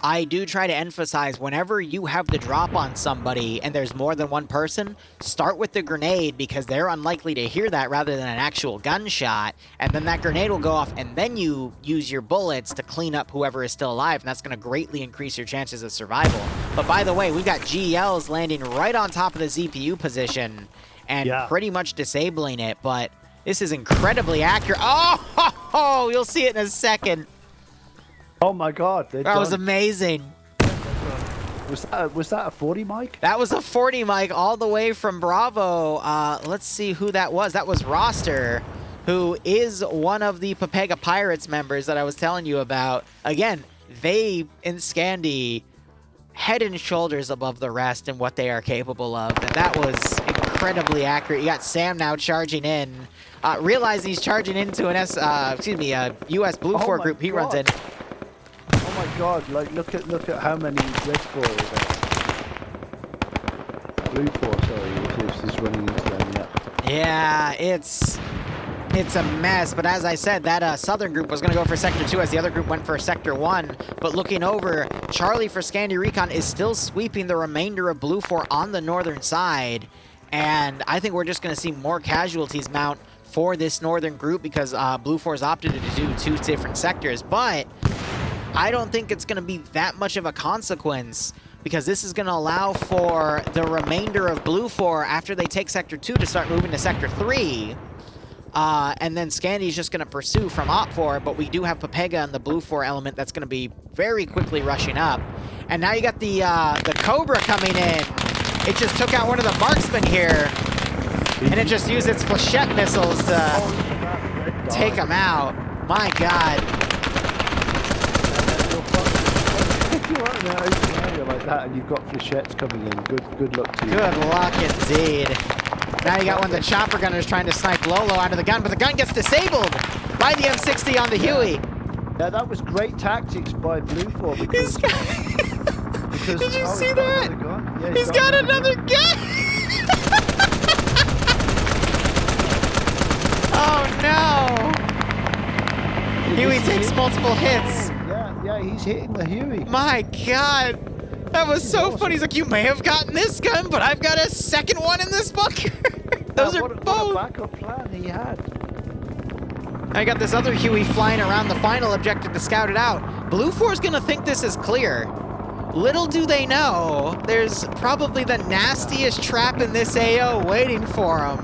I do try to emphasize whenever you have the drop on somebody and there's more than one person, start with the grenade, because they're unlikely to hear that rather than an actual gunshot, and then that grenade will go off, and then you use your bullets to clean up whoever is still alive, and that's going to greatly increase your chances of survival. But by the way, we've got GLs landing right on top of the ZPU position and pretty much disabling it, but this is incredibly accurate. Oh, you'll see it in a second. Oh my God! That was amazing. Was that a 40 mic? That was a 40 mic all the way from Bravo. Let's see who that was. That was Roster, who is one of the Papega Pirates members that I was telling you about. Again, they in Scandi head and shoulders above the rest in what they are capable of. And that was incredibly accurate. You got Sam now charging in. Realizing he's charging into an US Blue 4 group he runs in. Oh my god, like look at how many Red 4 Blue 4, sorry, is running into them, Yeah, it's a mess, but as I said, that Southern group was going to go for Sector 2 as the other group went for Sector 1. But looking over, Charlie for Scandi Recon is still sweeping the remainder of Blue 4 on the northern side. And I think we're just going to see more casualties mount for this northern group because Blue 4's opted to do 2 different sectors. But I don't think it's going to be that much of a consequence because this is going to allow for the remainder of Blue 4 after they take Sector 2 to start moving to Sector 3. And then Scandy's just going to pursue from Op 4, but we do have Pepega and the Blue 4 element that's going to be very quickly rushing up. And now you got the Cobra coming in. It just took out one of the marksmen here, and it just used its flechette missiles to take him out. My God. If you are in an open area like that and you've got flechettes coming in, good luck to you. Good luck indeed. Now you got one of the chopper gunners trying to snipe Lolo out of the gun, but the gun gets disabled by the M60 on the Huey. Yeah, that was great tactics by Blue 4 because... Did you see that? Yeah, he's got another gun! Oh no! Huey takes multiple hits. Yeah, he's hitting the Huey. My God! That was so funny. He's like, you may have gotten this gun, but I've got a second one in this bunker. Those are both. What a backup plan he had. I got this other Huey flying around the final objective to scout it out. Blue 4's gonna think this is clear. Little do they know, there's probably the nastiest trap in this AO waiting for him.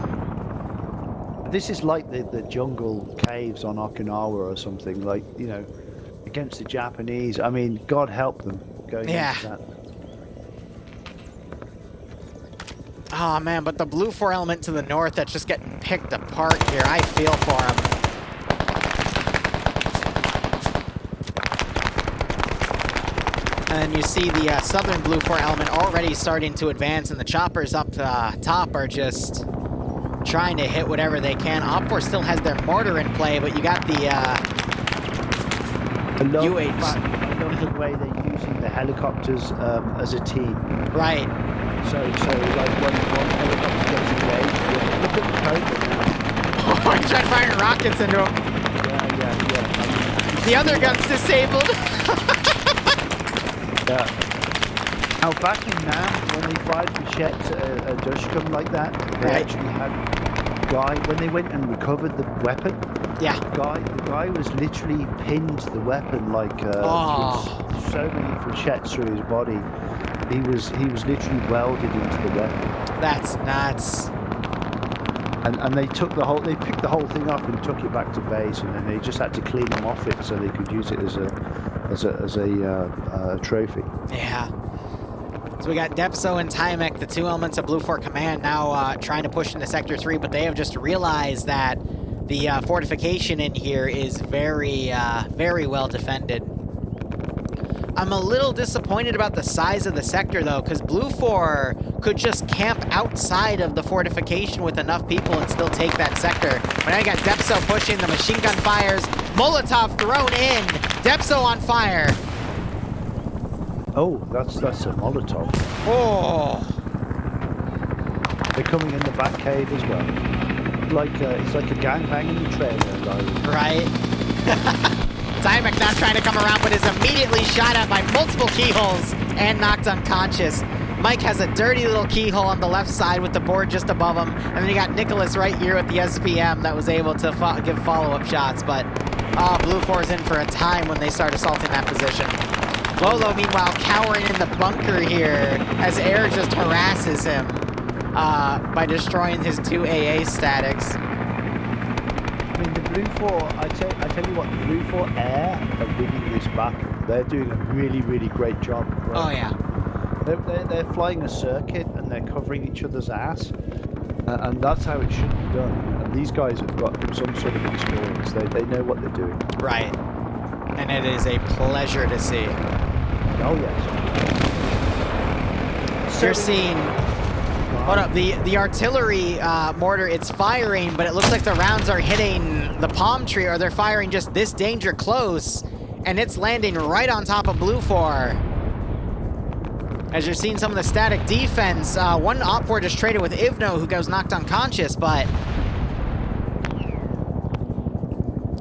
This is like the jungle caves on Okinawa or something, like, you know, against the Japanese. I mean, God help them going into that. Oh man, but the Blue 4 element to the north that's just getting picked apart here. I feel for him. And you see the southern Blue 4 element already starting to advance, and the choppers up top are just trying to hit whatever they can. Op 4 still has their mortar in play, but you got the UH. I love the way they're using the helicopters as a team. Right. So like one helicopter gets engaged. Look at the code now. Oh, he's trying firing rockets into him. Yeah. The other gun's disabled. Yeah. Now back in now, when they fired machetes at a Dutchcom like that, they actually had a guy, when they went and recovered the weapon, the guy was literally pinned to the weapon like so many flechettes through his body. He was literally welded into the weapon. That's nuts. And they picked the whole thing up and took it back to base, and then they just had to clean them off it so they could use it as a trophy. Yeah. So we got Depso and Timek, the 2 elements of Blue 4 Command, now trying to push into Sector 3, but they have just realized that the fortification in here is very, very well defended. I'm a little disappointed about the size of the sector, though, because Blue 4 could just camp outside of the fortification with enough people and still take that sector. But now you got Depso pushing, the machine gun fires, Molotov thrown in, Depso on fire. Oh, that's a Molotov. Oh. They're coming in the back cave as well. It's like a gangbang in the trailer, guys. Right. Timek now trying to come around, but is immediately shot at by multiple keyholes and knocked unconscious. Mike has a dirty little keyhole on the left side with the board just above him. And then you got Nicholas right here with the SPM that was able to give follow-up shots. But Blue 4 is in for a time when they start assaulting that position. Lolo, meanwhile, cowering in the bunker here as air just harasses him by destroying his 2 AA statics. I mean, the Blue 4, I tell you what, the Blue 4 Air are winning this battle. They're doing a really, really great job. Right? Oh, yeah. They're flying a circuit and they're covering each other's ass. And that's how it should be done. And these guys have got some sort of experience. They know what they're doing. Right. And it is a pleasure to see. Oh, yes. You're seeing... Hold up, the artillery mortar, it's firing, but it looks like the rounds are hitting the palm tree, or they're firing just this danger close, and it's landing right on top of Blue 4. As you're seeing some of the static defense, one Op 4 just traded with Ivno, who goes knocked unconscious, but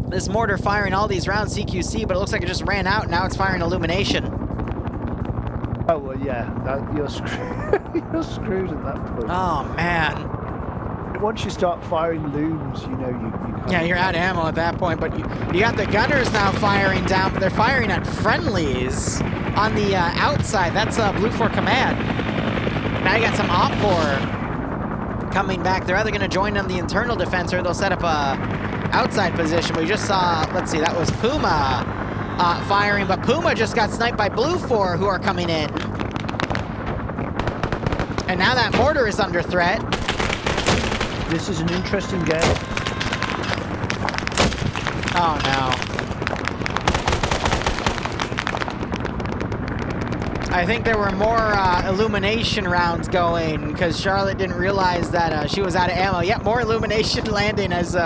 this mortar firing all these rounds CQC, but it looks like it just ran out, now it's firing Illumination. Oh, well, yeah, you're screwed. You're screwed at that point. Oh, man. Once you start firing looms, you know, you can't... Yeah, you're out of ammo at that point, but you got the gunners now firing down, but they're firing at friendlies on the outside. That's Blue 4 command. Now you got some Op 4 coming back. They're either going to join on the internal defense or they'll set up a outside position. We just saw, let's see, that was Puma firing, but Puma just got sniped by Blue 4, who are coming in. And now that mortar is under threat. This is an interesting game. Oh, no. I think there were more illumination rounds going because Charlotte didn't realize that she was out of ammo. Yep, more illumination landing as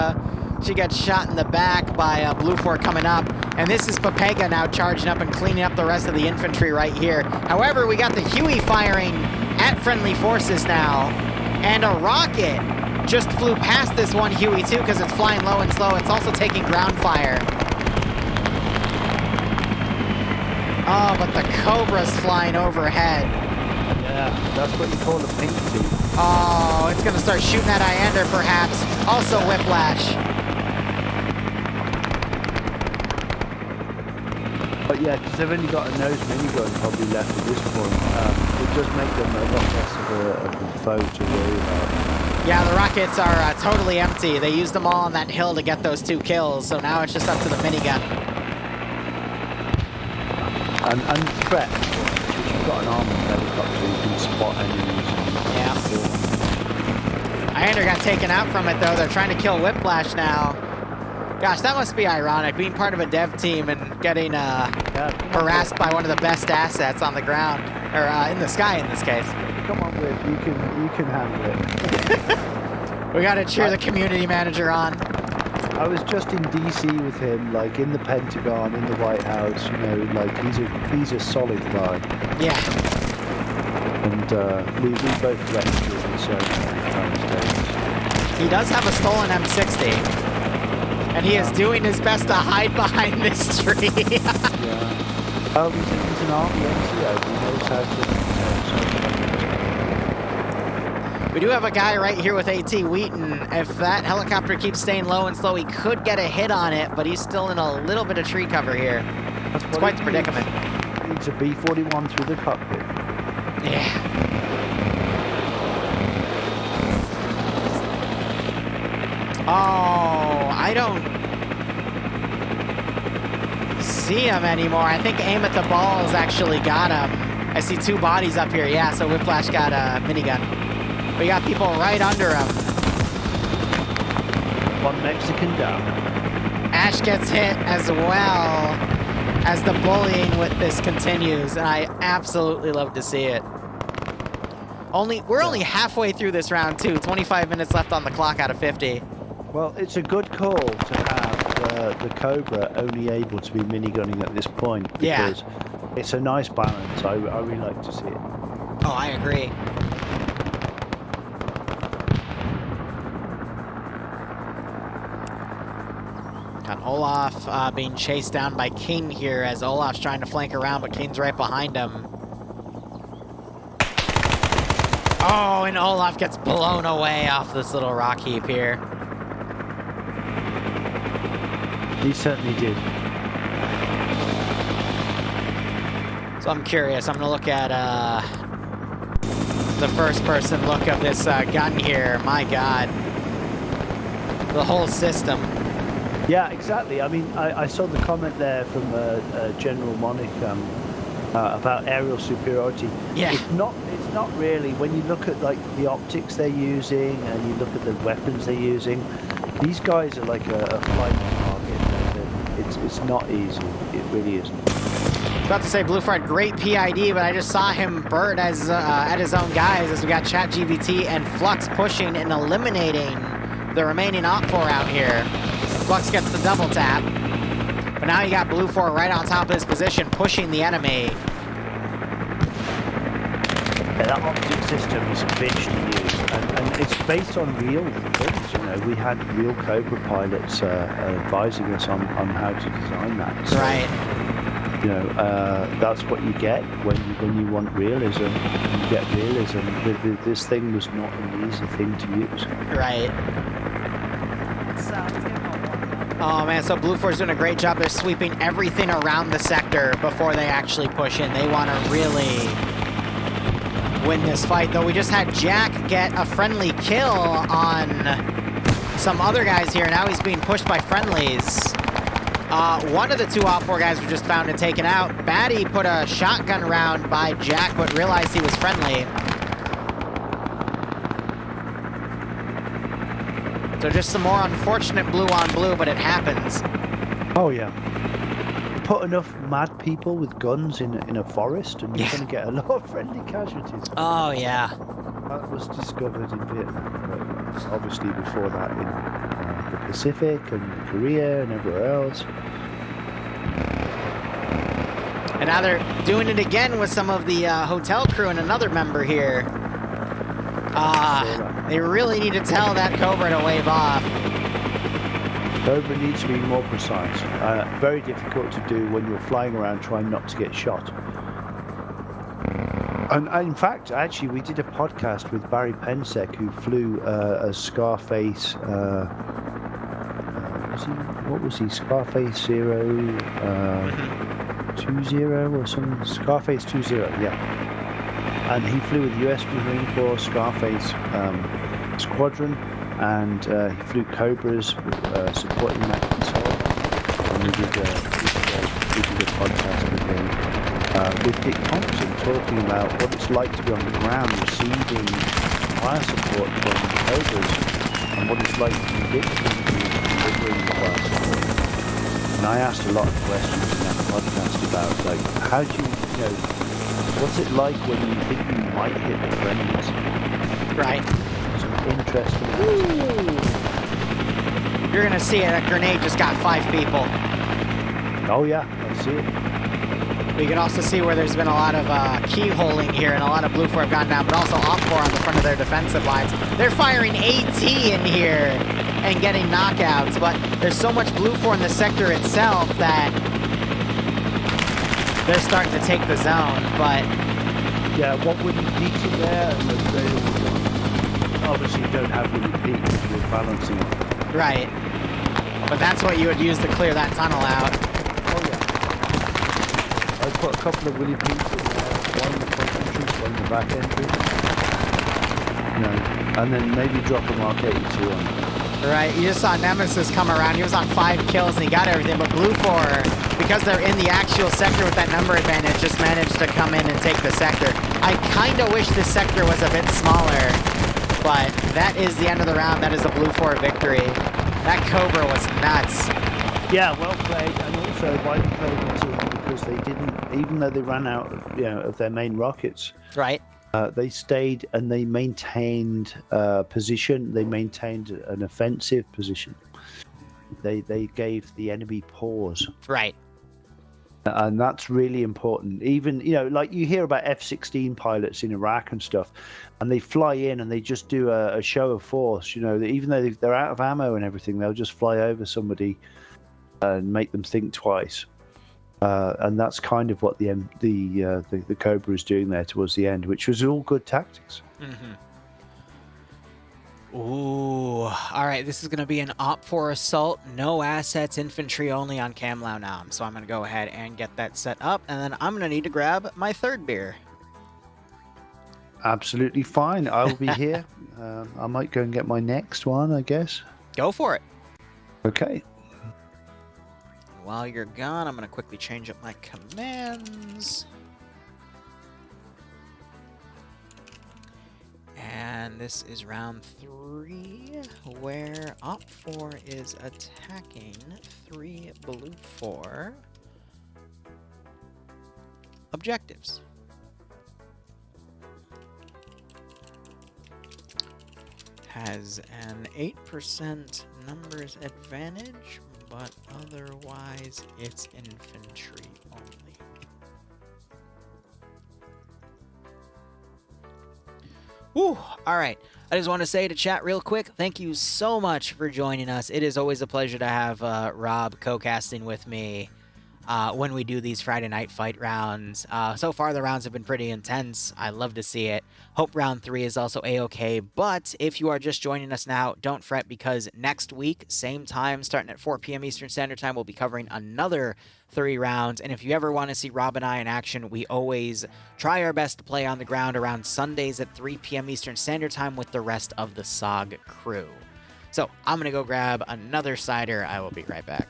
she got shot in the back by Blue 4 coming up. And this is Papega now charging up and cleaning up the rest of the infantry right here. However, we got the Huey firing at friendly forces now. And a rocket just flew past this one Huey too because it's flying low and slow. It's also taking ground fire. Oh, but the Cobra's flying overhead. Yeah, that's what you call a pink tube. Oh, it's going to start shooting at Iander perhaps. Also Whiplash. But yeah, because they've only got a nose minigun probably left at this point. It does make them a lot less of a foe to worry about. Yeah, the rockets are totally empty. They used them all on that hill to get those 2 kills, so now it's just up to the minigun. And threat, if you've got an armored helicopter, you can spot enemies. Yeah. Iander got taken out from it, though. They're trying to kill Whiplash now. Gosh, that must be ironic, being part of a dev team and getting harassed by one of the best assets on the ground, or in the sky in this case. Come on, Whip, you can handle it. We got to cheer the community manager on. I was just in DC with him, like in the Pentagon, in the White House. You know, like he's a solid guy. Yeah. And we both wrecked during so many times. He does have a stolen M60. And he is doing his best to hide behind this tree. Yeah. Oh, he's an army NCO. He knows how to... We do have a guy right here with AT Wheaton. If that helicopter keeps staying low and slow, he could get a hit on it, but he's still in a little bit of tree cover here. It's quite the predicament. He needs a B-41 through the cockpit. Yeah. Oh, I don't see him anymore. I think aim at the balls actually got him. I see 2 bodies up here. Yeah, so Whiplash got a minigun. We got people right under him. One Mexican down. Ash gets hit as well as the bullying with this continues, and I absolutely love to see it. We're only halfway through this round too. 25 minutes left on the clock out of 50. Well, it's a good call to have the Cobra only able to be minigunning at this point because it's a nice balance. I really like to see it. Oh, I agree. Got Olaf being chased down by King here as Olaf's trying to flank around, but King's right behind him. Oh, and Olaf gets blown away off this little rock heap here. He certainly did. So I'm curious. I'm going to look at the first-person look of this gun here. My God. The whole system. Yeah, exactly. I mean, I saw the comment there from General Monic about aerial superiority. Yeah. It's not really. When you look at like the optics they're using and you look at the weapons they're using, these guys are like a flight target. It's not easy. It really isn't. About to say Blue 4 had great PID, but I just saw him bird as at his own guys as we got ChatGPT and Flux pushing and eliminating the remaining Op4 out here. Flux gets the double tap, but now you got Blue 4 right on top of his position, pushing the enemy. Yeah, that optic system is a bitch to use, and it's based on real things. You know, we had real Cobra pilots advising us on how to design that. So, Right. you know, that's what you get when you want realism. You get realism. This thing was not an easy thing to use. Right. Oh man, so Blue 4's doing a great job. They're sweeping everything around the sector before they actually push in. They want to really win this fight, though we just had Jack get a friendly kill on some other guys here. Now he's being pushed by friendlies. One of the two Op4 guys was just found and taken out. Batty put a shotgun round by Jack, but realized he was friendly. So just some more unfortunate blue on blue, but it happens. Oh yeah. Put enough mad people with guns in a forest and you're going to get a lot of friendly casualties. Oh yeah. That was discovered in Vietnam, but obviously before that in the Pacific and Korea and everywhere else. And now they're doing it again with some of the hotel crew and another member here. They really need to tell that Cobra to wave off. Cobra needs to be more precise. Very difficult to do when you're flying around trying not to get shot. And in fact, actually, we did a podcast with Barry Pensek, who flew a Scarface. What was he? Scarface 20 or something? Scarface 20, yeah. And he flew with the US Marine Corps Scarface squadron. And he flew Cobras, supporting that console. And we did a podcast with him, with Dick Thompson, talking about what it's like to be on the ground receiving fire support from Cobras, and what it's like to be victim to delivering the fire support. And I asked a lot of questions in that podcast about, like, how do you know, what's it like when you think you might hit the friendlies? Right. Interesting. You're gonna see it. That grenade just got 5 people. Oh yeah, I see it. We can also see where there's been a lot of keyholing here, and a lot of Blue 4 have gone down, but also Op4 on the front of their defensive lines. They're firing AT in here and getting knockouts, but there's so much Blue 4 in the sector itself that they're starting to take the zone. But yeah, what would you peak in there? Obviously, you don't have really peaks, you're balancing it. Right. But that's what you would use to clear that tunnel out. Oh yeah. I put a couple of Willy peaks in there, one in the front entrance, one in the back entrance. You know, and then maybe drop a Mark 82 on it. Right, you just saw Nemesis come around. He was on 5 kills and he got everything, but Blue 4, because they're in the actual sector with that number advantage, just managed to come in and take the sector. I kind of wish this sector was a bit smaller. But that is the end of the round. That is a Blue 4 victory. That Cobra was nuts. Yeah, well played, and also why they played the team, because they didn't, even though they ran out, of their main rockets. Right. They stayed and they maintained position. They maintained an offensive position. They gave the enemy pause. Right. And that's really important. Even, like you hear about F-16 pilots in Iraq and stuff, and they fly in and they just do a show of force. Even though they're out of ammo and everything, they'll just fly over somebody and make them think twice. And that's kind of what the Cobra is doing there towards the end, which was all good tactics. Mm-hmm. Ooh, all right, this is going to be an Op4 assault, no assets, infantry only on Cam Lao Nam. So I'm going to go ahead and get that set up, and then I'm going to need to grab my 3rd beer. Absolutely fine. I will be here. I might go and get my next one, I guess. Go for it. Okay. While you're gone, I'm going to quickly change up my commands. And this is round 3, where Op4 is attacking 3 Blue 4. objectives. Has an 8% numbers advantage, but otherwise it's infantry only. Whew, all right. I just want to say to chat real quick, thank you so much for joining us. It is always a pleasure to have Rob co-casting with me when we do these Friday night fight rounds. So far, the rounds have been pretty intense. I love to see it. Hope round 3 is also a-okay. But if you are just joining us now, don't fret, because next week, same time, starting at 4 p.m. Eastern Standard Time, we'll be covering another 3 rounds. And if you ever want to see Rob and I in action, we always try our best to play on the ground around Sundays at 3 p.m. Eastern Standard Time with the rest of the SOG crew. So I'm going to go grab another cider. I will be right back.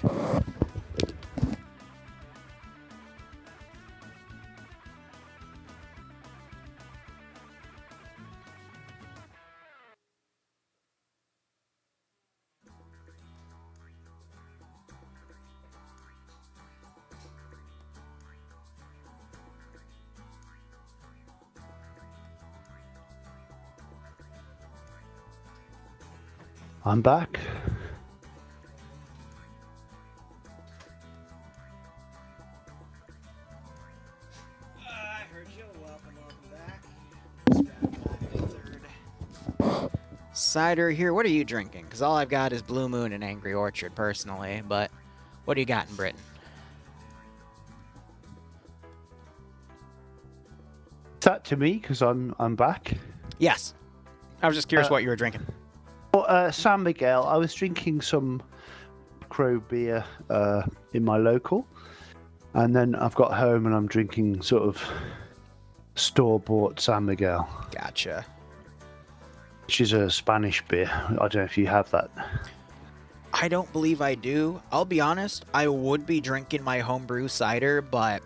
I'm back. I heard you. Welcome back. Cider here. What are you drinking? Because all I've got is Blue Moon and Angry Orchard, personally. But what do you got in Britain? Is that to me? Because I'm back. Yes. I was just curious what you were drinking. Well, San Miguel. I was drinking some Crow beer in my local, and then I've got home and I'm drinking sort of store-bought San Miguel. Gotcha. Which is a Spanish beer. I don't know if you have that. I don't believe I do. I'll be honest, I would be drinking my homebrew cider, but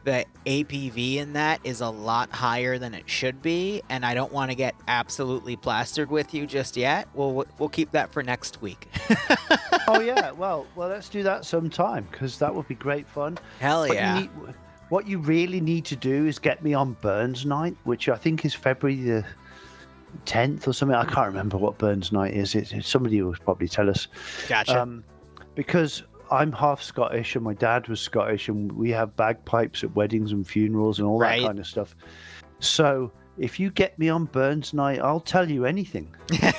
the APV in that is a lot higher than it should be, and I don't want to get absolutely plastered with you just yet. We'll keep that for next week. Oh yeah, well, let's do that sometime, because that would be great fun. Hell yeah. What you really need to do is get me on Burns Night, which I think is February the 10th or something. I can't remember what Burns Night is. Somebody will probably tell us. Gotcha. Because I'm half Scottish and my dad was Scottish, and we have bagpipes at weddings and funerals and all that kind of stuff. So if you get me on Burns Night, I'll tell you anything. You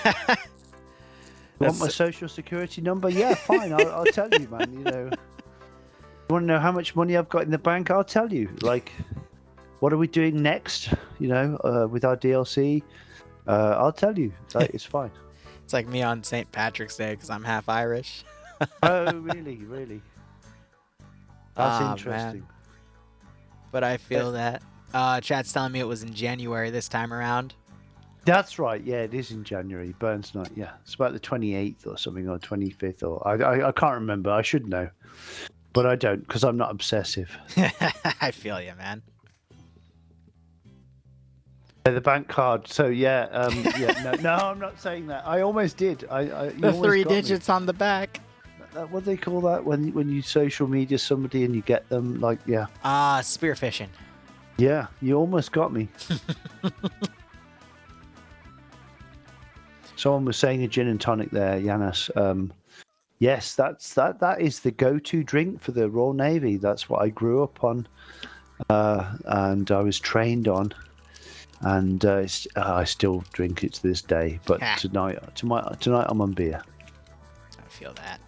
want my social security number? Yeah, fine. I'll tell you, man. You know, you want to know how much money I've got in the bank? I'll tell you. Like, what are we doing next? You know, with our DLC? I'll tell you. It's fine. It's like me on St. Patrick's Day because I'm half Irish. Oh, really? Really? That's interesting. Man. But I feel that. Chat's telling me it was in January this time around. That's right. Yeah, it is in January. Burns Night. Yeah, it's about the 28th or something, or 25th, or I can't remember. I should know, but I don't, because I'm not obsessive. I feel you, man. The bank card. So yeah, no, I'm not saying that. I almost did. The 3 digits on the back. What do they call that when you social media somebody and you get them? Like, yeah. Spearfishing. Yeah, you almost got me. Someone was saying a gin and tonic there, Yanis. Yes, that is the go-to drink for the Royal Navy. That's what I grew up on, and I was trained on, and I still drink it to this day. But tonight I'm on beer. I feel that.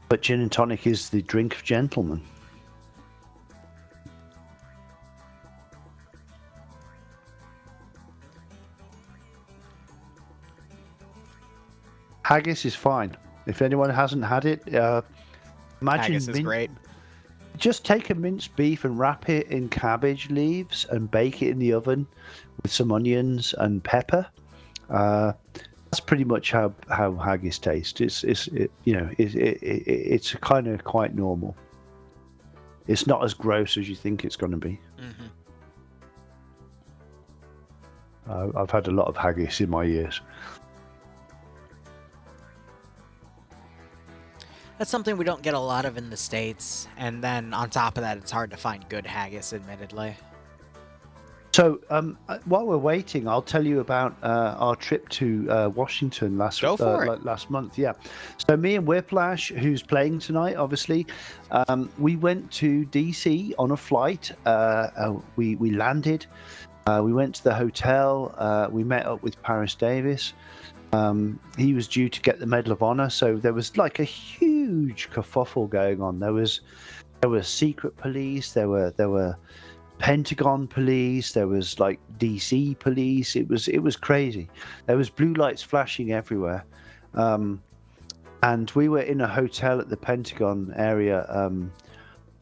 But gin and tonic is the drink of gentlemen. Haggis is fine. If anyone hasn't had it, imagine haggis is great. Just take a minced beef and wrap it in cabbage leaves and bake it in the oven with some onions and pepper. That's pretty much how haggis tastes. It's kind of quite normal. It's not as gross as you think it's going to be. Mm-hmm. I've had a lot of haggis in my years. That's something we don't get a lot of in the States, and then on top of that, it's hard to find good haggis, admittedly. So while we're waiting, I'll tell you about our trip to Washington last month. Yeah. So me and Whiplash, who's playing tonight, obviously, we went to DC on a flight. We landed. We went to the hotel. We met up with Paris Davis. He was due to get the Medal of Honor, so there was like a huge kerfuffle going on. There were secret police. There were Pentagon police, there was like DC police. It was crazy. There was blue lights flashing everywhere, and we were in a hotel at the Pentagon area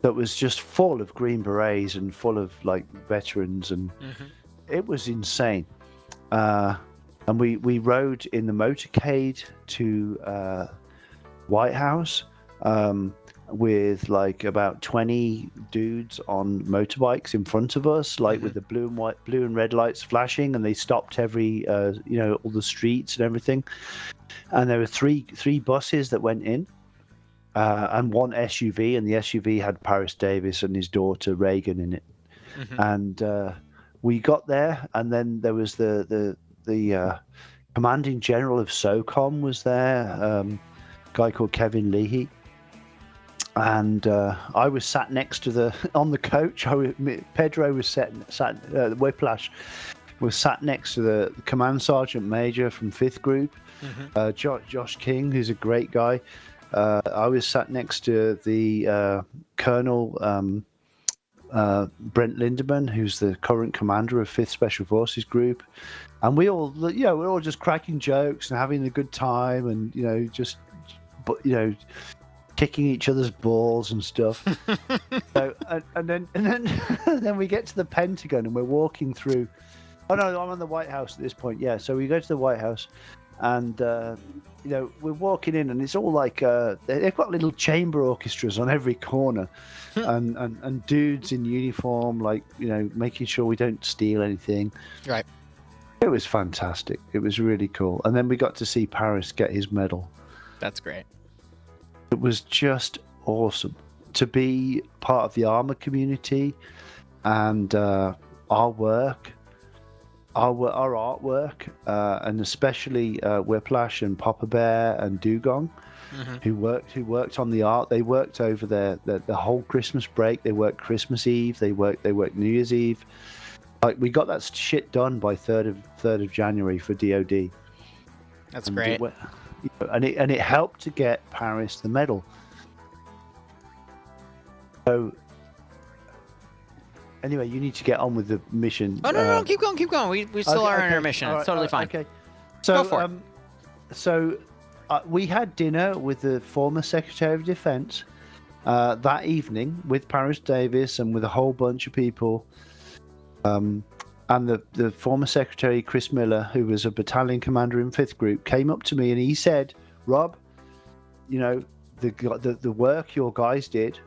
that was just full of Green Berets and full of like veterans, and it was insane. And we rode in the motorcade to White House. With like about 20 dudes on motorbikes in front of us, like with the blue and red lights flashing, and they stopped every all the streets and everything. And there were three buses that went in, and one SUV, and the SUV had Paris Davis and his daughter Reagan in it. And we got there, and then there was the commanding general of SOCOM was there, a guy called Kevin Leahy. And I was sat next to on the coach. Pedro was sat Whiplash was sat next to the command sergeant major from 5th Group, Josh King, who's a great guy. I was sat next to the Colonel Brent Lindemann, who's the current commander of 5th Special Forces Group, and we're all just cracking jokes and having a good time, and kicking each other's balls and stuff. So, and then we get to the Pentagon, and we're walking through. Oh no, I'm on the White House at this point. Yeah, so we go to the White House, and we're walking in, and it's all like they've got little chamber orchestras on every corner, and dudes in uniform, like making sure we don't steal anything. Right. It was fantastic. It was really cool, and then we got to see Paris get his medal. That's great. It was just awesome to be part of the armor community, and our work, our artwork, and especially Whiplash and Papa Bear and Dugong, who worked on the art. They worked over the whole Christmas break. They worked Christmas Eve. They worked New Year's Eve. Like, we got that shit done by 3rd of January for DOD. That's great. And it helped to get Paris the medal. So anyway, you need to get on with the mission. Oh no, keep going. We still are on our mission. It's totally fine. Okay. So go for it. We had dinner with the former Secretary of Defense that evening with Paris Davis and with a whole bunch of people. And the former secretary, Chris Miller, who was a battalion commander in 5th Group, came up to me and he said, "Rob, the work your guys did,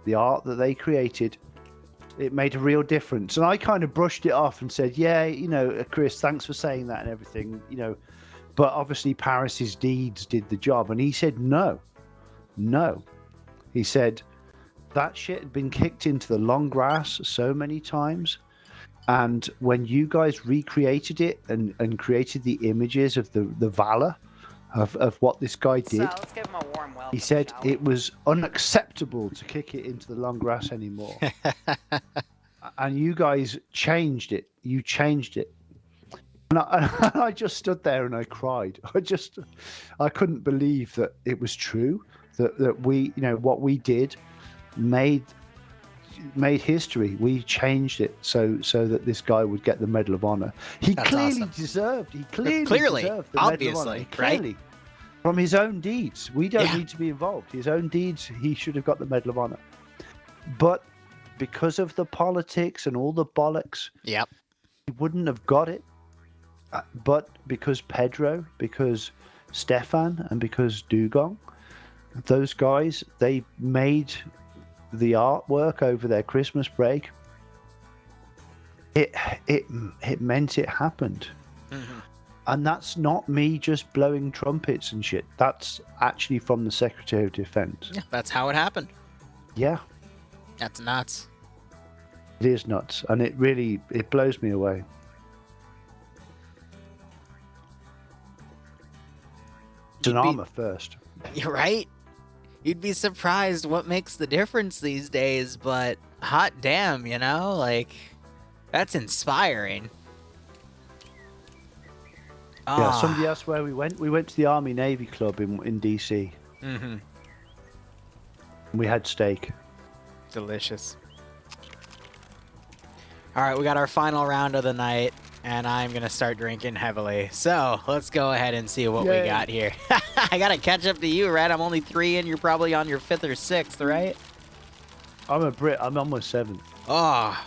the art that they created, it made a real difference." And I kind of brushed it off and said, "Yeah, Chris, thanks for saying that and everything, but obviously Paris's deeds did the job." And he said, No. He said, that shit had been kicked into the long grass so many times. And when you guys recreated it and created the images of the valor of what this guy did, let's give him a warm welcome, he said it was unacceptable to kick it into the long grass anymore. And you guys changed it. You changed it. And I just stood there and I cried. I couldn't believe that it was true, that we, what we did made history. We changed it so that this guy would get the Medal of Honor. He clearly deserved. He clearly deserved the obviously, Medal of Honor. right? Clearly, from his own deeds. We don't need to be involved. His own deeds, he should have got the Medal of Honor. But because of the politics and all the bollocks, he wouldn't have got it. But because Pedro, because Stefan, and because Dugong, those guys, they made the artwork over their Christmas break. It meant it happened. And that's not me just blowing trumpets and shit. That's actually from the Secretary of Defense. Yeah, that's how it happened. Yeah. That's nuts. It is nuts. And it blows me away. It's an armor first. You're right. You'd be surprised what makes the difference these days, but hot damn, you know? Like, that's inspiring. Yeah, somebody asked where we went. We went to the Army Navy Club in DC. Mm-hmm. We had steak. Delicious. All right, we got our final round of the night, and I'm going to start drinking heavily. So let's go ahead and see what we got here. I got to catch up to you, Red. I'm only 3 in. You're probably on your 5th or 6th, right? I'm a Brit. I'm on my 7th. Oh.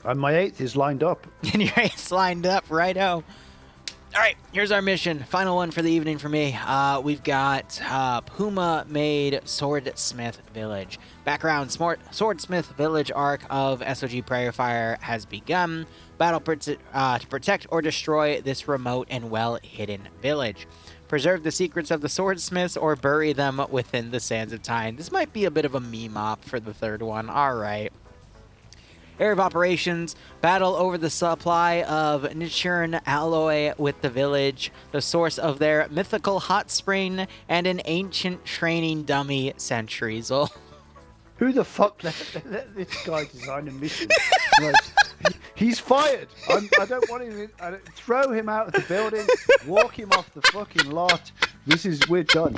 And my 8th is lined up. And your 8th's lined up, righto. All right, here's our mission. Final one for the evening for me. We've got Puma-made Swordsmith Village. Background, Swordsmith Village arc of SOG Prayer Fire has begun. Battle to protect or destroy this remote and well-hidden village. Preserve the secrets of the swordsmiths or bury them within the sands of time. This might be a bit of a meme op for the 3rd one. All right. Area of operations, battle over the supply of Nichiren alloy with the village, the source of their mythical hot spring, and an ancient training dummy centuries old. Who the fuck let this guy design a mission? Like, he's fired. I don't want him. Throw him out of the building. Walk him off the fucking lot. We're done.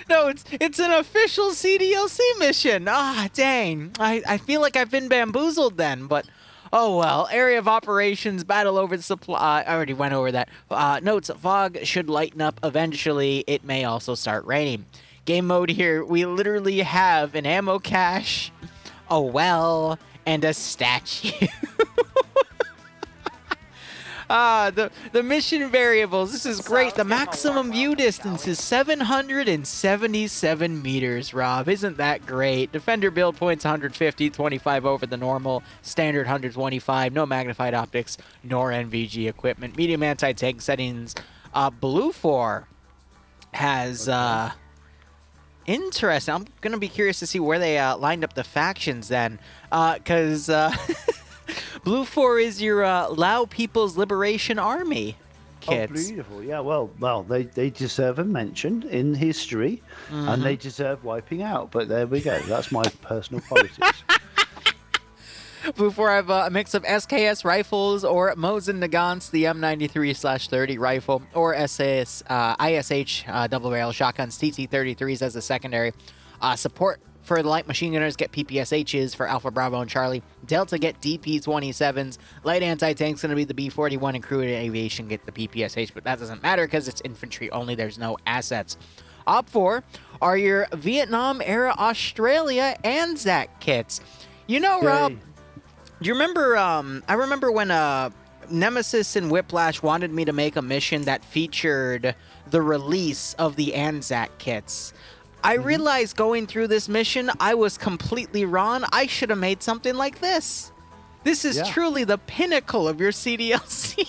No, it's an official CDLC mission. Ah, dang. I feel like I've been bamboozled then, but oh well. Area of operations, battle over the supply. I already went over that. Notes, fog should lighten up eventually. It may also start raining. Game mode here, we literally have an ammo cache, a well, and a statue. The mission variables. This is great. The maximum view distance is 777 meters, Rob. Isn't that great? Defender build points 150, 25 over the normal. Standard 125. No magnified optics, nor NVG equipment. Medium anti-tank settings. Blue 4 has... Interesting. I'm going to be curious to see where they lined up the factions then. Because... Blue 4 is your Lao People's Liberation Army kits. Oh, beautiful. Yeah, well, they deserve a mention in history, and they deserve wiping out. But there we go. That's my personal politics. Blue 4 have a mix of SKS rifles or Mosin Nagants, the M93/30 rifle, or ISH double barrel shotguns, TT-33s as a secondary. Support for the light machine gunners get PPSHs for Alpha Bravo and Charlie. Delta get DP-27s. Light anti-tank's going to be the B-41, and crew and aviation get the PPSH, but that doesn't matter because it's infantry only. There's no assets. Op 4 are your Vietnam-era Australia Anzac kits. You know, Rob, do you remember, I remember when Nemesis and Whiplash wanted me to make a mission that featured the release of the Anzac kits. I realized going through this mission, I was completely wrong. I should have made something like this. This is truly the pinnacle of your CDLC.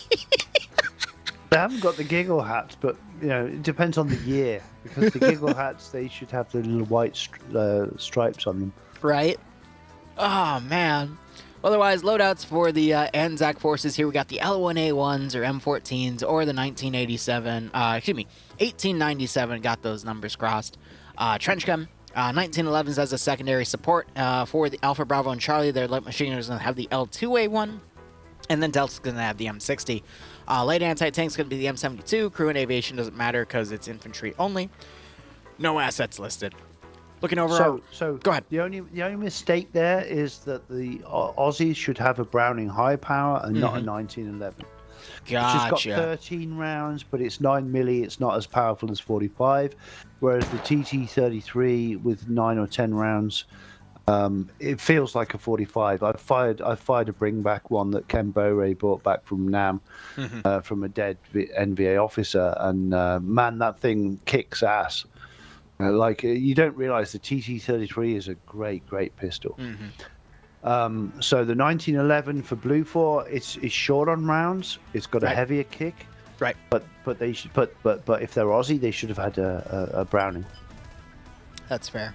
They haven't got the giggle hats, but you know it depends on the year. Because the giggle hats, they should have the little white stripes on them. Right? Oh, man. Otherwise, loadouts for the Anzac forces here. We got the L1A1s or M14s or the 1897. Got those numbers crossed. Trench gun, 1911s as a secondary support for the Alpha Bravo and Charlie. Their light machine gunners going to have the L2A1, and then Delta's going to have the M60. Light anti-tank's going to be the M72. Crew and aviation doesn't matter because it's infantry only. No assets listed. Looking over. So go ahead. The only mistake there is that the Aussies should have a Browning high power and not a 1911. Gotcha. It's just got 13 rounds, but it's 9 milli. It's not as powerful as 45. Whereas the TT-33 with 9 or 10 rounds, it feels like a 45. I fired a bring back one that Ken Bowray brought back from Nam, from a dead NVA officer, and man, that thing kicks ass. You don't realize the TT-33 is a great pistol. So the 1911 for Blue 4, it's short on rounds. It's got a heavier kick. Right. But they should but if they're Aussie, they should have had a Browning. That's fair.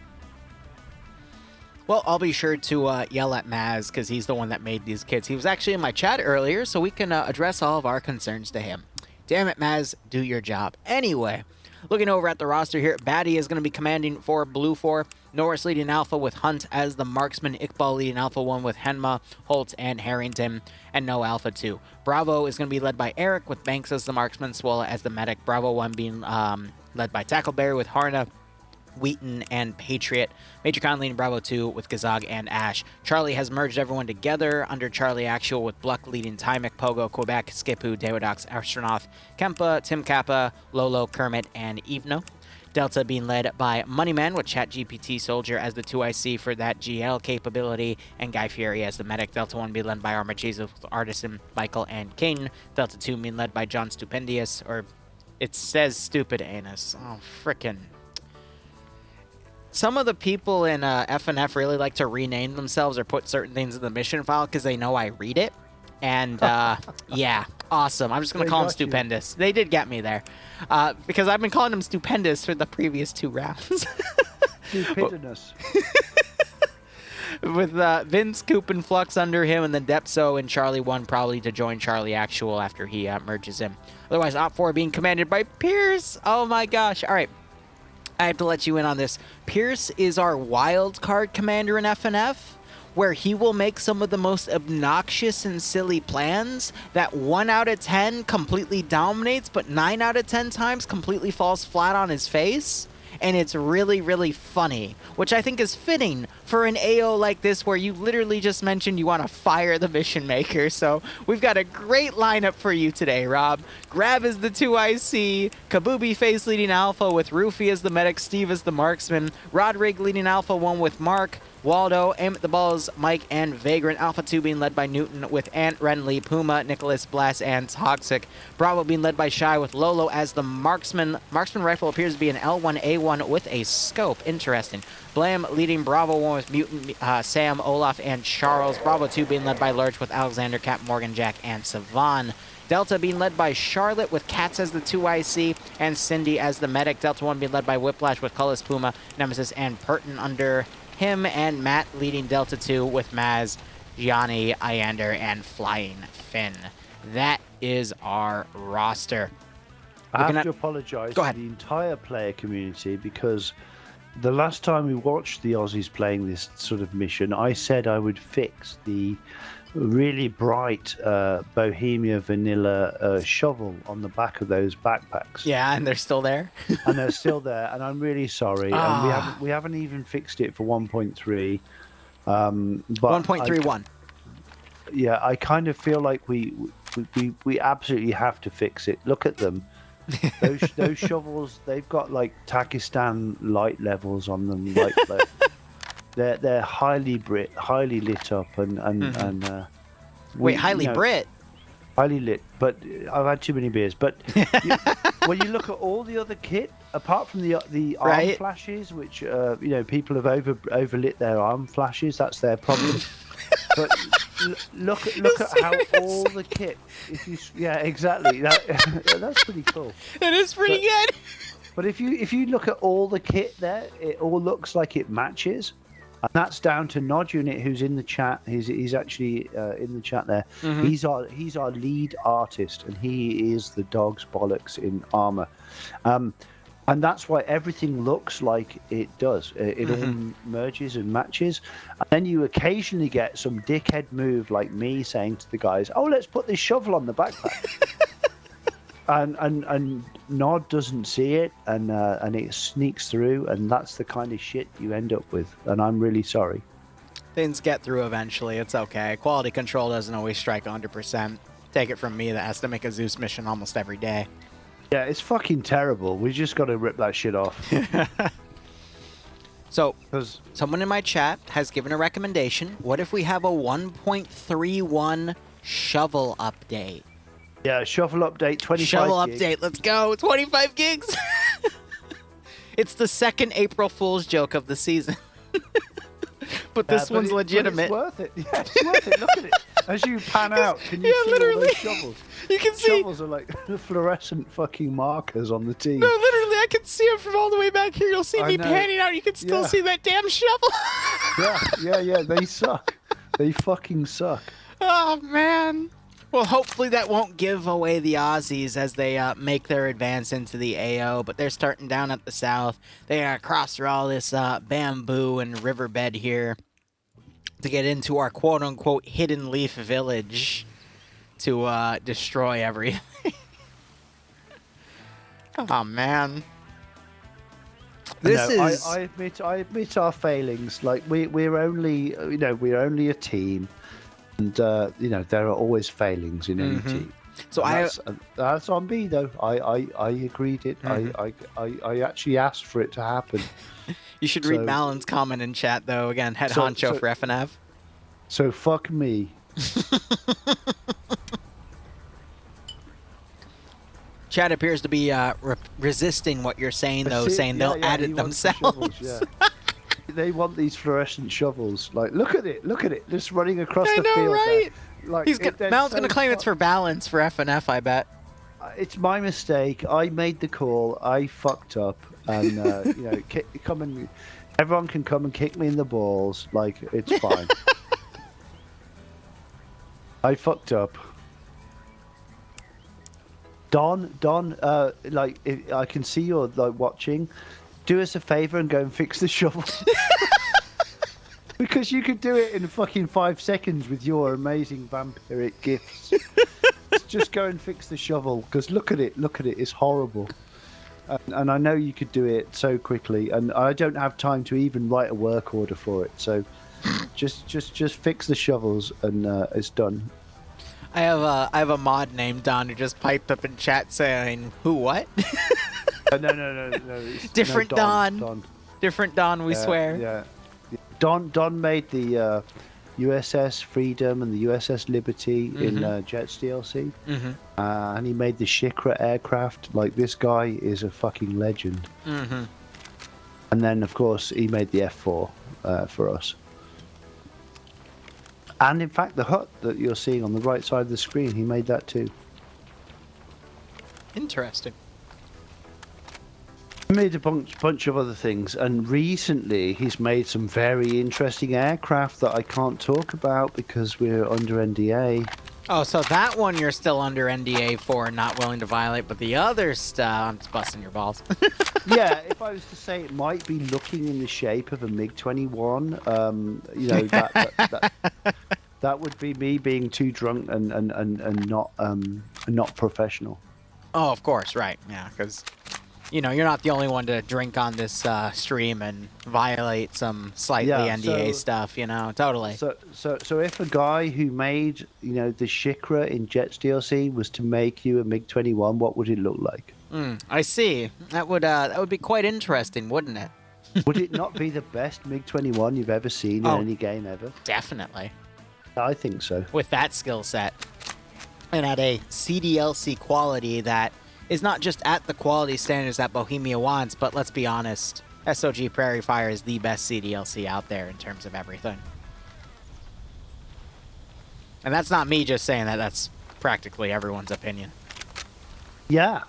Well, I'll be sure to yell at Maz because he's the one that made these kits. He was actually in my chat earlier, so we can address all of our concerns to him. Damn it, Maz, do your job. Anyway, looking over at the roster here, Batty is going to be commanding for Blue 4. Norris leading Alpha with Hunt as the marksman. Iqbal leading Alpha 1 with Henma, Holt, and Harrington. And no Alpha 2. Bravo is going to be led by Eric with Banks as the marksman, Swola as the medic. Bravo 1 being led by Tackleberry with Harna, Wheaton, and Patriot. Major Khan leading Bravo 2 with Gazag and Ash. Charlie has merged everyone together under Charlie Actual with Bluck leading Tymic, Pogo, Quebec, Skipu, Deodox, Astronaut, Kempa, Tim Kappa, Lolo, Kermit, and Evno. Delta being led by Moneyman with ChatGPT Soldier as the 2IC for that GL capability, and Guy Fieri as the medic. Delta 1 being led by Armor Jesus with Artisan, Michael, and King. Delta 2 being led by John Stupendius, or it says Stupid Anus. Oh, frickin'. Some of the people in FNF really like to rename themselves or put certain things in the mission file because they know I read it. And, yeah, awesome. I'm just going to call him Stupendous. They did get me there. Because I've been calling him Stupendous for the previous 2 rounds. Stupendous. With Vince, Coop, and Flux under him, and then Depso and Charlie 1 probably to join Charlie Actual after he merges him. Otherwise, Op 4 being commanded by Pierce. Oh, my gosh. All right. I have to let you in on this. Pierce is our wild card commander in FNF, where he will make some of the most obnoxious and silly plans that 1 out of 10 completely dominates, but 9 out of 10 times completely falls flat on his face. And it's really, really funny, which I think is fitting for an AO like this where you literally just mentioned you want to fire the mission maker. So we've got a great lineup for you today, Rob. Grab is the 2IC, Kabubi Face leading Alpha with Roofy as the medic, Steve as the marksman, Rodrig leading Alpha 1 with Mark, Waldo, Aim at the Balls, Mike, and Vagrant. Alpha 2 being led by Newton with Ant, Renly, Puma, Nicholas, Blast, and Toxic. Bravo being led by Shy with Lolo as the marksman. Marksman rifle appears to be an L1A1 with a scope. Interesting. Blam leading Bravo 1 with Mutant, Sam, Olaf, and Charles. Bravo 2 being led by Lurch with Alexander, Cap, Morgan, Jack, and Savan. Delta being led by Charlotte with Katz as the 2IC and Cindy as the medic. Delta 1 being led by Whiplash with Cullis, Puma, Nemesis, and Purton under him, and Matt leading Delta 2 with Maz, Gianni, Iander, and Flying Finn. That is our roster. I have to apologize to the entire player community because the last time we watched the Aussies playing this sort of mission, I said I would fix the really bright Bohemia vanilla shovel on the back of those backpacks. Yeah, and they're still there. And they're still there, and I'm really sorry. And we haven't even fixed it for 1.3. But 1.31. Yeah, I kind of feel like we absolutely have to fix it. Look at them. Those shovels, they've got like Takistan light levels on them, like they're highly lit up and wait, highly Brit? Highly lit, but I've had too many beers. But when you look at all the other kit, apart from the arm flashes, which people have overlit their arm flashes, that's their problem. But look at how all the kit. Exactly. That's pretty cool. It is pretty good. But if you look at all the kit there, it all looks like it matches. And that's down to Nod Unit, who's in the chat. He's actually in the chat there. Mm-hmm. He's our lead artist, and he is the dog's bollocks in armor. And that's why everything looks like it does. It all merges and matches. And then you occasionally get some dickhead move like me saying to the guys, "Oh, let's put this shovel on the backpack." and Nod doesn't see it, and it sneaks through, and that's the kind of shit you end up with. And I'm really sorry. Things get through eventually. It's okay. Quality control doesn't always strike 100%. Take it from me that has to make a Zeus mission almost every day. Yeah, it's fucking terrible. We just got to rip that shit off. So, someone in my chat has given a recommendation. What if we have a 1.31 shovel update? Yeah, shovel update, 25 Shovel gigs. update, let's go. 25 gigs. It's the second April Fool's joke of the season. but this one's legitimate. It's worth it. Yeah, it's worth it. Look at it. As you pan out, can you see literally. all those shovels? You can see. Shovels are like fluorescent fucking markers on the team. No, literally, I can see it from all the way back here. You'll see me panning out. You can still see that damn shovel. Yeah. They suck. They fucking suck. Oh, man. Well, hopefully that won't give away the Aussies as they make their advance into the AO, but they're starting down at the south. They gotta cross through all this bamboo and riverbed here to get into our quote-unquote hidden leaf village to destroy everything. Oh, man. I admit our failings. Like we're only a team. And there are always failings in any team. So that's on me though. I agreed it. I actually asked for it to happen. You should read Malin's comment in chat though. Again, head honcho for FNF. So fuck me. Chat appears to be resisting what you're saying though, saying they'll add it themselves. They want these fluorescent shovels. Like, look at it, just running across the field. I know, right? Like, Mal's gonna claim it's for balance for FNF, I bet. It's my mistake. I made the call. I fucked up, and everyone can come and kick me in the balls. Like, it's fine. I fucked up. Don, if I can see you're watching. Do us a favor and go and fix the shovel. Because you could do it in fucking 5 seconds with your amazing vampiric gifts. Just go and fix the shovel, because look at it, it's horrible. And I know you could do it so quickly, and I don't have time to even write a work order for it. So just fix the shovels, and it's done. I have a mod named Don who just piped up in chat saying, "Who what?" No. Different Don. Different Don, we swear. Yeah. Don made the USS Freedom and the USS Liberty in Jets DLC. And he made the Shikra aircraft. Like, this guy is a fucking legend. And then, of course, he made the F4 for us. And, in fact, the hut that you're seeing on the right side of the screen, he made that too. Interesting. He made a bunch of other things, and recently he's made some very interesting aircraft that I can't talk about because we're under NDA. Oh, so that one you're still under NDA for and not willing to violate, but the other stuff, I'm just busting your balls. Yeah, if I was to say it might be looking in the shape of a MiG-21, that would be me being too drunk and not professional. Oh, of course, right, yeah, because... you're not the only one to drink on this stream and violate some slightly NDA stuff, totally. So if a guy who made, the Shikra in Jets DLC was to make you a MiG-21, what would it look like? I see. That would be quite interesting, wouldn't it? Would it not be the best MiG-21 you've ever seen in any game ever? Definitely. I think so. With that skill set. And at a CDLC quality that is not just at the quality standards that Bohemia wants, but let's be honest, SOG Prairie Fire is the best CDLC out there in terms of everything. And that's not me just saying that, that's practically everyone's opinion. Yeah.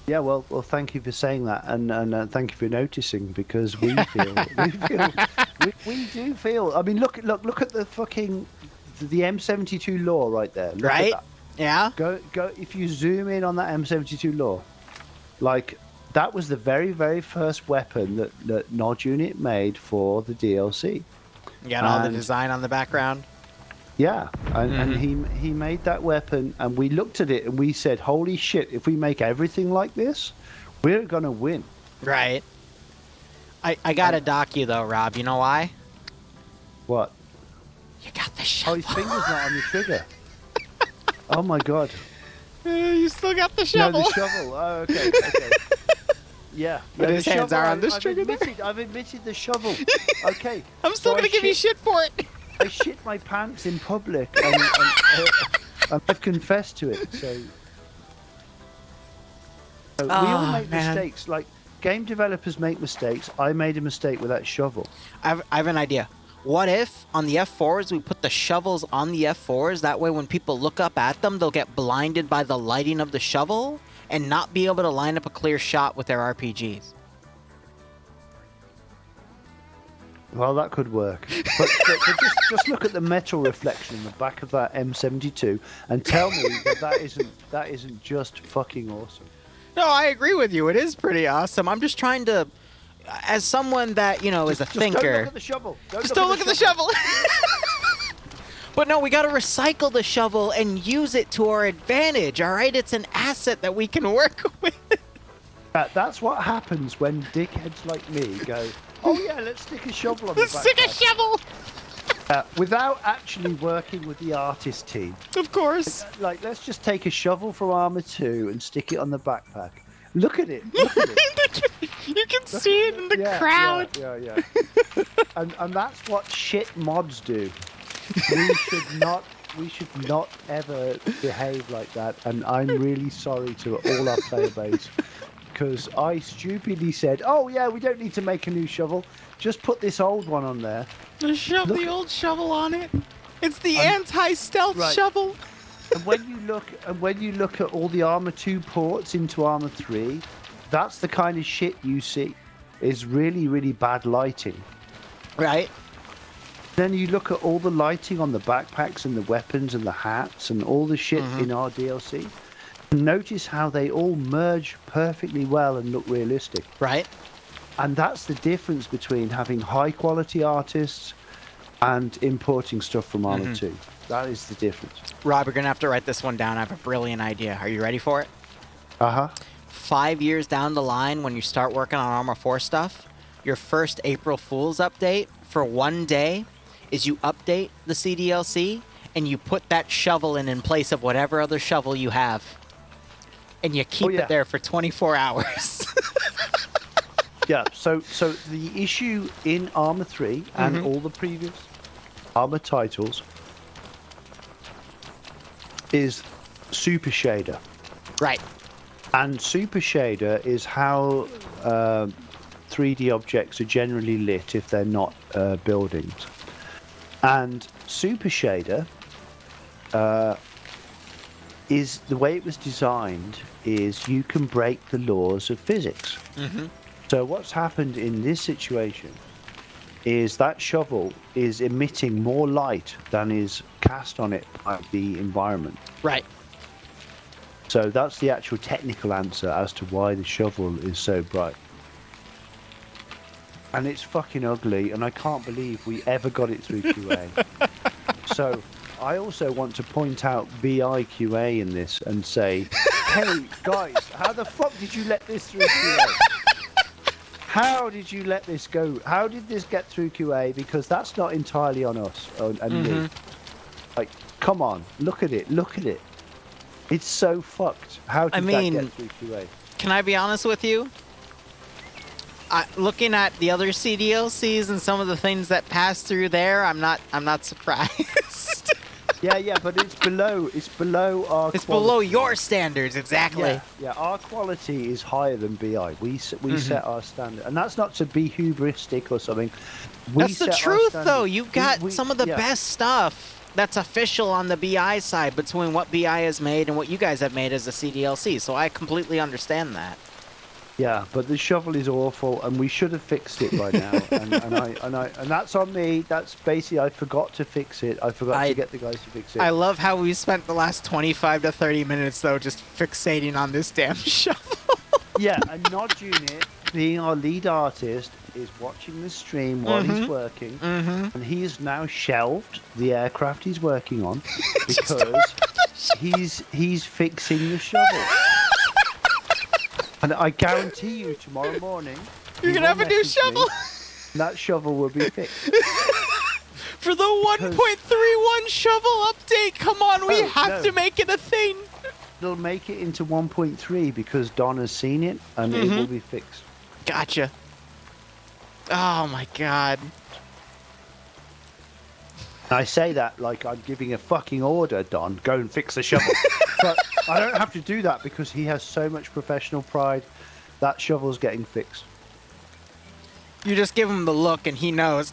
Yeah, well, thank you for saying that, and thank you for noticing, because we feel, we do feel. I mean, look at the fucking the M72 law right there. Look right? At that. Yeah. Go. If you zoom in on that M72 law, like that was the very, very first weapon that Nod Unit made for the DLC. You got all the design on the background. Yeah, and he made that weapon, and we looked at it and we said, "Holy shit! If we make everything like this, we're gonna win." Right. I gotta dock you though, Rob. You know why? What? You got the shovel. Oh, his finger's not on the trigger. Oh my god. You still got the shovel. No, the shovel. Oh, okay. Yeah. But his hands are on this trigger there. I've admitted the shovel. Okay. I'm still gonna give you shit for it. I shit my pants in public, and I've confessed to it. So we all make mistakes. Like, game developers make mistakes. I made a mistake with that shovel. I have an idea. What if on the F4s we put the shovels on the F4s? That way when people look up at them, they'll get blinded by the lighting of the shovel and not be able to line up a clear shot with their RPGs. Well, that could work. But just look at the metal reflection in the back of that M72 and tell me that isn't just fucking awesome. No, I agree with you. It is pretty awesome. I'm just trying to, as someone that, you know, is a thinker. Don't look at the shovel. Just don't look at the shovel. But no, we got to recycle the shovel and use it to our advantage, all right? It's an asset that we can work with. That's what happens when dickheads like me go, oh yeah, let's stick a shovel on the back. Let's stick a shovel! Without actually working with the artist team. Of course. Like, let's just take a shovel from Armor 2 and stick it on the backpack. Look at it. Look at it. You can see it in the crowd. Yeah. And that's what shit mods do. We should not ever behave like that. And I'm really sorry to all our player base. Because I stupidly said, oh yeah, we don't need to make a new shovel. Just put this old one on there. Just shove the old shovel on it. It's the anti-stealth shovel. And when you look at all the Armor 2 ports into Armor 3, that's the kind of shit you see. Is really, really bad lighting. Right. Then you look at all the lighting on the backpacks and the weapons and the hats and all the shit in our DLC. And notice how they all merge perfectly well and look realistic. Right. And that's the difference between having high quality artists and importing stuff from Armor 2. That is the difference. Rob, you're going to have to write this one down. I have a brilliant idea. Are you ready for it? 5 years down the line, when you start working on Armor 4 stuff, your first April Fool's update for one day is you update the CDLC and you put that shovel in place of whatever other shovel you have. And you keep it there for 24 hours. Yeah, so the issue in Armor 3 and all the previous Armor titles is Super Shader. Right. And Super Shader is how 3D objects are generally lit if they're not buildings. And Super Shader is the way it was designed is you can break the laws of physics. So what's happened in this situation is that shovel is emitting more light than is cast on it by the environment. Right. So that's the actual technical answer as to why the shovel is so bright. And it's fucking ugly, and I can't believe we ever got it through QA. So I also want to point out BI QA in this and say, hey, guys, how the fuck did you let this through QA? How did you let this go? How did this get through QA? Because that's not entirely on us and me. Like, come on, look at it, look at it. It's so fucked. How did that get through QA? Can I be honest with you? Looking at the other CDLCs and some of the things that pass through there, I'm not surprised. Yeah, but it's below our It's quality. below your standards, exactly. Yeah, our quality is higher than BI. We set our standard. And that's not to be hubristic or something. That's the truth, though. You've got some of the best stuff that's official on the BI side between what BI has made and what you guys have made as a CDLC. So I completely understand that. Yeah, but the shovel is awful, and we should have fixed it by now. and that's on me. That's basically I forgot to fix it. I forgot to get the guys to fix it. I love how we spent the last 25 to 30 minutes though just fixating on this damn shovel. Yeah, and Nod Unit, being our lead artist, is watching the stream while he's working, and he has now shelved the aircraft he's working on because he's fixing the shovel. And I guarantee you, tomorrow morning, you're going to have a new shovel. That shovel will be fixed. For the 1.31 shovel update, come on, we have to make it a thing. They'll make it into 1.3 because Don has seen it, and it will be fixed. Gotcha. Oh, my God. I say that like I'm giving a fucking order, Don. Go and fix the shovel. But I don't have to do that because he has so much professional pride. That shovel's getting fixed. You just give him the look and he knows,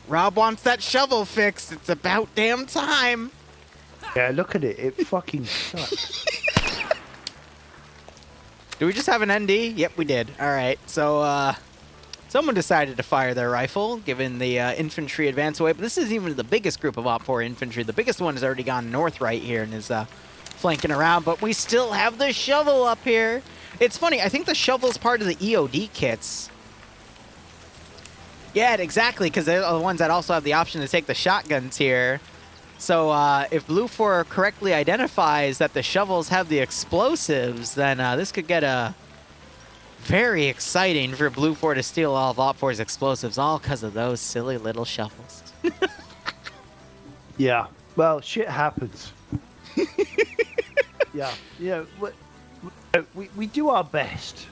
Rob wants that shovel fixed. It's about damn time. Yeah, look at it. It fucking sucks. Do we just have an ND? Yep, we did. All right, so someone decided to fire their rifle, given the infantry advance away. But this is even the biggest group of Op4 infantry. The biggest one has already gone north right here and is flanking around. But we still have the shovel up here. It's funny. I think the shovel's part of the EOD kits. Yeah, exactly, because they're the ones that also have the option to take the shotguns here. So if Blue 4 correctly identifies that the shovels have the explosives, then this could get very exciting for Blue 4 to steal all of Op4's explosives, all because of those silly little shovels. Yeah, well, shit happens. Yeah, you know, we do our best.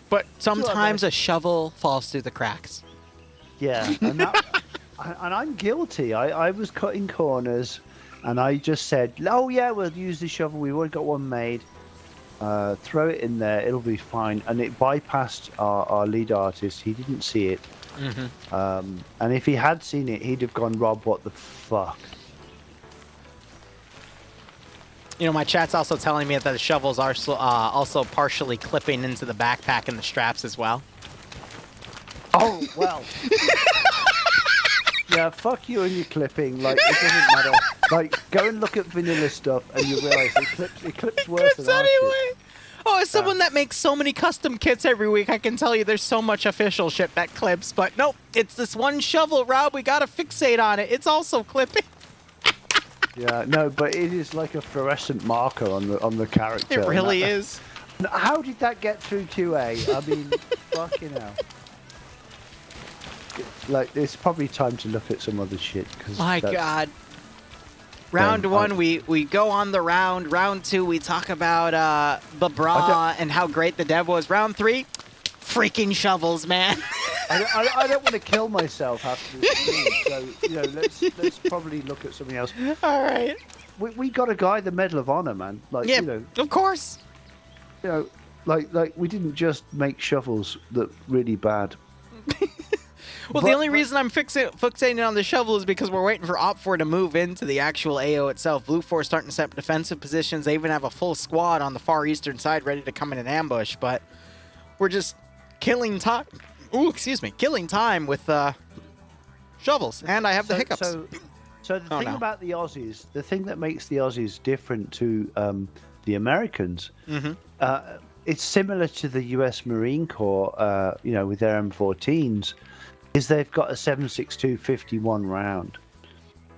But sometimes a shovel falls through the cracks. Yeah, and I'm guilty. I was cutting corners, and I just said, "Oh yeah, we'll use the shovel. We've already got one made. Throw it in there. It'll be fine." And it bypassed our lead artist. He didn't see it. Mm-hmm. And if he had seen it, he'd have gone, "Rob, what the fuck?" You know, my chat's also telling me that the shovels are also partially clipping into the backpack and the straps as well. Oh, well. Yeah, fuck you and your clipping. Like, it doesn't matter. Like, go and look at vanilla stuff and you realize it clips worse than our shit. Oh, as someone that makes so many custom kits every week, I can tell you there's so much official shit that clips. But nope, it's this one shovel, Rob. We gotta fixate on it. It's also clipping. Yeah, no, but it is like a fluorescent marker on the character. It really is. How did that get through QA? I mean, fucking hell. Like, it's probably time to look at some other shit. My God. Round one, we go on the round. Round two, we talk about the bra and how great the dev was. Round three, freaking shovels, man. I don't want to kill myself after this stream, so you know, let's probably look at something else. All right. We got a guy the Medal of Honor, man. Like, yeah, you know, of course. You know, like we didn't just make shovels that really bad. Well, the only reason I'm fixating on the shovel is because we're waiting for Op4 to move into the actual AO itself. Blue 4 starting to set up defensive positions. They even have a full squad on the far eastern side ready to come in and ambush, but we're just killing time. Ooh, excuse me, killing time with shovels, and I have the hiccups. So the thing about the Aussies, the thing that makes the Aussies different to the Americans, it's similar to the U.S. Marine Corps, you know, with their M14s, is they've got a 7.62 51 round,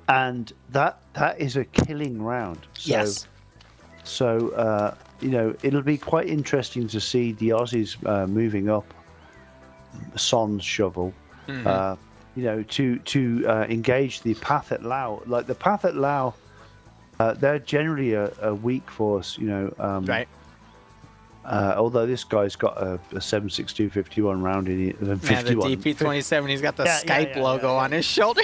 and that is a killing round. So, yes. So you know, it'll be quite interesting to see the Aussies moving up Son's shovel, you know, to engage the Path at Lao. Like the Path at Lao, they're generally a weak force, you know. Right. Although this guy's got a 7.62 51 round in it. 51. Yeah, the DP27. He's got the Skype logo on his shoulder.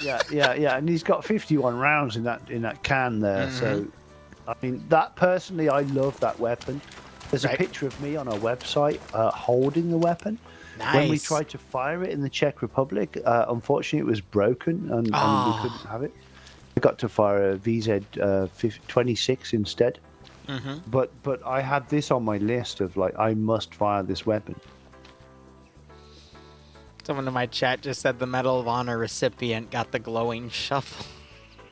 yeah, and he's got 51 rounds in that can there. So, I mean, that personally, I love that weapon. There's a picture of me on our website holding the weapon. Nice. When we tried to fire it in the Czech Republic, unfortunately, it was broken and we couldn't have it. We got to fire a VZ-26 instead. But I had this on my list of, like, I must fire this weapon. Someone in my chat just said the Medal of Honor recipient got the glowing shovel.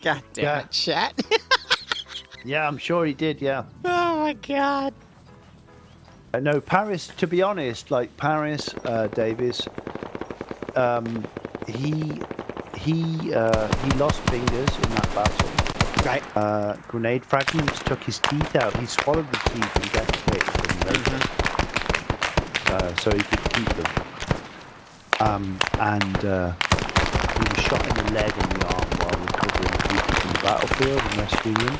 God damn it, chat. Yeah, I'm sure he did, yeah. Oh, my God. No, Paris, to be honest, like Paris Davis, he lost fingers in that battle. Right. Grenade fragments took his teeth out. He swallowed the teeth and defecated them later. So he could keep them. And he was shot in the leg and the arm while recovering people from the battlefield and rescuing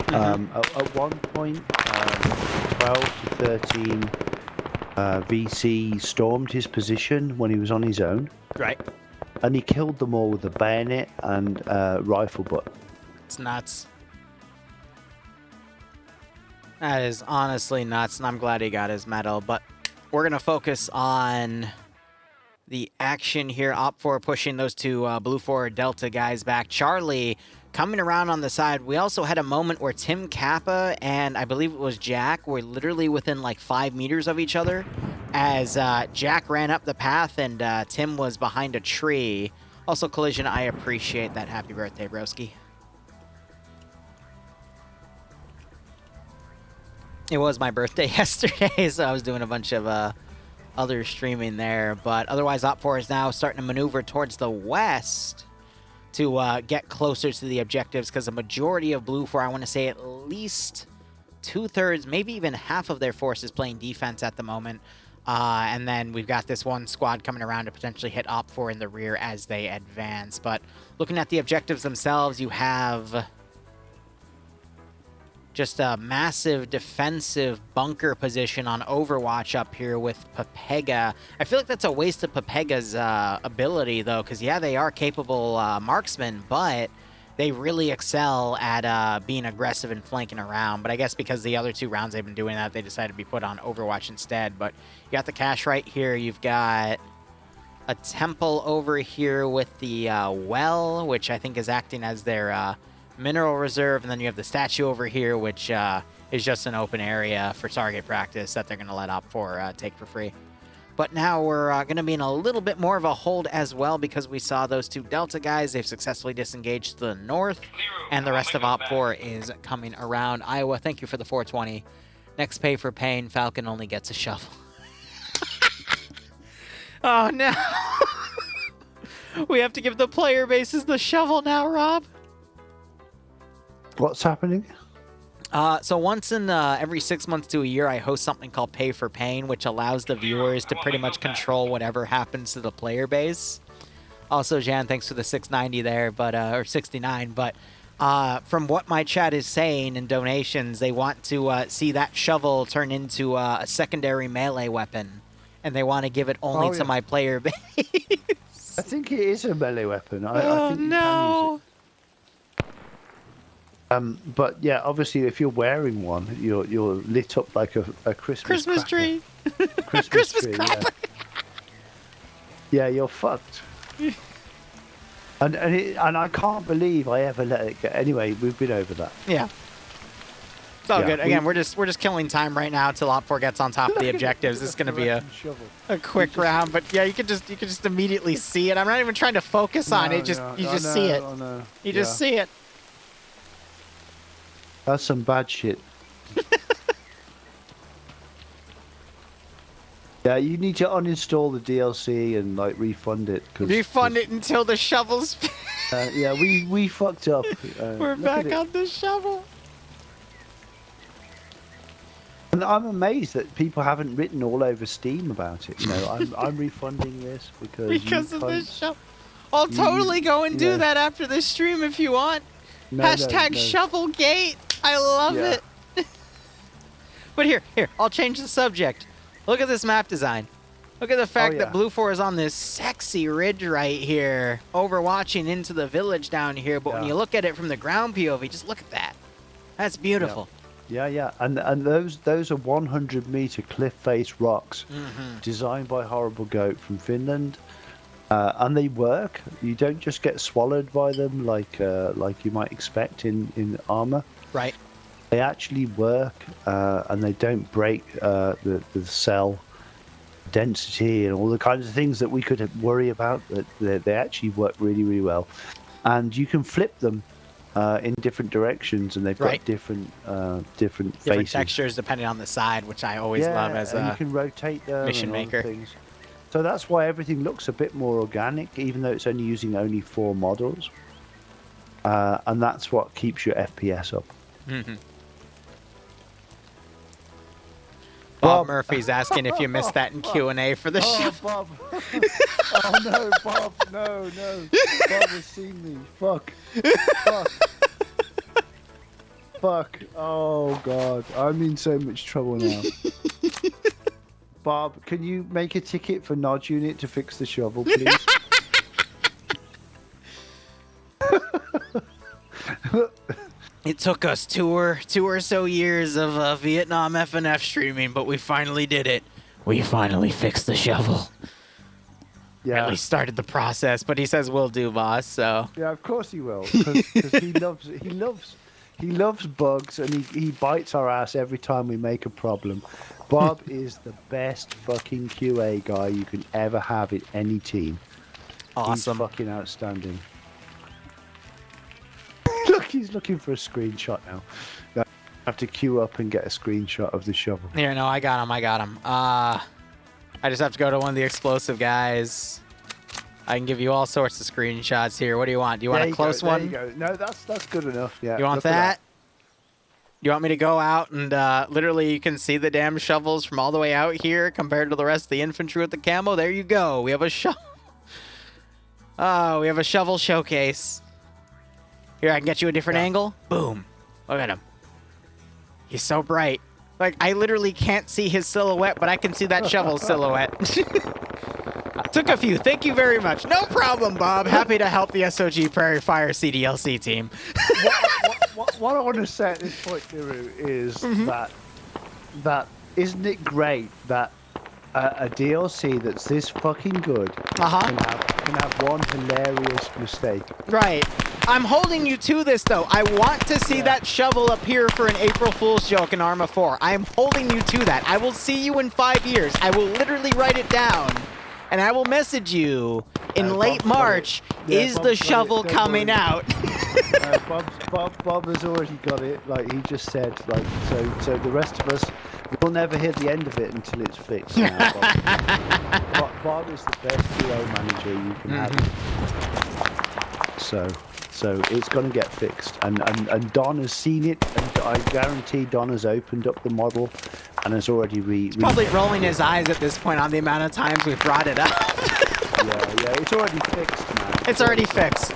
them. At one point, 12 to 13 VC stormed his position when he was on his own. Right. And he killed them all with a bayonet and rifle butt. It's nuts. That is honestly nuts, and I'm glad he got his medal. But we're going to focus on the action here. Op4 pushing those two Blue 4 Delta guys back. Charlie coming around on the side. We also had a moment where Tim Kappa and I believe it was Jack were literally within like 5 meters of each other as Jack ran up the path and Tim was behind a tree. Also, Collision, I appreciate that. Happy birthday, broski. It was my birthday yesterday, so I was doing a bunch of other streaming there. But otherwise, Op4 is now starting to maneuver towards the west to get closer to the objectives, because a majority of Blue 4, I want to say at least 2/3, maybe even half of their force is playing defense at the moment. And then we've got this one squad coming around to potentially hit Op4 in the rear as they advance. But looking at the objectives themselves, you have just a massive defensive bunker position on Overwatch up here with Pepega. I feel like that's a waste of Pepega's ability, though, because, yeah, they are capable marksmen, but they really excel at being aggressive and flanking around. But I guess because the other 2 rounds they've been doing that, they decided to be put on Overwatch instead. But you got the cache right here. You've got a temple over here with the well, which I think is acting as their mineral reserve, and then you have the statue over here, which is just an open area for target practice that they're going to let Op4 take for free. But now we're going to be in a little bit more of a hold as well, because we saw those 2 Delta guys. They've successfully disengaged to the north, and the rest of Op4 is coming around. Iowa, thank you for the 420. Next pay for pain, Falcon only gets a shovel. Oh, no. We have to give the player bases the shovel now, Rob. What's happening? So once in every 6 months to a year, I host something called Pay for Pain, which allows the viewers to pretty much control whatever happens to the player base. Also, Jan, thanks for the 690 there, but or 69. But from what my chat is saying in donations, they want to see that shovel turn into a secondary melee weapon, and they want to give it only to my player base. I think it is a melee weapon. I think you no! can use it. But yeah, obviously, if you're wearing one, you're lit up like a Christmas tree. Christmas tree. Yeah, you're fucked. and I can't believe I ever let it get. Anyway, we've been over that. Yeah. It's all good. Again, we're just killing time right now till Op4 gets on top of the objectives. This is going to be a quick round, but yeah, you could just immediately see it. I'm not even trying to focus on it. You just see it. You just see it. That's some bad shit. Yeah, you need to uninstall the DLC and like refund it. Refund it until the shovels. Yeah, we fucked up. We're back on the shovel. And I'm amazed that people haven't written all over Steam about it. You know, I'm refunding this because of this shovel. I'll totally go and do that after this stream if you want. No, Hashtag no. Shovelgate. I love it. But here, I'll change the subject. Look at this map design. Look at the fact that Blue 4 is on this sexy ridge right here, overwatching into the village down here. But when you look at it from the ground POV, just look at that. That's beautiful. Yeah. And those are 100-meter cliff face rocks designed by Horrible Goat from Finland. And they work. You don't just get swallowed by them like you might expect in armor. Right. They actually work, and they don't break the cell density and all the kinds of things that we could worry about. That they actually work really, really well, and you can flip them in different directions, and they've got different faces. Textures depending on the side, which I always love as a you can rotate them mission maker. Things. So that's why everything looks a bit more organic, even though it's only 4 models. And that's what keeps your FPS up. Bob Murphy's asking if you missed that in Q&A for the show. Bob. Oh, no, Bob. No. Bob has seen me. Fuck. Fuck. Oh, God. I'm in so much trouble now. Bob, can you make a ticket for Nod Unit to fix the shovel, please? It took us two or so years of Vietnam FNF streaming, but we finally did it. We finally fixed the shovel. Yeah. At least started the process, but he says will do, boss. So yeah, of course he will, because he loves bugs, and he bites our ass every time we make a problem. Bob is the best fucking QA guy you can ever have in any team. awesome. He's fucking outstanding. Look, he's looking for a screenshot now. I have to queue up and get a screenshot of the shovel. Here, no, I got him. I just have to go to one of the explosive guys. I can give you all sorts of screenshots here. What do you want? Do you want a close one? There you go. No, that's good enough. Yeah. You want that? You want me to go out and literally you can see the damn shovels from all the way out here compared to the rest of the infantry with the camo? There you go. We have a shovel. Oh, we have a shovel showcase. Here, I can get you a different angle. Boom. Look at him. He's so bright. Like, I literally can't see his silhouette, but I can see that shovel silhouette. Took a few. Thank you very much. No problem, Bob. Happy to help the SOG Prairie Fire CDLC team. What I want to say at this point, Liru, is that isn't it great that a DLC that's this fucking good can have one hilarious mistake. Right. I'm holding you to this, though. I want to see that shovel appear for an April Fool's joke in Arma 4. I am holding you to that. I will see you in 5 years. I will literally write it down, and I will message you in late March. Is the shovel coming out? Bob has already got it. Like he just said. Like so the rest of us will never hear the end of it until it's fixed. Now, Bob is the best PO manager you can have. So it's going to get fixed, and Don has seen it, and I guarantee Don has opened up the model and has already probably rolling his eyes at this point on the amount of times we've brought it up. yeah, it's already fixed, man. It's already fixed.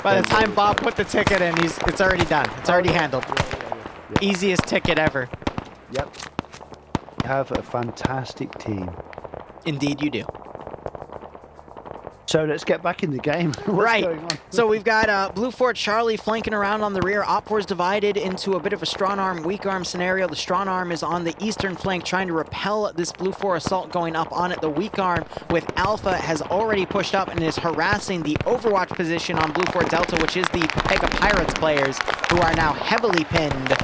By the time Bob put the ticket in, it's already done. It's already handled. Yeah. Easiest ticket ever. Yep. You have a fantastic team. Indeed you do. So let's get back in the game. What's going on? So we've got Blue Fort Charlie flanking around on the rear. Op4's divided into a bit of a strong arm, weak arm scenario. The strong arm is on the eastern flank trying to repel this Blue Fort assault going up on it. The weak arm with Alpha has already pushed up and is harassing the Overwatch position on Blue Fort Delta, which is the Pega Pirates players who are now heavily pinned.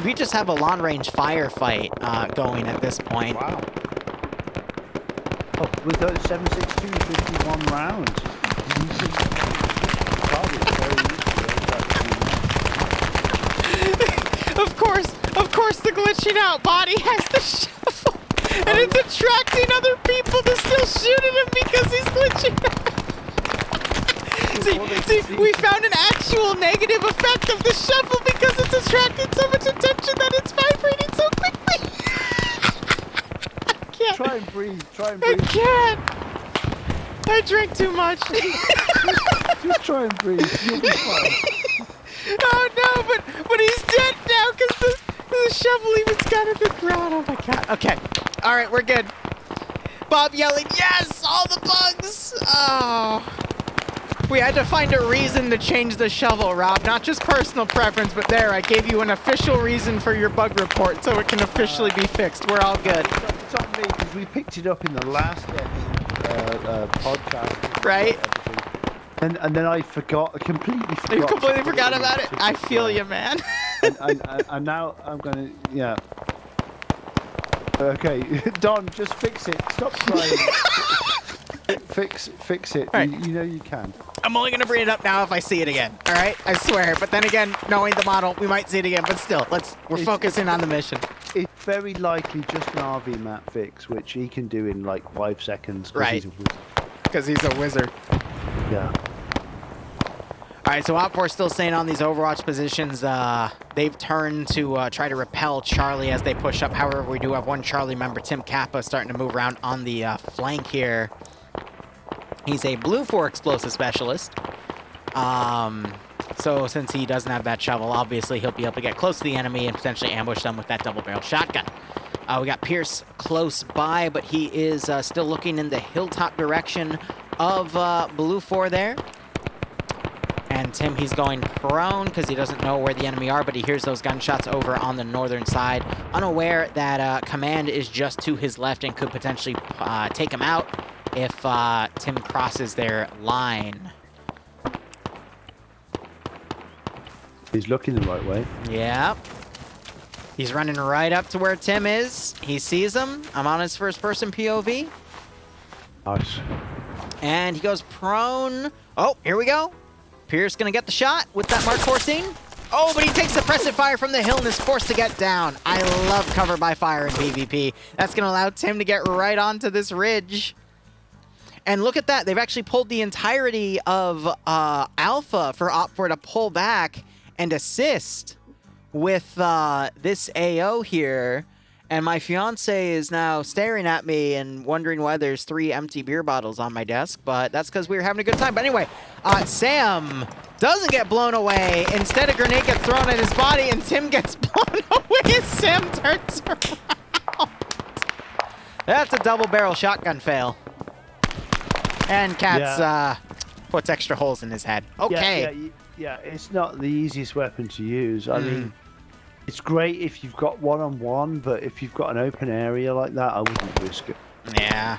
We just have a long-range firefight going at this point. Wow. Oh, with those 7.62 51 rounds. Of course the glitching out body has the shovel. And it's attracting other people to still shoot at him because he's glitching out. See, we found an actual negative effect of the shovel because it's attracting so much attention that it's vibrating so quickly. Try and breathe. I can't. I drank too much. Just try and breathe. You'll be fine. Oh no, but he's dead now because the shovel even got at the ground. Oh my god. Okay. All right, we're good. Bob yelling, yes, all the bugs. Oh. We had to find a reason to change the shovel, Rob. Not just personal preference, but there, I gave you an official reason for your bug report so it can officially be fixed. We're all good. It's on me because we picked it up in the last podcast. Right? And then I forgot, I completely forgot. You completely forgot about it? I feel you, man. and now I'm going to, yeah. Okay, Don, just fix it. Stop trying. Fix it. Right. You know you can. I'm only going to bring it up now if I see it again. All right? I swear. But then again, knowing the model, we might see it again. But still, we're focusing on the mission. It's very likely just an RV map fix, which he can do in like 5 seconds. Right. Because he's a wizard. Yeah. All right, so Op4 still staying on these Overwatch positions. They've turned to try to repel Charlie as they push up. However, we do have one Charlie member, Tim Kappa, starting to move around on the flank here. He's a Blue 4 explosive specialist. So since he doesn't have that shovel, obviously he'll be able to get close to the enemy and potentially ambush them with that double-barrel shotgun. We got Pierce close by, but he is still looking in the hilltop direction of Blue 4 there. And Tim, he's going prone because he doesn't know where the enemy are, but he hears those gunshots over on the northern side. Unaware that Command is just to his left and could potentially take him out. if Tim crosses their line. He's looking the right way. Yeah. He's running right up to where Tim is. He sees him. I'm on his first-person POV. Nice. And he goes prone. Oh, here we go. Pierce gonna get the shot with that Mark 14. Oh, but he takes suppressive fire from the hill and is forced to get down. I love cover by fire in PvP. That's gonna allow Tim to get right onto this ridge. And look at that. They've actually pulled the entirety of Alpha for Op4 to pull back and assist with this AO here. And my fiance is now staring at me and wondering why there's 3 empty beer bottles on my desk, but that's because we were having a good time. But anyway, Sam doesn't get blown away. Instead, a grenade gets thrown at his body, and Tim gets blown away as Sam turns around. That's a double-barrel shotgun fail. And Katz puts extra holes in his head. Okay. Yeah, it's not the easiest weapon to use. I mean, it's great if you've got one-on-one, but if you've got an open area like that, I wouldn't risk it. Yeah.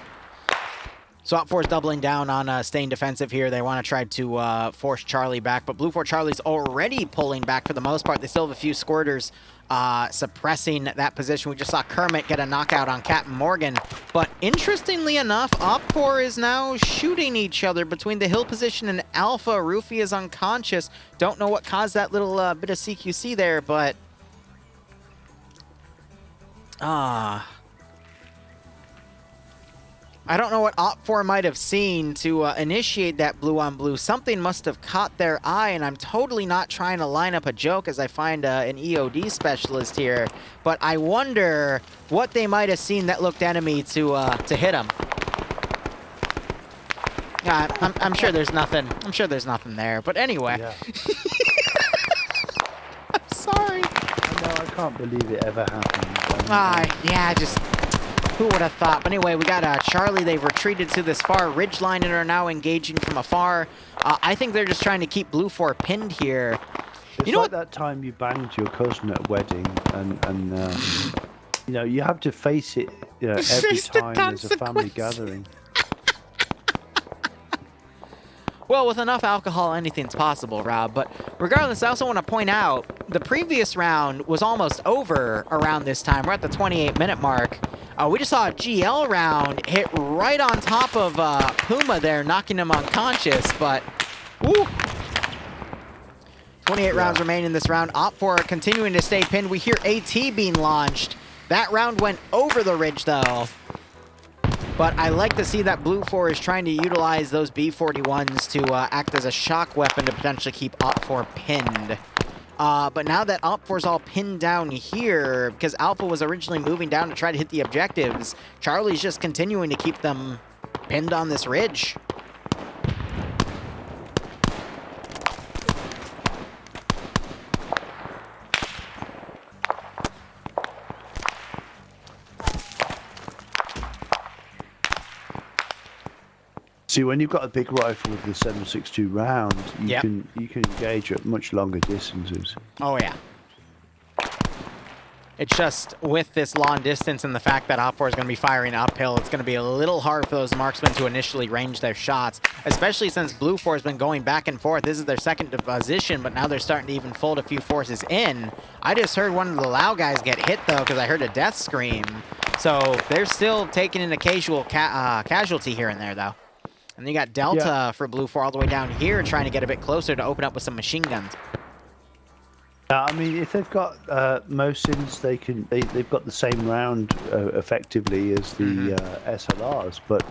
So Op4 is doubling down on staying defensive here. They want to try to force Charlie back, but Blue 4 Charlie's already pulling back for the most part. They still have a few squirters suppressing that position. We just saw Kermit get a knockout on Captain Morgan. But interestingly enough, Op4 is now shooting each other between the hill position and Alpha. Roofy is unconscious. Don't know what caused that little bit of CQC there, but... I don't know what Op4 might have seen to initiate that blue-on-blue. Something must have caught their eye, and I'm totally not trying to line up a joke as I find an EOD specialist here. But I wonder what they might have seen that looked enemy to hit them. I'm sure there's nothing. I'm sure there's nothing there. But anyway. Yeah. I'm sorry. I can't believe it ever happened. Yeah, just... Who would have thought? But anyway, we got Charlie. They've retreated to this far ridge line and are now engaging from afar. I think they're just trying to keep Blue 4 pinned here. It's like that time you banged your cousin at a wedding, and you know, you have to face it, you know, every time there's a family gathering. Well, with enough alcohol, anything's possible, Rob. But regardless, I also want to point out the previous round was almost over around this time. We're at the 28-minute mark. We just saw a GL round hit right on top of Puma there, knocking him unconscious. But, woo! 28 rounds remain in this round. Op4 continuing to stay pinned. We hear AT being launched. That round went over the ridge, though. But I like to see that Blue 4 is trying to utilize those B-41s to act as a shock weapon to potentially keep Op4 pinned. But now that Op4's all pinned down here, because Alpha was originally moving down to try to hit the objectives, Charlie's just continuing to keep them pinned on this ridge. See, when you've got a big rifle with the 7.62 round, you can engage at much longer distances. Oh yeah. It's just with this long distance and the fact that Op4 is going to be firing uphill, it's going to be a little hard for those marksmen to initially range their shots, especially since Blue 4 has been going back and forth. This is their second position, but now they're starting to even fold a few forces in. I just heard one of the Lao guys get hit, though, because I heard a death scream. So they're still taking an occasional casualty here and there, though. And then you got Delta for Blue 4 all the way down here, trying to get a bit closer to open up with some machine guns. I mean, if they've got Mosins, they've got the same round effectively as the SLRs, but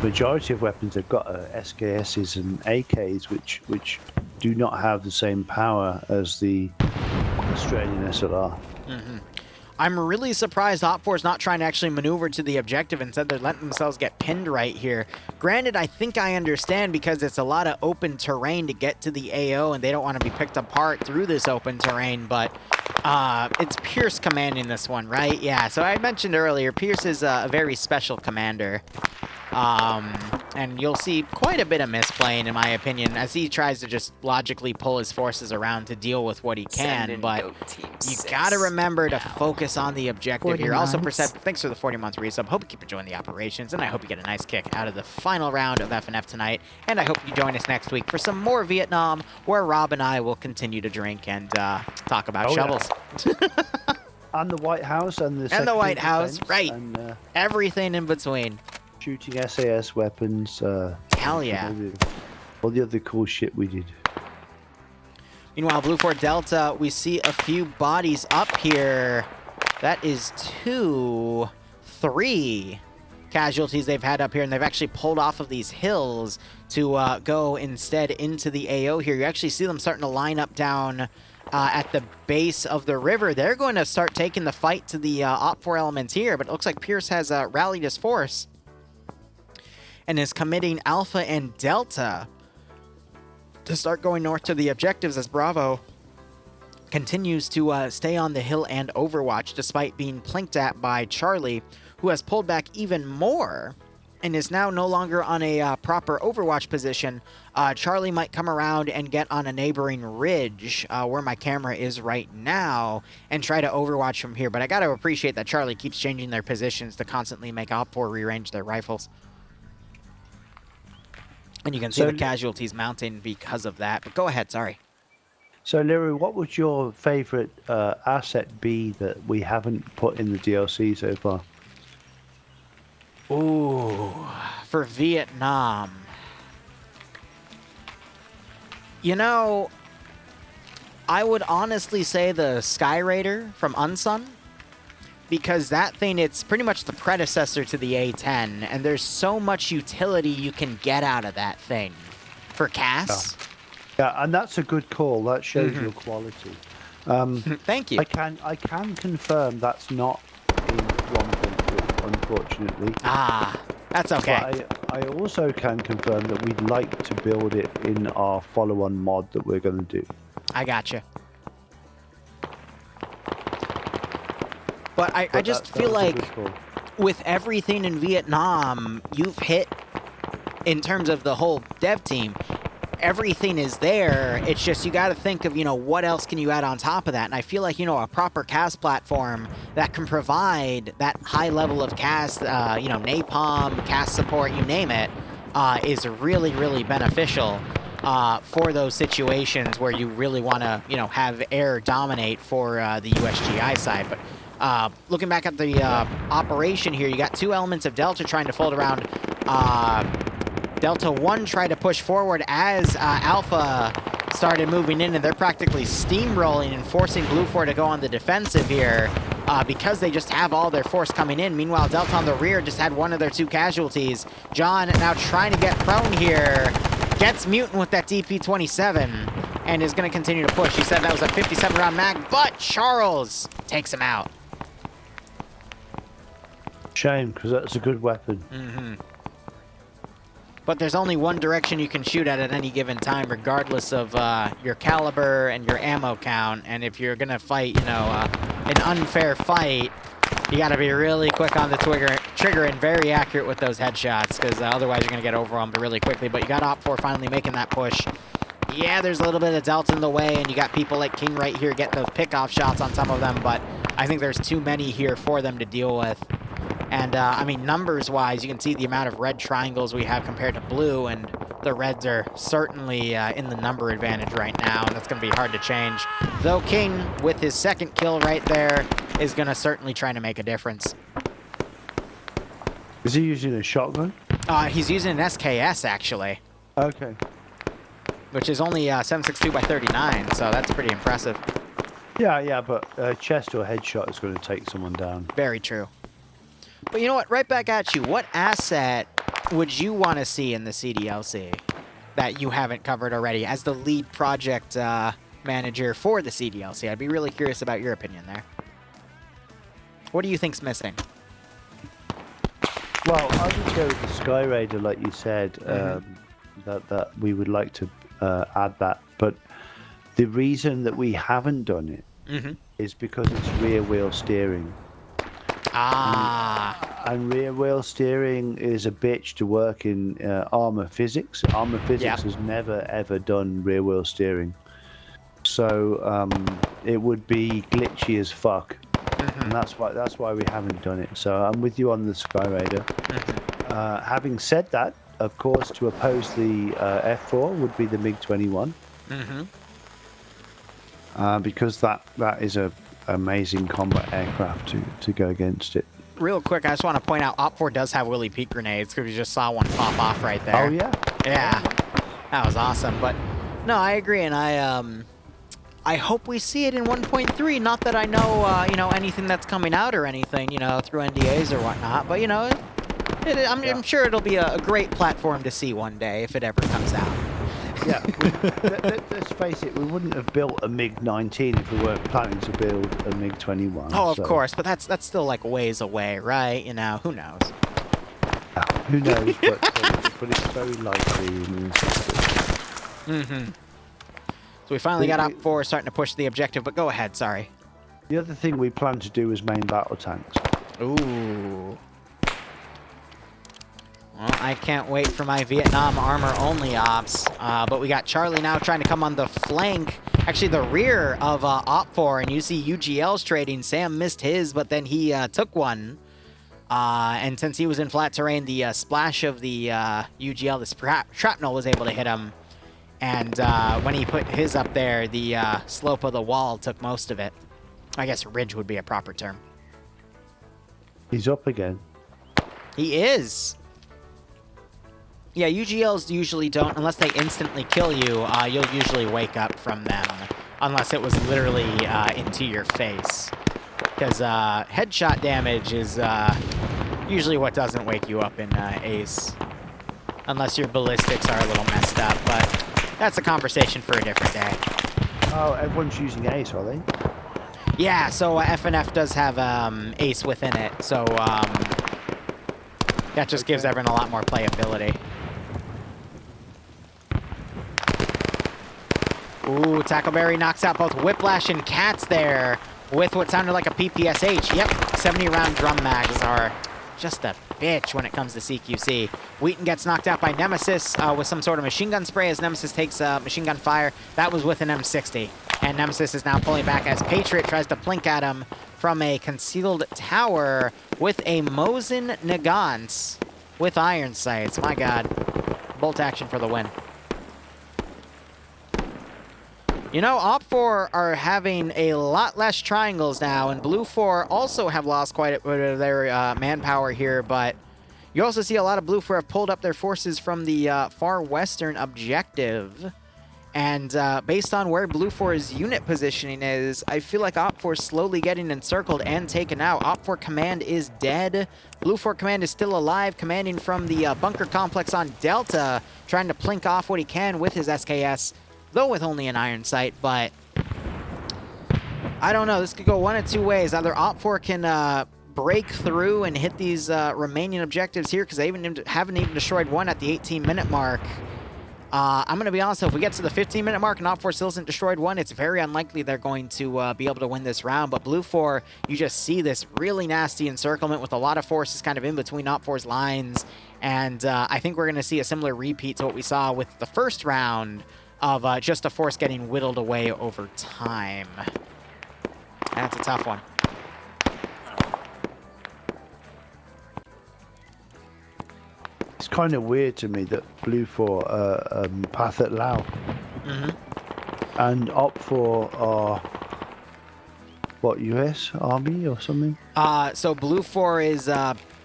majority of weapons they've got SKSs and AKs, which do not have the same power as the Australian SLR. I'm really surprised Op4 is not trying to actually maneuver to the objective. Instead, they're letting themselves get pinned right here. Granted, I think I understand because it's a lot of open terrain to get to the AO, and they don't want to be picked apart through this open terrain, but it's Pierce commanding this one, right? Yeah, so I mentioned earlier, Pierce is a very special commander. And you'll see quite a bit of misplaying, in my opinion, as he tries to just logically pull his forces around to deal with what he can. But you gotta remember to focus on the objective here. Also, Perceptive, thanks for the 40 months resub. Hope you keep enjoying the operations, and I hope you get a nice kick out of the final round of FNF tonight. And I hope you join us next week for some more Vietnam, where Rob and I will continue to drink and talk about shovels. Yeah. And the White House and the White House, right? And, everything in between. Shooting SAS weapons. Hell yeah. All the other cool shit we did. Meanwhile, Blue 4 Delta, we see a few bodies up here. That is 3 casualties they've had up here, and they've actually pulled off of these hills to go instead into the AO here. You actually see them starting to line up down at the base of the river. They're going to start taking the fight to the Op4 elements here, but it looks like Pierce has rallied his force and is committing Alpha and Delta to start going north to the objectives as Bravo continues to stay on the hill and overwatch despite being plinked at by Charlie, who has pulled back even more and is now no longer on a proper overwatch position. Charlie might come around and get on a neighboring ridge where my camera is right now and try to overwatch from here. But I got to appreciate that Charlie keeps changing their positions to constantly make Op4 rearrange their rifles. And you can see the casualties mounting because of that. But go ahead, sorry. So, Liru, what would your favorite asset be that we haven't put in the DLC so far? Ooh, for Vietnam. You know, I would honestly say the Sky Raider from Unsun, because that thing, it's pretty much the predecessor to the A10, and there's so much utility you can get out of that thing for CAS. Yeah, and that's a good call. That shows your quality. Thank you. I can confirm that's not in 1.2, unfortunately. Ah, that's okay. But I also can confirm that we'd like to build it in our follow-on mod that we're going to do. I gotcha. But I just feel like with everything in Vietnam, you've hit, in terms of the whole dev team, everything is there. It's just you got to think of, what else can you add on top of that? And I feel like, a proper CAS platform that can provide that high level of CAS, napalm, CAS support, you name it, is really, really beneficial for those situations where you really want to, have air dominate for the USGI side. But looking back at the operation here, you got 2 elements of Delta trying to fold around. Delta 1 tried to push forward as Alpha started moving in, and they're practically steamrolling and forcing Blue 4 to go on the defensive here because they just have all their force coming in. Meanwhile, Delta on the rear just had one of their 2 casualties. John now trying to get prone here. Gets Mutant with that DP-27 and is going to continue to push. He said that was a 57-round mag, but Charles takes him out. Shame, because that's a good weapon. But there's only one direction you can shoot at any given time, regardless of your caliber and your ammo count. And if you're going to fight, an unfair fight, you got to be really quick on the trigger and very accurate with those headshots, because otherwise you're going to get overwhelmed really quickly. But you got Op4 finally making that push. Yeah, there's a little bit of Delta in the way, and you got people like King right here getting those pickoff shots on some of them, but I think there's too many here for them to deal with. And, I mean, numbers-wise, you can see the amount of red triangles we have compared to blue, and the reds are certainly in the number advantage right now, and that's going to be hard to change. Though King, with his 2nd kill right there, is going to certainly try to make a difference. Is he using a shotgun? He's using an SKS, actually. Okay. Which is only 7.62 by 39, so that's pretty impressive. Yeah, but chest or headshot is going to take someone down. Very true. But you know what? Right back at you. What asset would you want to see in the CDLC that you haven't covered already as the lead project manager for the CDLC? I'd be really curious about your opinion there. What do you think's missing? Well, I would go with the Sky Raider, like you said, that we would like to add that. But the reason that we haven't done it is because it's rear wheel steering. And rear wheel steering is a bitch to work in armor physics. Armor physics has never ever done rear wheel steering, so it would be glitchy as fuck, and that's why we haven't done it. So I'm with you on the Skyraider. Having said that, of course, to oppose the F4 would be the MiG-21, because that is a amazing combat aircraft to go against it. Real quick, I just want to point out, Op4 does have Willy Peak grenades, because we just saw one pop off right there. Oh, yeah? Yeah. That was awesome. But, no, I agree, and I hope we see it in 1.3. Not that I know, you know, anything that's coming out or anything, you know, through NDAs or whatnot. But, you know, I'm sure it'll be a great platform to see one day if it ever comes out. Yeah, let's face it, we wouldn't have built a MiG-19 if we weren't planning to build a MiG-21. Oh, of course, but that's still like ways away, right? You know, who knows? Who knows, but it's very likely. So we finally got Op4 starting to push the objective, but go ahead, sorry. The other thing we plan to do is main battle tanks. Ooh. Well, I can't wait for my Vietnam armor-only ops, but we got Charlie now trying to come on the flank, actually the rear of Op4, and you see UGL's trading. Sam missed his, but then he took one, and since he was in flat terrain, the splash of the UGL, the shrapnel, was able to hit him, and when he put his up there, the slope of the wall took most of it. I guess ridge would be a proper term. He's up again. He is. Yeah, UGLs usually don't, unless they instantly kill you, you'll usually wake up from them, unless it was literally into your face. Because headshot damage is usually what doesn't wake you up in Ace, unless your ballistics are a little messed up, but that's a conversation for a different day. Oh, everyone's using Ace, are they? Yeah, so FNF does have Ace within it, so that just gives everyone a lot more playability. Ooh, Tackleberry knocks out both Whiplash and Cats there with what sounded like a PPSH. Yep, 70-round drum mags are just a bitch when it comes to CQC. Wheaton gets knocked out by Nemesis with some sort of machine gun spray as Nemesis takes machine gun fire. That was with an M60. And Nemesis is now pulling back as Patriot tries to plink at him from a concealed tower with a Mosin Nagant with iron sights. My god. Bolt action for the win. You know, Op4 are having a lot less triangles now, and Blue 4 also have lost quite a bit of their manpower here, but you also see a lot of Blue 4 have pulled up their forces from the far western objective. And based on where Blue 4's unit positioning is, I feel like Op4 is slowly getting encircled and taken out. Op4 command is dead. Blue 4 command is still alive, commanding from the bunker complex on Delta, trying to plink off what he can with his SKS, though with only an iron sight. But I don't know, this could go one of two ways. Either Op4 can break through and hit these remaining objectives here, because they haven't even destroyed one at the 18-minute mark. I'm going to be honest, though, if we get to the 15-minute mark and Op4 still hasn't destroyed one, it's very unlikely they're going to be able to win this round. But Blue 4, you just see this really nasty encirclement with a lot of forces kind of in between Op4's lines. And I think we're going to see a similar repeat to what we saw with the first round of just a force getting whittled away over time. That's a tough one. It's kind of weird to me that Blue 4 path at Lao and Op4 are what, US Army or something? So Blue 4 is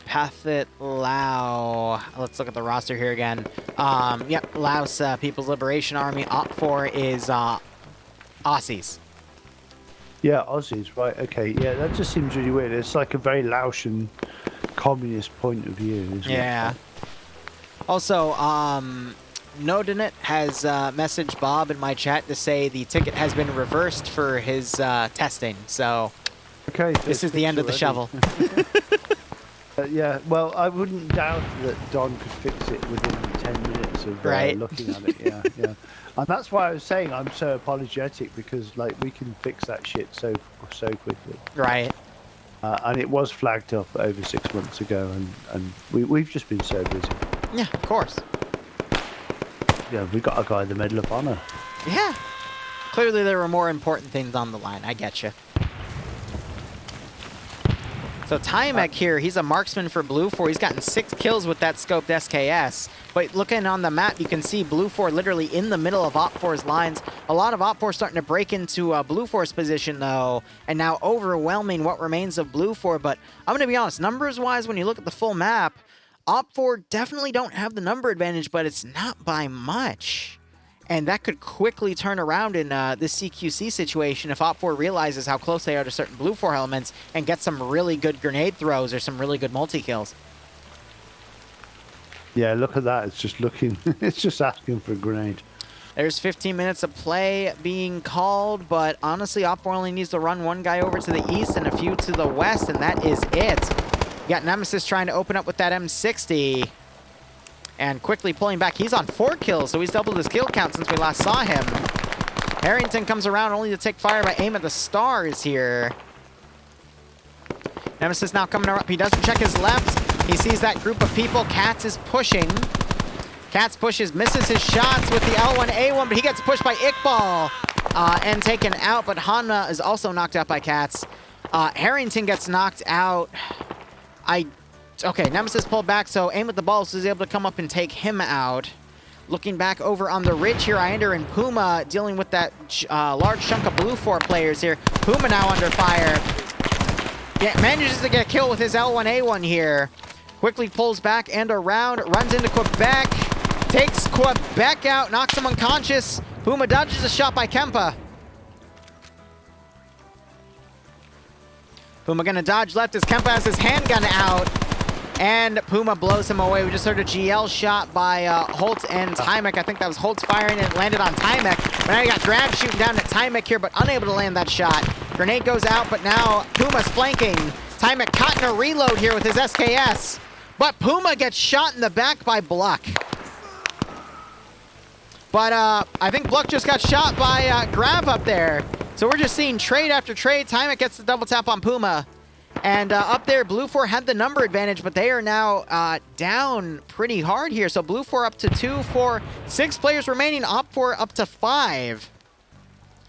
Pathet Lao. Let's look at the roster here again. Yep, Laos People's Liberation Army. Op4 is Aussies. Yeah, Aussies, right, okay. Yeah, that just seems really weird. It's like a very Laotian communist point of view, isn't it? Yeah. Also, Nodinit has messaged Bob in my chat to say the ticket has been reversed for his testing, so okay, this is the end of the shovel. Yeah, well, I wouldn't doubt that Don could fix it within 10 minutes of looking at it, yeah. And that's why I was saying I'm so apologetic, because, like, we can fix that shit so quickly. Right. And it was flagged up over 6 months ago, and we've just been so busy. Yeah, of course. Yeah, we got a guy in the Medal of Honor. Yeah. Clearly there were more important things on the line. I get you. So Timek here, he's a marksman for Blue 4. He's gotten 6 kills with that scoped SKS. But looking on the map, you can see Blue 4 literally in the middle of Op4's lines. A lot of Op4 starting to break into Blue 4's position, though, and now overwhelming what remains of Blue 4. But I'm going to be honest, numbers-wise, when you look at the full map, Op4 definitely don't have the number advantage, but it's not by much. And that could quickly turn around in this CQC situation if Op4 realizes how close they are to certain Blue 4 elements and get some really good grenade throws or some really good multi-kills. Yeah, look at that. It's just looking, it's just asking for a grenade. There's 15 minutes of play being called, but honestly, Op4 only needs to run one guy over to the east and a few to the west, and that is it. You got Nemesis trying to open up with that M60. And quickly pulling back. He's on 4 kills, so he's doubled his kill count since we last saw him. Harrington comes around only to take fire by aim at the stars here. Nemesis now coming up. He doesn't check his left. He sees that group of people. Katz is pushing. Katz pushes, misses his shots with the L1A1, but he gets pushed by Iqbal and taken out. But Hanna is also knocked out by Katz. Harrington gets knocked out. Okay, Nemesis pulled back, so aim at the balls is able to come up and take him out. Looking back over on the ridge here, Inder and Puma dealing with that large chunk of Blue 4 players here. Puma now under fire. Yeah, manages to get a kill with his L1A1 here. Quickly pulls back and around, runs into Quebec. Takes Quebec out, knocks him unconscious. Puma dodges a shot by Kempa. Puma gonna dodge left as Kempa has his handgun out. And Puma blows him away. We just heard a GL shot by Holt and Timek. I think that was Holt's firing and it landed on Timek. But now you got Grab shooting down at Timek here, but unable to land that shot. Grenade goes out, but now Puma's flanking. Timek caught in a reload here with his SKS. But Puma gets shot in the back by Bluck. But I think Bluck just got shot by Grab up there. So we're just seeing trade after trade. Timek gets the double tap on Puma. And up there, Blue 4 had the number advantage, but they are now down pretty hard here. So Blue 4 up to 2, 4, 6 players remaining. Op4 up to 5.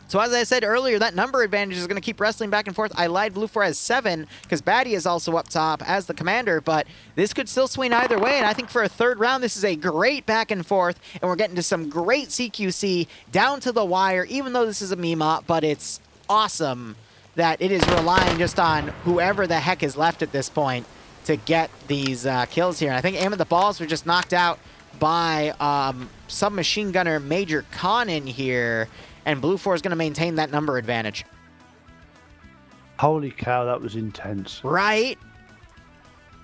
So as I said earlier, that number advantage is going to keep wrestling back and forth. I lied, Blue 4 has 7, because Batty is also up top as the commander, but this could still swing either way, and I think for a third round, this is a great back and forth, and we're getting to some great CQC down to the wire, even though this is a meme, but it's awesome that it is relying just on whoever the heck is left at this point to get these kills here. And I think aim at the balls were just knocked out by submachine gunner Major Khan in here, and Blue 4 is going to maintain that number advantage. Holy cow, that was intense. Right?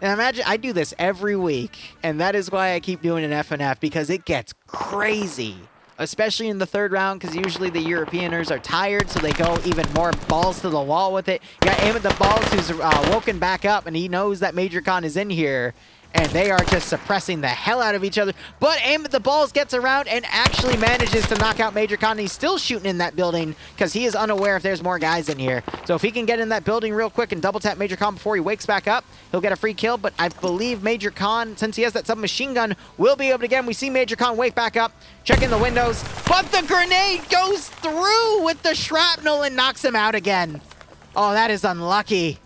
And imagine, I do this every week, and that is why I keep doing an FNF, because it gets crazy. Especially in the third round, because usually the Europeaners are tired, so they go even more balls to the wall with it. You got aim at the balls who's woken back up, and he knows that Major Khan is in here, and they are just suppressing the hell out of each other. But aim at the balls gets around and actually manages to knock out Major Khan. He's still shooting in that building because he is unaware if there's more guys in here. So if he can get in that building real quick and double tap Major Khan before he wakes back up, he'll get a free kill. But I believe Major Khan, since he has that submachine gun, will be able to get him. We see Major Khan wake back up, checking the windows, but the grenade goes through with the shrapnel and knocks him out again. Oh, that is unlucky.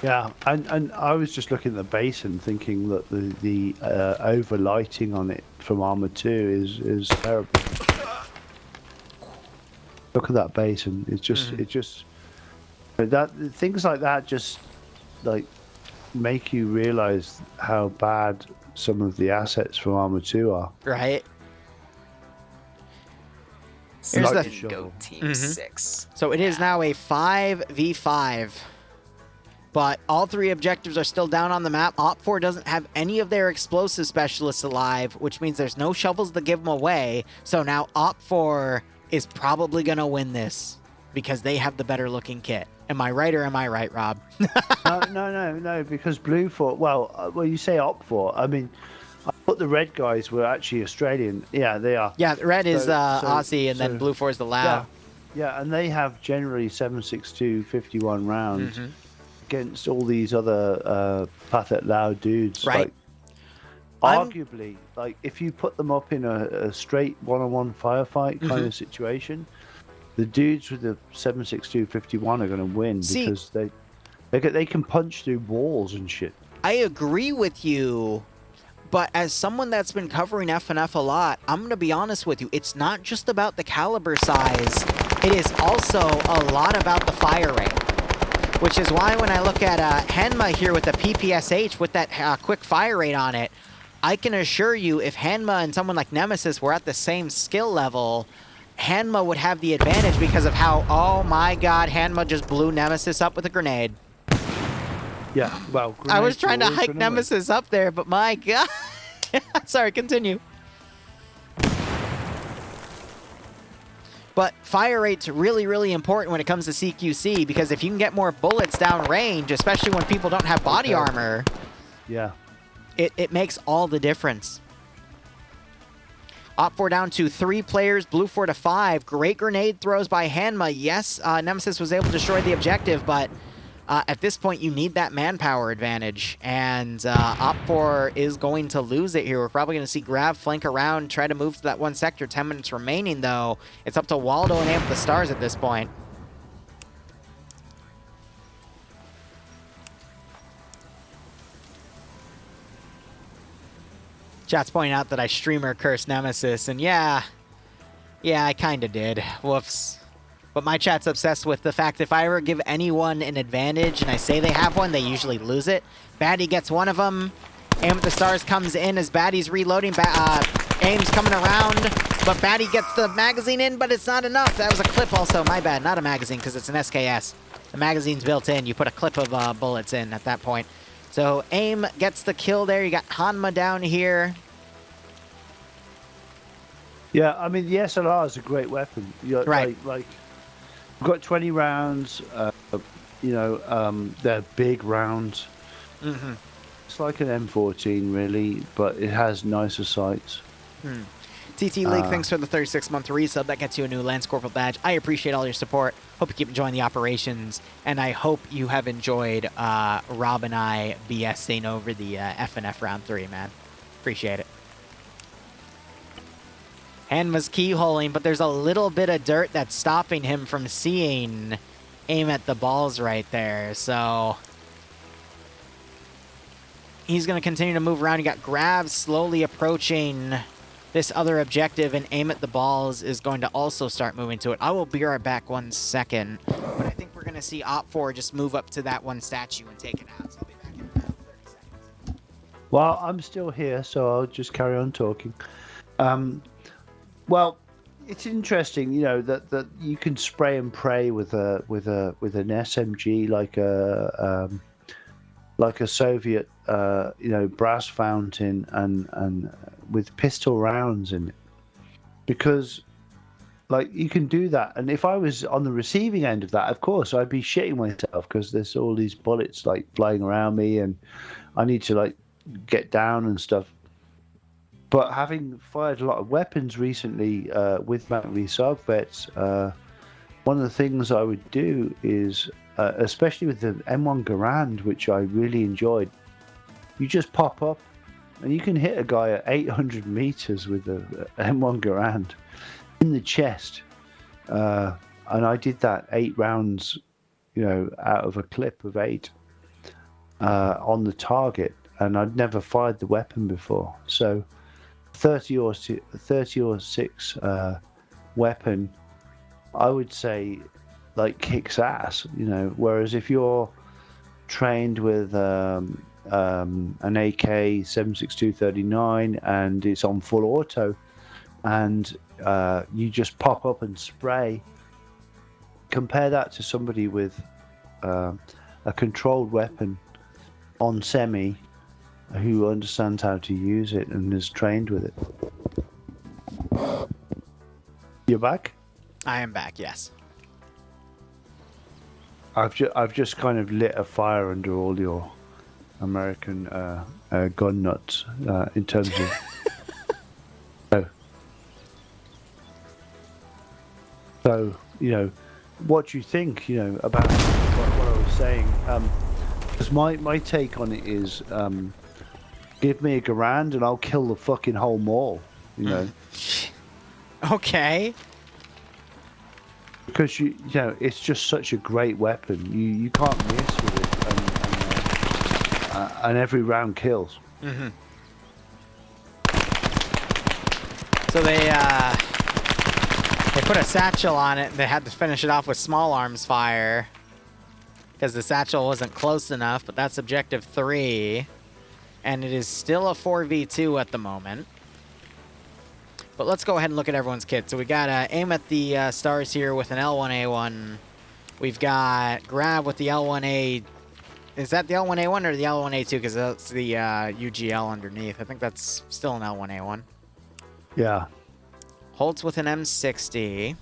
Yeah, and I was just looking at the basin thinking that the overlighting on it from Arma 2 is terrible. Look at that basin. It's just that things like that just like make you realize how bad some of the assets from Arma 2 are. Right. Here's the Go Team 6. So it is now a 5v5. But all 3 objectives are still down on the map. Op4 doesn't have any of their explosive specialists alive, which means there's no shovels to give them away. So now Op4 is probably going to win this because they have the better looking kit. Am I right or am I right, Rob? No, because Blue 4, well, you say Op4. I mean, I thought the red guys were actually Australian. Yeah, they are. Yeah, red is Aussie, and then Blue 4 is the Lao. Yeah, and they have generally 7.62 51 rounds against all these other Pathet Lao dudes. Right. Like, arguably, like if you put them up in a straight one-on-one firefight kind of situation, the dudes with the 7.62 51 are going to win because they can punch through walls and shit. I agree with you. But as someone that's been covering FNF a lot, I'm going to be honest with you. It's not just about the caliber size. It is also a lot about the fire rate. Which is why when I look at Hanma here with the PPSH with that quick fire rate on it, I can assure you if Hanma and someone like Nemesis were at the same skill level, Hanma would have the advantage because of how, oh my god, Hanma just blew Nemesis up with a grenade. Yeah, well, I was trying to hike Nemesis up there, but my god. Sorry, continue. But fire rate's really, really important when it comes to CQC, because if you can get more bullets down range, especially when people don't have body armor, it makes all the difference. Op4 down to 3 players, Blue 4 to 5. Great grenade throws by Hanma. Yes, Nemesis was able to destroy the objective, but at this point, you need that manpower advantage, and Op4 is going to lose it here. We're probably going to see Grav flank around, try to move to that one sector. 10 minutes remaining, though. It's up to Waldo and Amp the Stars at this point. Chat's pointing out that I streamer cursed Nemesis, and yeah, I kind of did. Whoops. But my chat's obsessed with the fact if I ever give anyone an advantage and I say they have one, they usually lose it. Baddie gets one of them. Aim at the Stars comes in as Baddie's reloading. Aim's coming around, but Baddie gets the magazine in, but it's not enough. That was a clip also. My bad, not a magazine because it's an SKS. The magazine's built in. You put a clip of bullets in at that point. So Aim gets the kill there. You got Hanma down here. Yeah, I mean, the SLR is a great weapon. Right. Like we've got 20 rounds, they're big rounds. It's like an M14, really, but it has nicer sights. TT League, thanks for the 36-month resub. That gets you a new Lance Corporal badge. I appreciate all your support. Hope you keep enjoying the operations, and I hope you have enjoyed Rob and I BSing over the FNF Round 3, man. Appreciate it. Hanma's keyholing, but there's a little bit of dirt that's stopping him from seeing Aim at the balls right there, so he's going to continue to move around. You got Grav slowly approaching this other objective, and Aim at the balls is going to also start moving to it. I will be right back 1 second, but I think we're going to see Op4 just move up to that one statue and take it out, so I'll be back in about 30 seconds. Well, I'm still here, so I'll just carry on talking. Well, it's interesting, that you can spray and pray with an SMG like a Soviet, brass fountain and with pistol rounds in it, because you can do that. And if I was on the receiving end of that, of course, I'd be shitting myself because there's all these bullets flying around me, and I need to get down and stuff. But having fired a lot of weapons recently with Mountain Sogvets, one of the things I would do is, especially with the M1 Garand, which I really enjoyed, you just pop up and you can hit a guy at 800 meters with the M1 Garand in the chest. And I did that 8 rounds, out of a clip of 8 on the target, and I'd never fired the weapon before. So 30 or 6 weapon, I would say, kicks ass, whereas if you're trained with an AK 7.62 and it's on full auto, and you just pop up and spray, compare that to somebody with a controlled weapon on semi who understands how to use it and is trained with it. You're back? I am back, yes. I've just kind of lit a fire under all your American gun nuts in terms of. So, what do you think, about what I was saying? Because my take on it is, give me a Garand and I'll kill the fucking whole mall, Okay. Because it's just such a great weapon. You can't miss with it, and every round kills. Mm-hmm. So they put a satchel on it, and they had to finish it off with small arms fire because the satchel wasn't close enough. But that's objective 3, and it is still a 4v2 at the moment. But let's go ahead and look at everyone's kit. So we got aim at the stars here with an L1A1. We've got grab with the L1A. Is that the L1A1 or the L1A2? Because that's the UGL underneath. I think that's still an L1A1. Yeah. Holtz with an M60.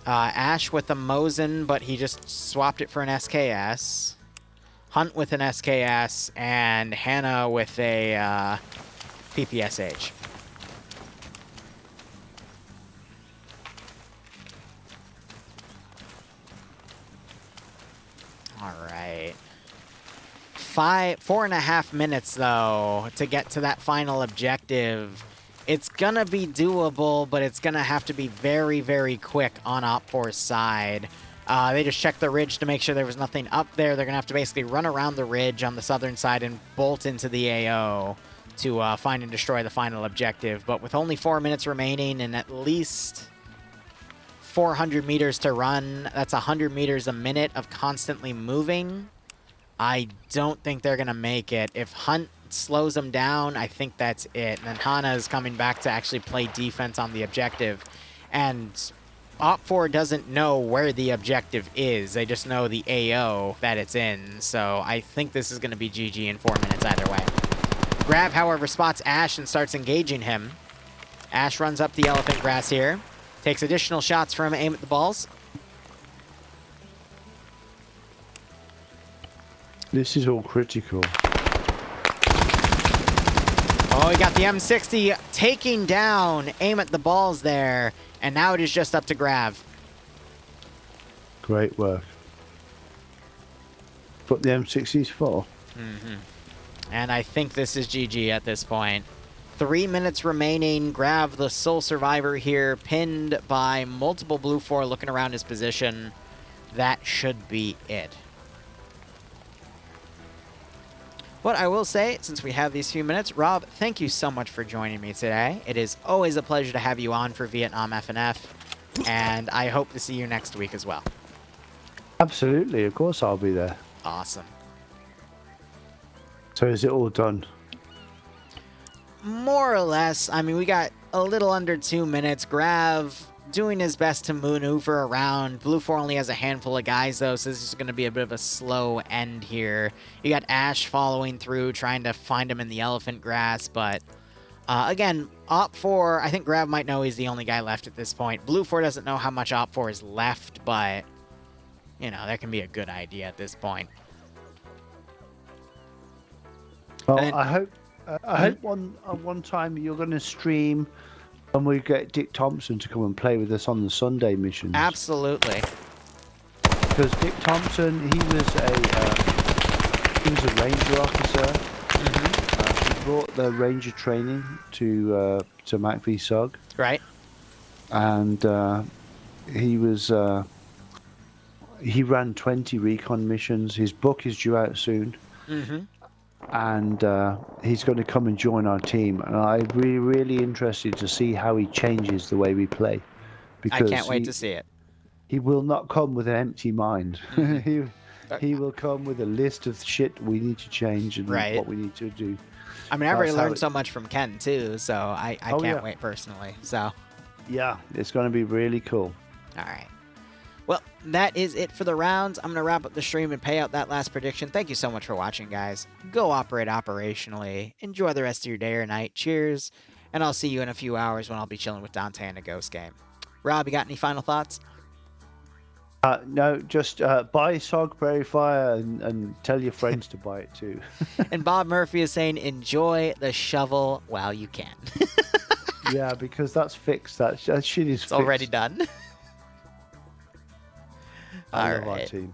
Ash with a Mosin, but he just swapped it for an SKS. Hunt with an SKS. And Hannah with a PPSH. All right. 4.5 minutes, though, to get to that final objective. It's going to be doable, but it's going to have to be very, very quick on Op4's side. They just checked the ridge to make sure there was nothing up there. They're going to have to basically run around the ridge on the southern side and bolt into the AO to find and destroy the final objective. But with only 4 minutes remaining and at least 400 meters to run, that's 100 meters a minute of constantly moving. I don't think they're going to make it. If Hunt slows them down, I think that's it. And then Hana is coming back to actually play defense on the objective. And Op4 doesn't know where the objective is. They just know the AO that it's in. So I think this is going to be GG in 4 minutes either way. Grav, however, spots Ash and starts engaging him. Ash runs up the elephant grass here. Takes additional shots from aim at the balls. This is all critical. Oh, he got the M60 taking down aim at the balls there. And now it is just up to Grav. Great work. Put the M60s for. Mm-hmm. And I think this is GG at this point. 3 minutes remaining. Grav, the sole survivor here, pinned by multiple Blue 4 looking around his position. That should be it. What I will say, since we have these few minutes, Rob, thank you so much for joining me today. It is always a pleasure to have you on for Vietnam FNF, and I hope to see you next week as well. Absolutely, of course I'll be there. Awesome. So is it all done? More or less. I mean, we got a little under 2 minutes. Grav doing his best to maneuver around. Blue 4 only has a handful of guys, though, so this is going to be a bit of a slow end here. You got Ash following through, trying to find him in the elephant grass, but again, Op4, I think Grav might know he's the only guy left at this point. Blue 4 doesn't know how much Op4 is left, but, you know, that can be a good idea at this point. Well, I hope one time you're going to stream and we get Dick Thompson to come and play with us on the Sunday missions. Absolutely. Because Dick Thompson, he was a ranger officer. Mm-hmm. He brought the ranger training to MacV-Sug. Right. And he ran 20 recon missions. His book is due out soon. Mm-hmm. And he's going to come and join our team, and I'm really interested to see how he changes the way we play. Because I can't wait to see it. He will not come with an empty mind. he will come with a list of shit we need to change and what we need to do. I mean, I've already learned so much from Ken too, so I can't wait personally. So yeah, it's going to be really cool. All right. Well, that is it for the rounds. I'm going to wrap up the stream and pay out that last prediction. Thank you so much for watching, guys. Go operate operationally. Enjoy the rest of your day or night. Cheers. And I'll see you in a few hours when I'll be chilling with Dante in a Ghost game. Rob, you got any final thoughts? No, just buy Sog Prairie Fire and tell your friends to buy it too. And Bob Murphy is saying, enjoy the shovel while you can. Yeah, because that's fixed. That shit is It's already done. I love our team.